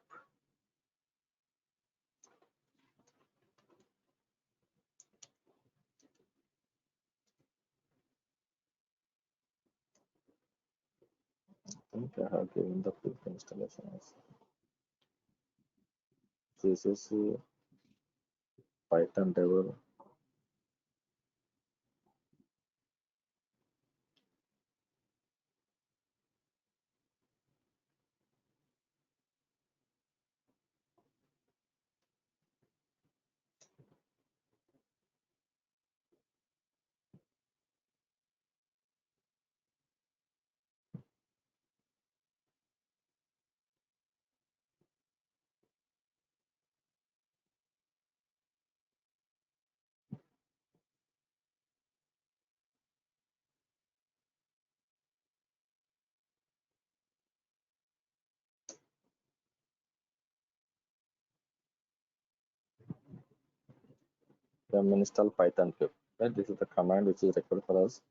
I think I have given the pip installation as GCC, Python Devel. Then install Python pip. Right? This is the command which is required for us.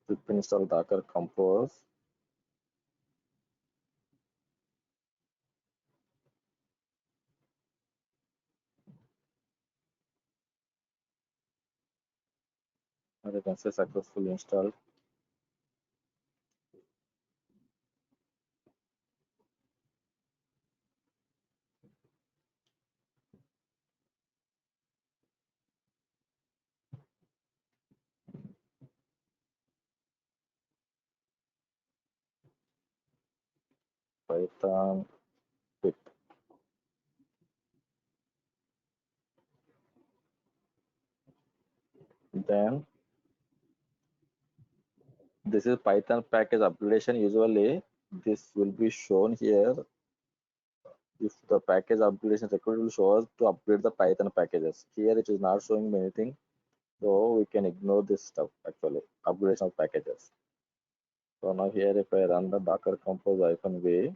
Pip install Docker Compose. And you can say successfully installed. Python pip. Then this is Python package upgradation. Usually this will be shown here. If the package upgradation required will show us to upgrade the Python packages. Here it is not showing me anything. So we can ignore this stuff actually. Upgradation of packages. So now here if I run the Docker Compose -v,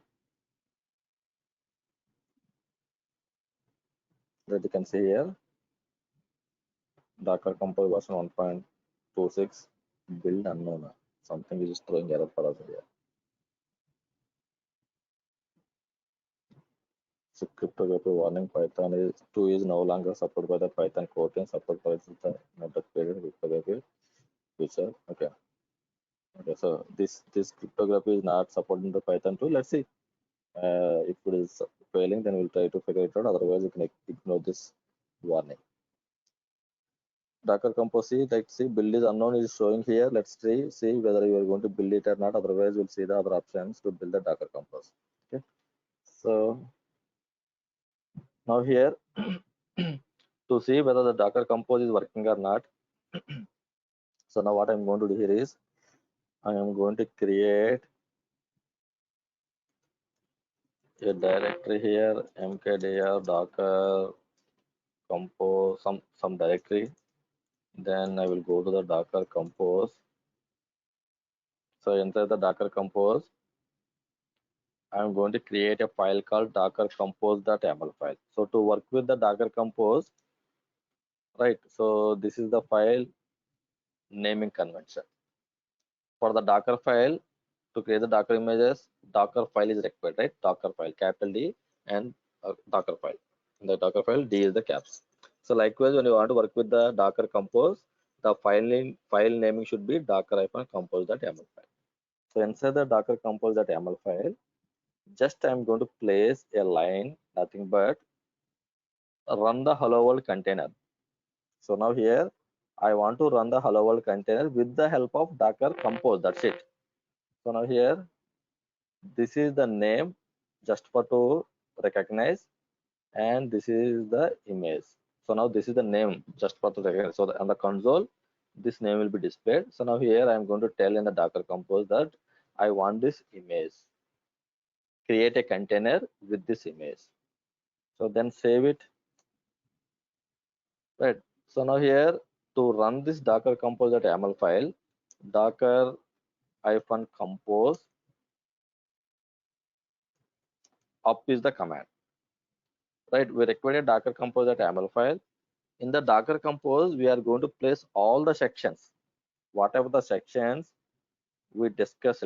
that you can see here Docker Compose version 1.26 build unknown. Something is throwing error for us here. So cryptography warning Python is 2 is no longer supported by the Python core and support for the network created cryptography feature. Okay. Okay, so this cryptography is not supporting the Python 2. Let's see. If it is failing, then we'll try to figure it out. Otherwise, you can ignore this warning. Docker Compose, let's see, build is unknown is showing here. Let's see whether you are going to build it or not. Otherwise, we'll see the other options to build the Docker Compose. Okay. So now here to see whether the Docker Compose is working or not. So now what I'm going to do here is I am going to create a directory here, mkdir docker compose some directory. Then I will go to the Docker Compose. So enter the Docker Compose. I'm going to create a file called docker compose.yaml file. So to work with the Docker Compose, right? So this is the file naming convention. For the Docker file, to create the Docker images, Docker file is required, right? Docker file, capital D, and Docker file. In the Docker file, D is the caps. So likewise, when you want to work with the Docker Compose, the file naming should be docker-compose.yaml file. So inside the docker compose.yaml file, just I'm going to place a line, nothing but run the hello world container. So now here I want to run the hello world container with the help of docker compose. That's it. So now here this is the name just for to recognize, and this is the image. So now this is the name just for to recognize. So on the console, this name will be displayed. So now here I'm going to tell in the docker compose that I want this image. Create a container with this image. So then save it. Right. So now here to run this docker compose.yaml file, docker hyphen compose up is the command. Right. We require a docker compose.yaml file. In the docker compose, we are going to place all the sections, whatever the sections we discussed,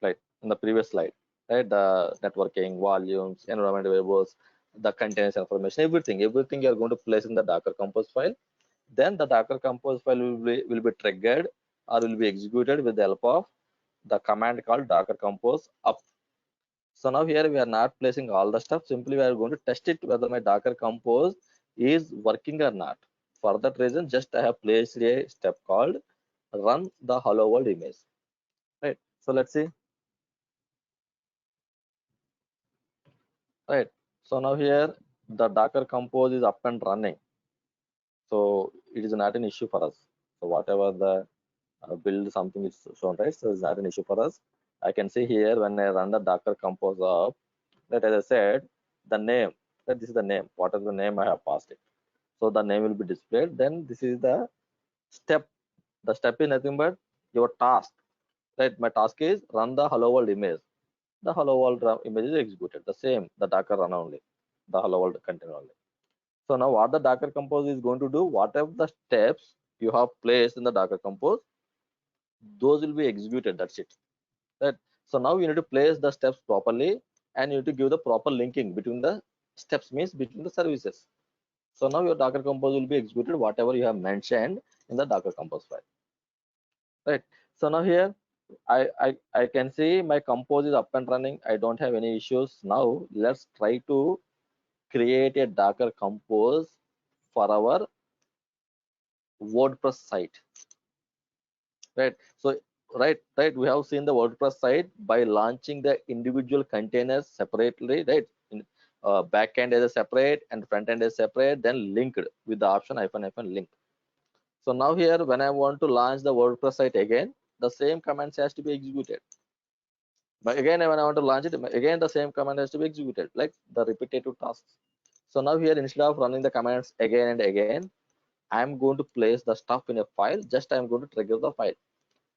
right, in the previous slide, right? The networking, volumes, environment variables, the containers information, everything you are going to place in the docker compose file. Then the docker compose file will be triggered or will be executed with the help of the command called docker compose up. So now here we are not placing all the stuff. Simply we are going to test it whether my docker compose is working or not. For that reason, just I have placed a step called run the hello world image. Right. So let's see. Right. So now here the docker compose is up and running. So it is not an issue for us. So whatever the build something is shown, right? So it's not an issue for us. I can see here when I run the docker compose up, that as I said, the name, that this is the name, what is the name I have passed it. So the name will be displayed. Then this is the step. The step is nothing but your task, right? My task is run the hello world image. The hello world image is executed. The same, the docker run only, the hello world container only. So now what the docker compose is going to do, whatever the steps you have placed in the docker compose, those will be executed. That's it. Right. So now you need to place the steps properly, and you need to give the proper linking between the steps, means between the services. So now your docker compose will be executed whatever you have mentioned in the docker compose file. Right. So now here I can see my compose is up and running. I don't have any issues. Now let's try to create a docker compose for our WordPress site. Right. So right, we have seen the WordPress site by launching the individual containers separately, right? In backend is a separate and front end is separate, then linked with the option hyphen link. So now here when I want to launch the WordPress site again, the same commands has to be executed. But again when I want to launch it again, the same command has to be executed, like the repetitive tasks. So now here instead of running the commands again and again, I'm going to place the stuff in a file. Just I'm going to trigger the file.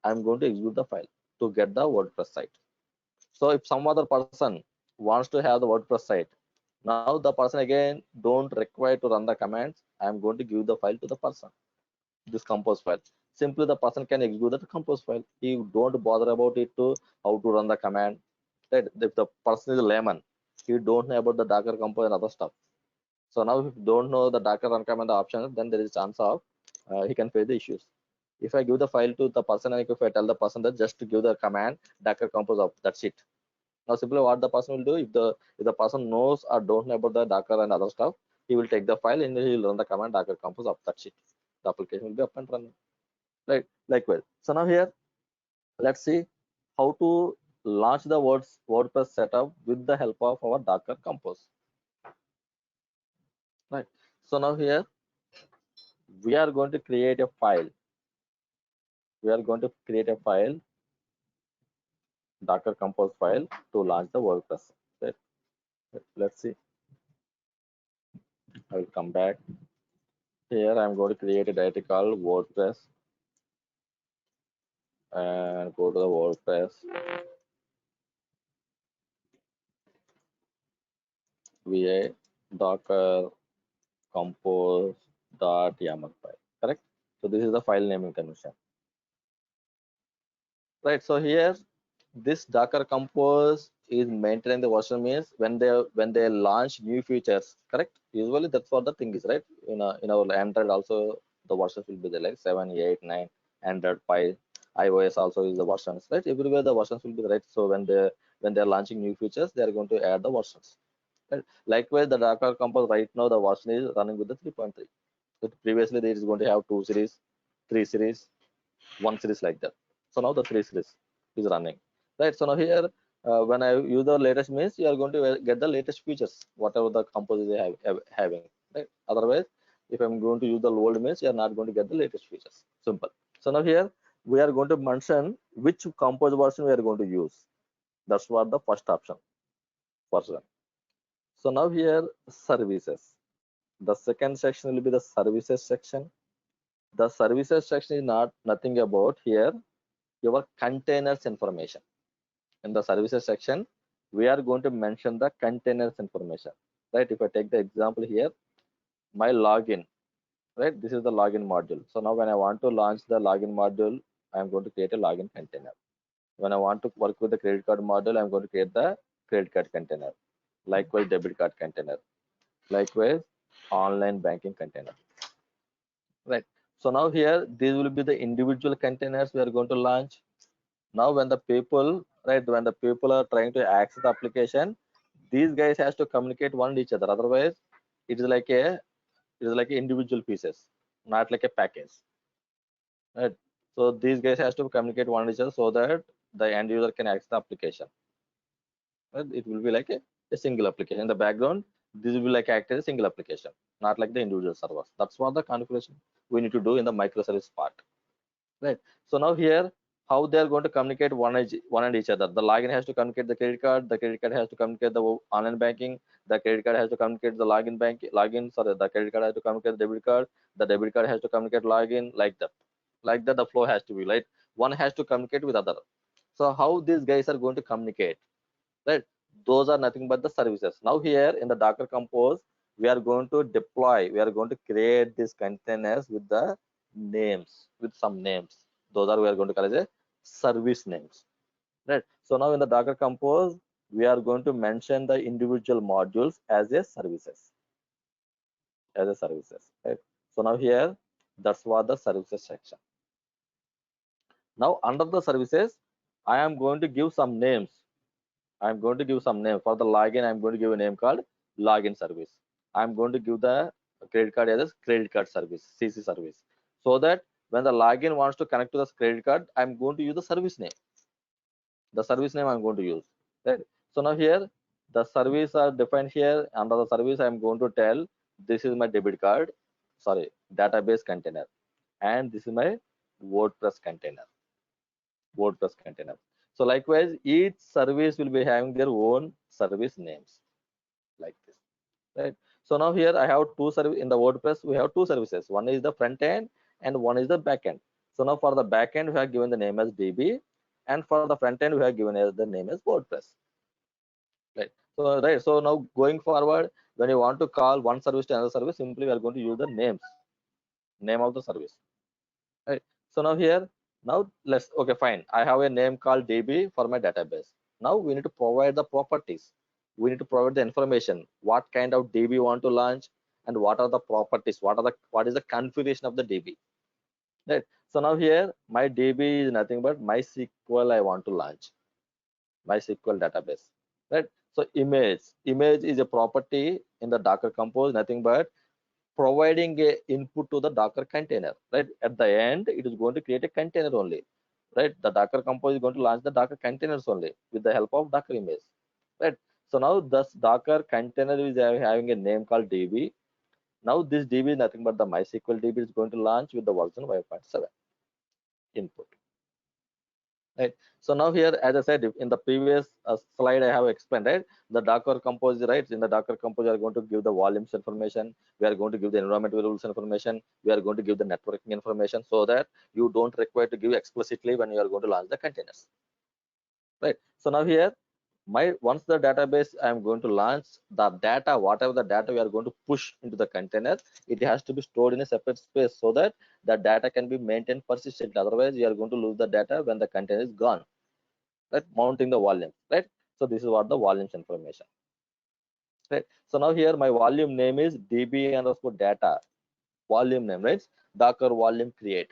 I'm going to execute the file to get the WordPress site. So if some other person wants to have the WordPress site, now the person again don't require to run the commands. I'm going to give the file to the person, this compose file. Simply the person can execute the compose file. He don't bother about it to how to run the command. Right? If the person is a layman, he don't know about the Docker compose and other stuff. So now if you don't know the Docker run command the option, then there is a chance of he can face the issues. If I give the file to the person and if I tell the person that just to give the command docker compose up, that's it. Now simply what the person will do, if the person knows or don't know about the docker and other stuff, he will take the file and he will run the command docker compose up, that's it. The application will be up and running. Right, likewise. So now here let's see how to launch the WordPress setup with the help of our docker compose. Right. So now here we are going to create a file. We are going to create a file, docker compose file, to launch the WordPress. Right. Let's see. I will come back. Here I'm going to create a directory called WordPress and go to the WordPress va docker compose.yaml file. Correct. So this is the file naming convention. Right. So here this docker compose is maintaining the version, means when they launch new features. Correct. Usually that's what the thing is, right? In our Android also The versions will be there like 7, 8, 9, Android Pie, iOS also is the versions, right? Everywhere the versions will be right. So when they're launching new features, they are going to add the versions. Right? Likewise, the Docker Compose right now the version is running with the 3.3. But previously there is going to have 2 series, 3 series, 1 series like that. So now the 3 series is running. Right. So now here when I use the latest means you are going to get the latest features, whatever the Compose is having. Right. Otherwise, if I'm going to use the old means you are not going to get the latest features. Simple. So now here we are going to mention which Compose version we are going to use. That's what the first option. First one. So now here services. The second section will be the services section. The services section is not nothing about here your containers information. In the services section, we are going to mention the containers information. Right? If I take the example here, my login, right? This is the login module. So now when I want to launch the login module, I'm going to create a login container. When I want to work with the credit card module, I'm going to create the credit card container. Likewise, debit card container. Likewise, online banking container. Right. So now here, these will be the individual containers we are going to launch. Now when the people, right, when the people are trying to access the application, these guys has to communicate one each other. Otherwise, it is like a individual pieces, not like a package. Right. So these guys has to communicate one each other so that the end user can access the application. Right? It will be like a single application. In the background, this will be like act as a single application, not like the individual servers. That's what the configuration we need to do in the microservice part. Right. So now here, how they are going to communicate one and each other. The login has to communicate the credit card has to communicate the online banking, the credit card has to communicate the login, sorry, the credit card has to communicate the debit card has to communicate login, like that. Like that, the flow has to be like one has to communicate with other. So how these guys are going to communicate, right? Those are nothing but the services. Now here in the Docker Compose, we are going to deploy, we are going to create these containers with the names, with some names. Those are we are going to call as a service names, right? So now in the Docker Compose, we are going to mention the individual modules as a services, right? So now here, that's what the services section. Now under the services, I am going to give some names. I'm going to give some name for the login. I'm going to give a name called login service. I'm going to give the credit card as a credit card service, CC service, so that when the login wants to connect to the credit card, I'm going to use the service name. The service name I'm going to use. Right. So now here the service are defined here. Under the service, I'm going to tell this is my debit card, sorry, database container, and this is my WordPress container. WordPress container. So likewise, each service will be having their own service names like this, right? So now here I have two service in the WordPress. We have two services. One is the front end and one is the back end. So now for the back end, we have given the name as DB, and for the front end, we have given as the name as WordPress, right? So right. So now going forward, when you want to call one service to another service, simply we are going to use the name of the service. Right. So now here, now let's, okay, fine. I have a name called DB for my database. Now we need to provide the properties. We need to provide the information. What kind of DB you want to launch, and what are the properties? What is the configuration of the DB? Right. So now here, my DB is nothing but MySQL I want to launch. MySQL database. Right. So image is a property in the Docker Compose, nothing but providing a input to the Docker container, right? At the end, it is going to create a container only, right? The Docker Compose is going to launch the Docker containers only with the help of Docker image, right? So now this Docker container is having a name called DB. Now this DB is nothing but the MySQL DB is going to launch with the version 5.7 input. Right. So now here, as I said, in the previous slide, I have explained, right? The Docker Compose, right? In the Docker Compose, we are going to give the volumes information. We are going to give the environment variables information. We are going to give the networking information, so that you don't require to give explicitly when you are going to launch the containers, right? So now here, once the database I am going to launch, the data, whatever the data we are going to push into the container, it has to be stored in a separate space so that the data can be maintained persistently. Otherwise, you are going to lose the data when the container is gone, right? Mounting the volume, right? So this is what the volumes information, right? So now here my volume name is db underscore data volume name, right? Docker volume create.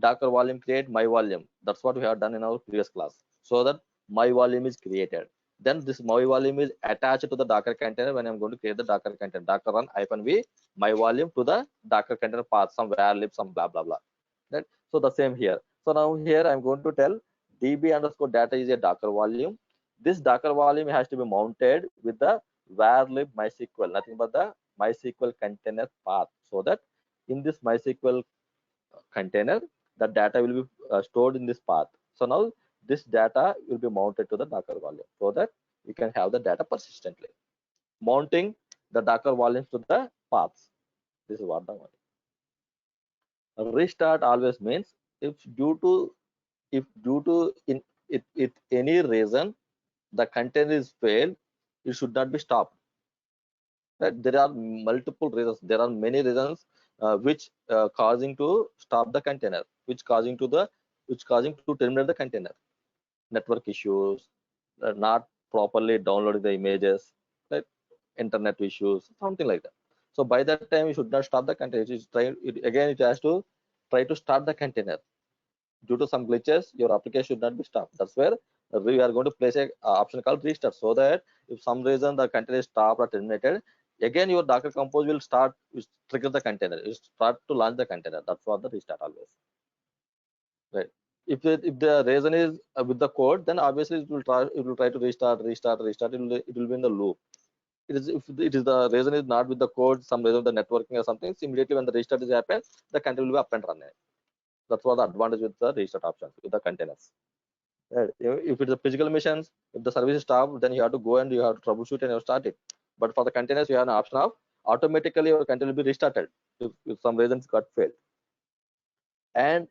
Docker volume create my volume. That's what we have done in our previous class. So that my volume is created. Then this my volume is attached to the Docker container when I'm going to create the Docker container. Docker run -v my volume to the Docker container path, some var lib, some blah blah blah. Right? So the same here. So now here I'm going to tell db underscore data is a Docker volume. This Docker volume has to be mounted with the var lib MySQL, nothing but the MySQL container path. So that in this MySQL container, the data will be stored in this path. So now this data will be mounted to the Docker volume so that you can have the data persistently. Mounting the Docker volumes to the paths. This is what the one. Restart always means if due to if any reason the container is failed, it should not be stopped. Right? There are multiple reasons. There are many reasons which causing to stop the container, which causing to terminate the container. Network issues, not properly downloading the images, right? Internet issues, something like that. So by that time, you should not stop the container. Again, it has to try to start the container. Due to some glitches, your application should not be stopped. That's where we are going to place a option called restart, so that if some reason the container is stopped or terminated, again your Docker Compose will trigger the container. It start to launch the container. That's what the restart always. Right. If the reason is with the code, then obviously it will try to restart. It will be in the loop. If the reason is not with the code, some reason the networking or something, immediately when the restart is happened, the container will be up and running. That's what the advantage with the restart options with the containers. Right. If it's a physical missions, if the service is stopped, then you have to go and you have to troubleshoot and you start it. But for the containers, you have an option of automatically your container will be restarted if some reasons got failed. And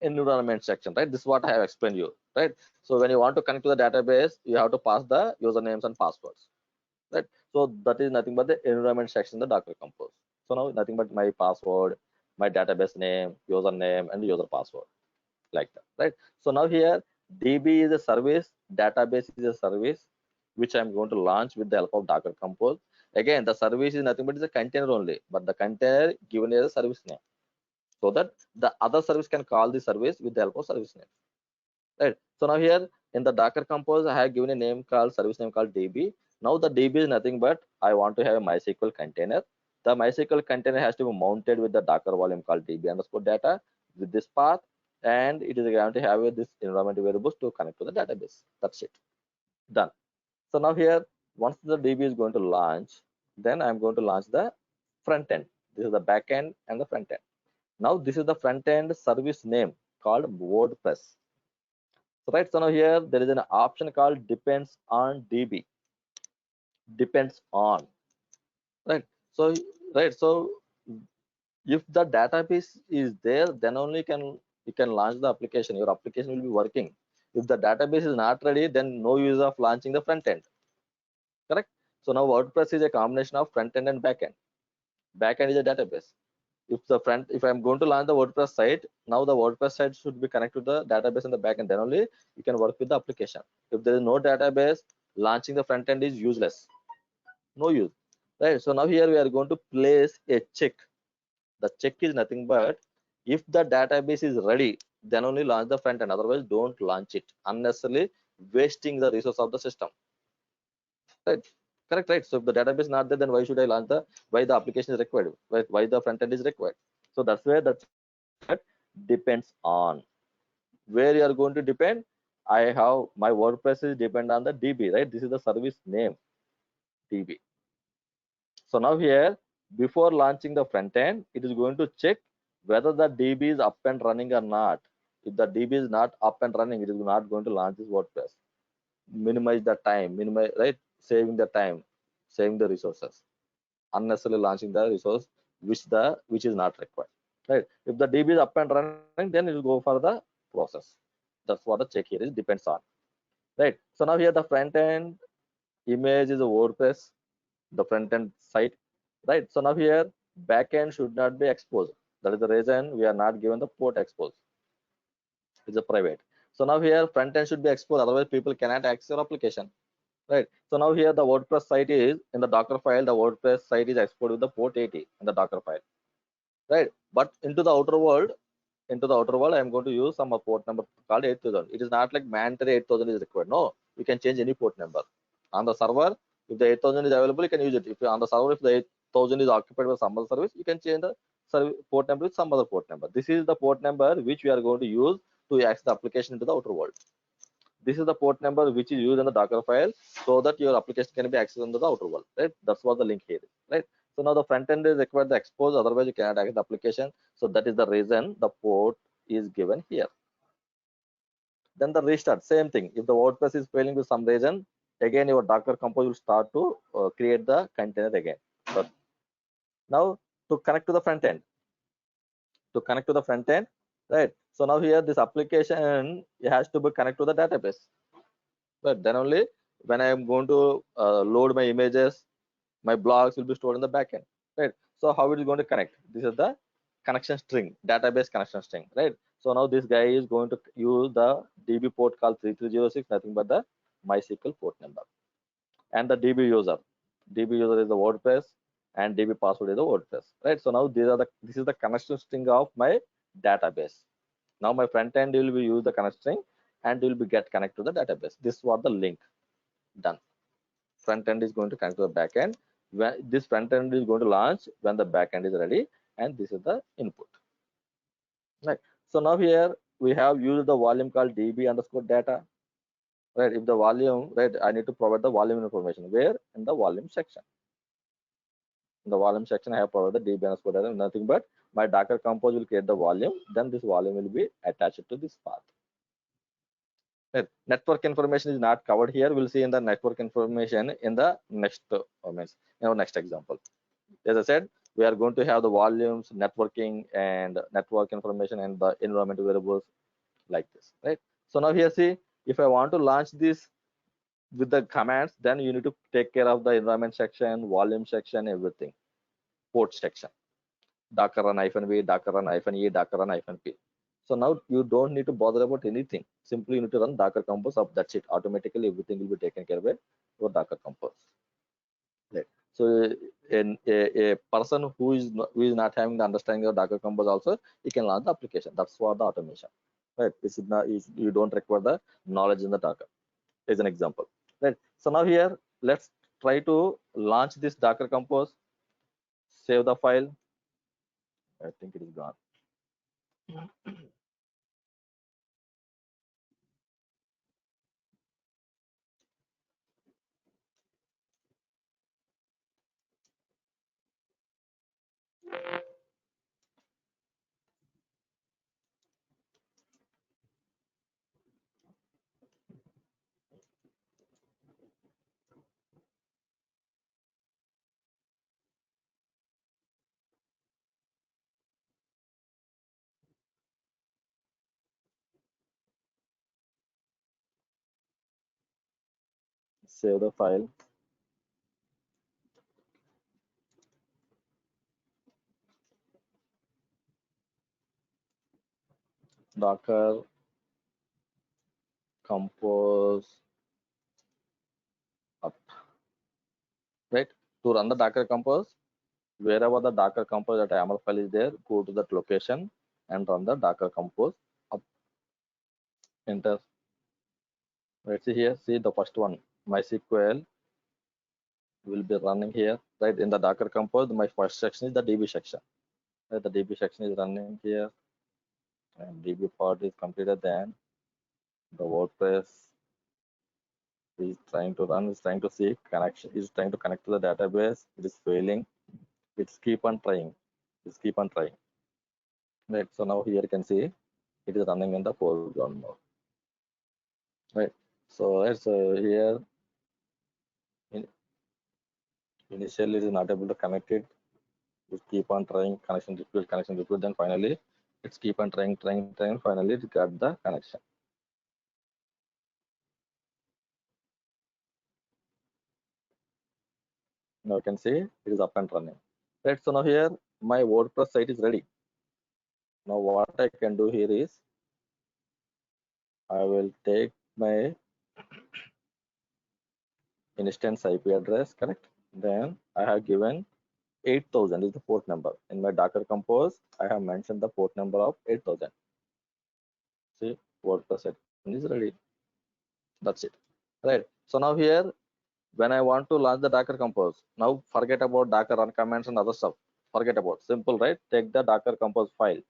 environment section, right? This is what I have explained you, right? So when you want to connect to the database, you have to pass the usernames and passwords, right? So that is nothing but the environment section, the Docker Compose. So now nothing but my password, my database name, username, and user password, like that, right? So now here DB is a service, database is a service, which I'm going to launch with the help of Docker Compose. Again, the service is nothing but is a container only, but the container given as a service name, so that the other service can call the service with the help of service name. Right. So now here in the Docker Compose, I have given a name called service name called DB. Now the DB is nothing but I want to have a MySQL container. The MySQL container has to be mounted with the Docker volume called DB underscore data with this path, and it is going to have this environment variables to connect to the database. That's it. Done. So now here, once the DB is going to launch, then I'm going to launch the front end. This is the back end and the front end. Now this is the front end service name called WordPress. So right, so now here there is an option called depends on DB. Depends on, right? So if the database is there, then only you can launch the application. Your application will be working. If the database is not ready, then no use of launching the front end. Correct? So now WordPress is a combination of front end and back end. Back end is a database. If I'm going to launch the WordPress site, now the WordPress site should be connected to the database in the backend. Then only you can work with the application. If there is no database, launching the front end is useless. No use. Right. So now here we are going to place a check. The check is nothing but if the database is ready, then only launch the front end. Otherwise, don't launch it unnecessarily, wasting the resource of the system. Right. Correct, right? So if the database is not there, then why should I launch why the application is required? Why the front end is required? So that's where the check is nothing but depends on. Where you are going to depend? I have my WordPress is depend on the DB, right? This is the service name, DB. So now here, before launching the front end, it is going to check whether the DB is up and running or not. If the DB is not up and running, it is not going to launch this WordPress. Minimize the time, right? Saving the time, saving the resources, unnecessarily launching the resource which is not required. Right? If the DB is up and running, then it will go for the process. That's what the check here is depends on. Right? So now here the front end image is a WordPress, the front end site. Right? So now here backend should not be exposed. That is the reason we are not given the port exposed. It's a private. So now here front end should be exposed, otherwise people cannot access your application. Right. So now here the WordPress site is in the Docker file. The WordPress site is exported with the port 80 in the Docker file. right? But into the outer world, I'm going to use some port number called 8000. It is not like mandatory 8000 is required. No, you can change any port number on the server. If the 8000 is available, you can use it. If on the server, if the 8000 is occupied by some other service, you can change the port number with some other port number. This is the port number which we are going to use to access the application into the outer world. This is the port number which is used in the Docker file so that your application can be accessed into the outer world, right? That's what the link here is, right? So now the front end is required to expose, otherwise you cannot access the application. So that is the reason the port is given here. Then the restart, same thing. If the WordPress is failing with some reason, again your Docker Compose will start to create the container again. But now to connect to the front end, right? So now here this application, it has to be connected to the database. But then only when I am going to load my images, my blogs will be stored in the backend, right? So how it is going to connect? This is the connection string, database connection string, right? So now this guy is going to use the DB port called 3306, nothing but the MySQL port number, and the DB user. DB user is the WordPress, and DB password is the WordPress, right? So now this is the connection string of my database. Now my front end will be use the connection string and will be get connect to the database. This was the link done. Front end is going to connect to the back end. When this front end is going to launch when the back end is ready, and this is the input, right? So now here we have used the volume called db underscore data, right? If the volume, right, I need to provide the volume information. Where? In the volume section. In the volume section I have provided the db underscore data, nothing but my Docker Compose will create the volume, then this volume will be attached to this path. Right. Network information is not covered here. We'll see in the network information in the next next example. As I said, we are going to have the volumes, networking, and network information and the environment variables like this, right? So now here, see, if I want to launch this with the commands, then you need to take care of the environment section, volume section, everything, port section, Docker run -v, Docker run -e, Docker run -p. So now you don't need to bother about anything. Simply you need to run Docker Compose up. That's it. Automatically everything will be taken care of by your Docker Compose. Right. So a person who is not having the understanding of Docker Compose also, he can launch the application. That's for the automation. Right. This is not, you don't require the knowledge in the Docker. As an example. Right. So now here let's try to launch this Docker Compose. Save the file. I think it is gone. Save the file. Docker Compose up. Right. To run the Docker Compose, wherever the Docker Compose at YAML file is there, go to that location and run the Docker Compose up. Enter. Let's see here. See the first one. MySQL will be running here. Right, in the Docker Compose, my first section is the DB section. Right, the DB section is running here, and DB part is completed. Then the WordPress is trying to run. Is trying to see connection. Is trying to connect to the database. It is failing. It's keep on trying. It's keep on trying. Right. So now here you can see it is running in the foreground mode. Right. So let's here in, initially it is not able to connect it. It keep on trying connection repeat. Then finally it's keep on trying. Finally it got the connection. Now you can see it is up and running. Right. So now here my WordPress site is ready. Now what I can do here is I will take my instance IP address, correct? Then I have given 8000 is the port number. In my Docker Compose, I have mentioned the port number of 8000. See, WordPress admin is ready. That's it. Right. So now here, when I want to launch the Docker Compose, now forget about Docker run commands and other stuff. Forget about simple, right? Take the Docker Compose file,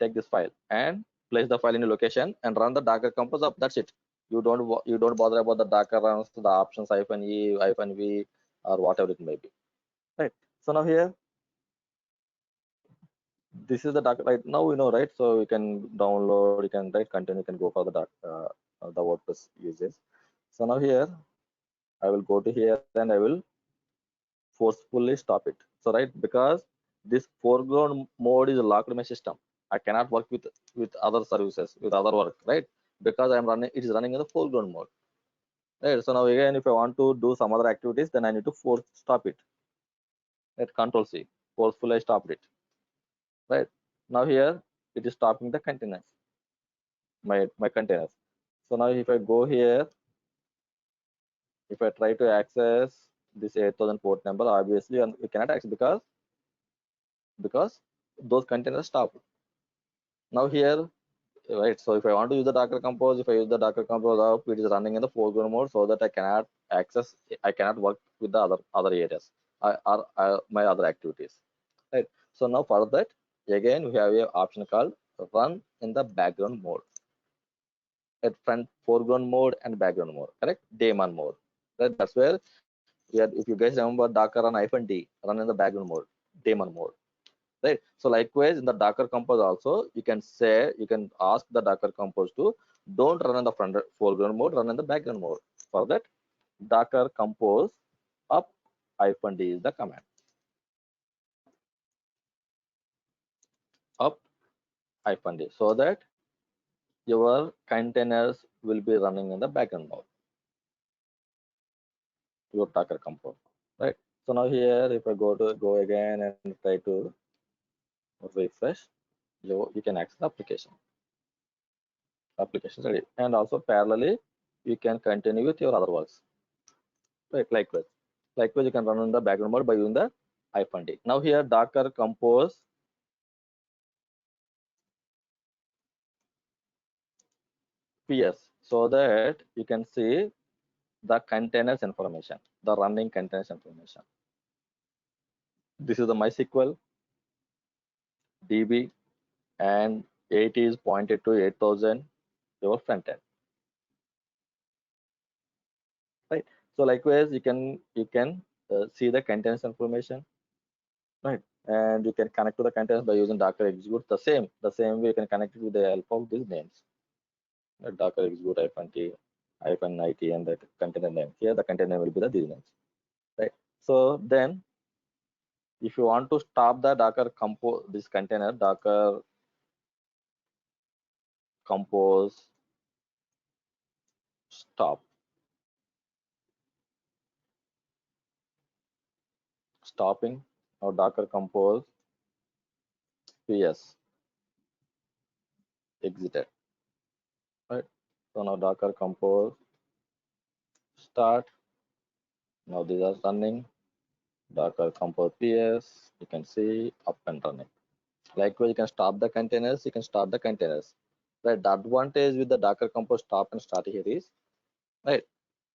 take this file and place the file in a location and run the Docker Compose up. That's it. You don't bother about the Docker runs, the options -e, -v, or whatever it may be. Right. So now here, this is the Docker. Right now we know, right? So you can download, you can write content, you can go for the WordPress uses. So now here, I will go to here and I will forcefully stop it. So right, because this foreground mode is locked in my system, I cannot work with other services, with other work, right? Because I'm running, it is running in the foreground mode, right? So now again, if I want to do some other activities, then I need to force stop it. Right, Control C, forcefully I stopped it. Right now here, it is stopping the containers, my containers. So now if I go here, if I try to access this 8000 port number, obviously you cannot access because those containers stop. Now here, right, so if I want to use the Docker Compose, if I use the Docker Compose up, it is running in the foreground mode so that I cannot access, I cannot work with the other areas or my other activities. Right. So now for that, again we have a option called run in the background mode. At front foreground mode and background mode, correct? Daemon mode. Right. That's where if you guys remember Docker run -d, run in the background mode, daemon mode. Right. So likewise in the Docker Compose also, you can ask the Docker Compose to don't run in the foreground mode, run in the background mode. For that, Docker Compose up -d is the command. Up -d, so that your containers will be running in the background mode, your Docker Compose. Right. So now here, if I go again and try to refresh, you can access the application ready, and also parallelly you can continue with your other works. Right, likewise you can run in the background mode by using the -d. Now here Docker Compose ps, so that you can see the containers information, the running containers information. This is the MySQL DB, and 8 is pointed to 8000, your front end. Right. So likewise you can see the containers information, right? And you can connect to the containers by using Docker execute. The same way you can connect it with the help of these names. Docker execute -t, -it, and the container name. Here the container will be these names, right? So then, if you want to stop the Docker compose, this container Docker compose stop, stopping or Docker compose ps exited, right? So now Docker compose start. Now these are running. Docker compose ps. You can see up and running. Likewise, you can stop the containers. You can start the containers. Right. The advantage with the Docker Compose stop and start here is, right,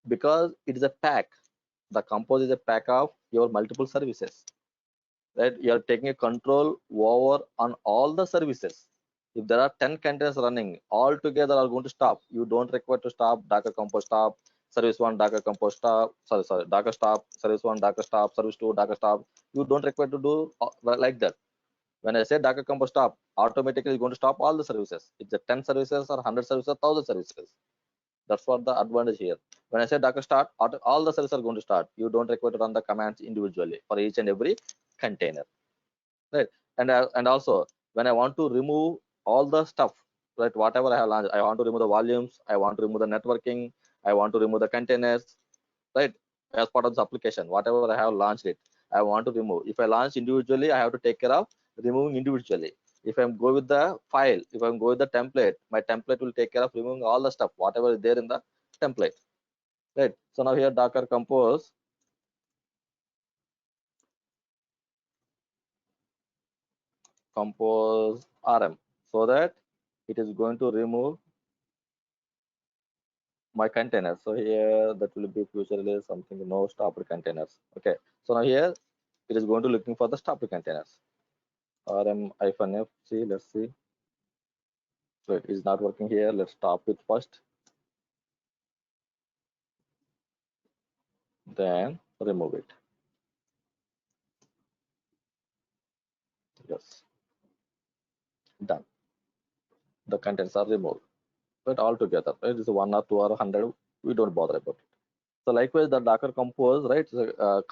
because it is a pack. The Compose is a pack of your multiple services. Right. You are taking a control over on all the services. If there are 10 containers running, all together are going to stop. You don't require to stop Docker Compose stop, service one Docker Compose stop, sorry, Docker stop, service one Docker stop, service two Docker stop. You don't require to do like that. When I say Docker Compose stop, automatically it's going to stop all the services. It's a 10 services or 100 services, 1000 services. That's what the advantage here. When I say Docker start, all the services are going to start. You don't require to run the commands individually for each and every container, right? And also when I want to remove all the stuff, right? Whatever I have launched, I want to remove the volumes, I want to remove the networking, I want to remove the containers, right? As part of this application, whatever I have launched it, I want to remove. If I launch individually, I have to take care of removing individually. If I'm go with the file, if I'm go with the template, my template will take care of removing all the stuff, whatever is there in the template, right? So now here Docker Compose compose RM, so that it is going to remove my containers. So here that will be futurely something no stopped containers. Okay, so now here it is going to looking for the stopped containers. RM-FC, let's see. So it is not working here. Let's stop it first, then remove it. Yes, done. The contents are removed. But all together, right? It's 1 or 2 or 100. We don't bother about it. So likewise, the Docker compose, right? So,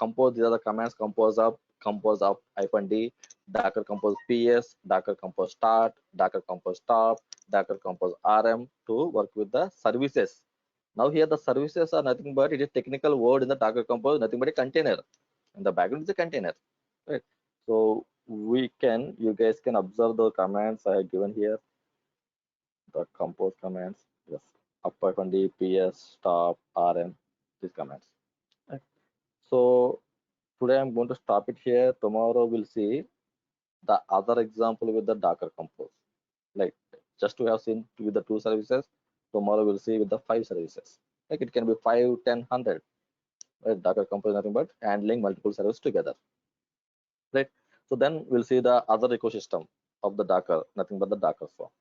compose, these are the commands: compose up -d, Docker compose ps, Docker compose start, Docker compose stop, Docker compose rm to work with the services. Now here the services are nothing but it is technical word in the Docker compose, nothing but a container. In the background is a container, right? So you guys can observe the commands I have given here, the compose commands. Yes, up -d, ps, stop, rm, these commands. Right. So today I'm going to stop it here. Tomorrow we'll see the other example with the Docker compose. Like just to have seen with the 2 services, tomorrow we'll see with the 5 services. Like it can be 5, 10, 100. Right? Docker compose is nothing but handling multiple services together. Right. So then we'll see the other ecosystem of the Docker, nothing but the Docker form.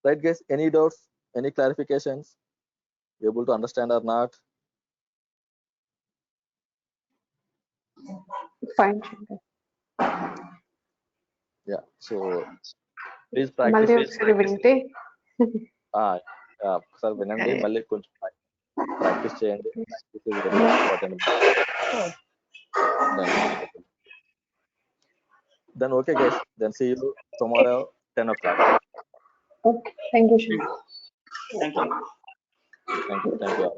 Right guys, any doubts, any clarifications? Able to understand or not? Fine, Shankar. Yeah. So please practice మళ్ళీ it. ఒకసారి వింటే ఒకసారి వినండి, మళ్ళీ కొంచెం practice చేయండి. Practice is very important. Then okay guys, then see you tomorrow 10 o'clock. Okay thank you Shankar. Thank you. Thank you.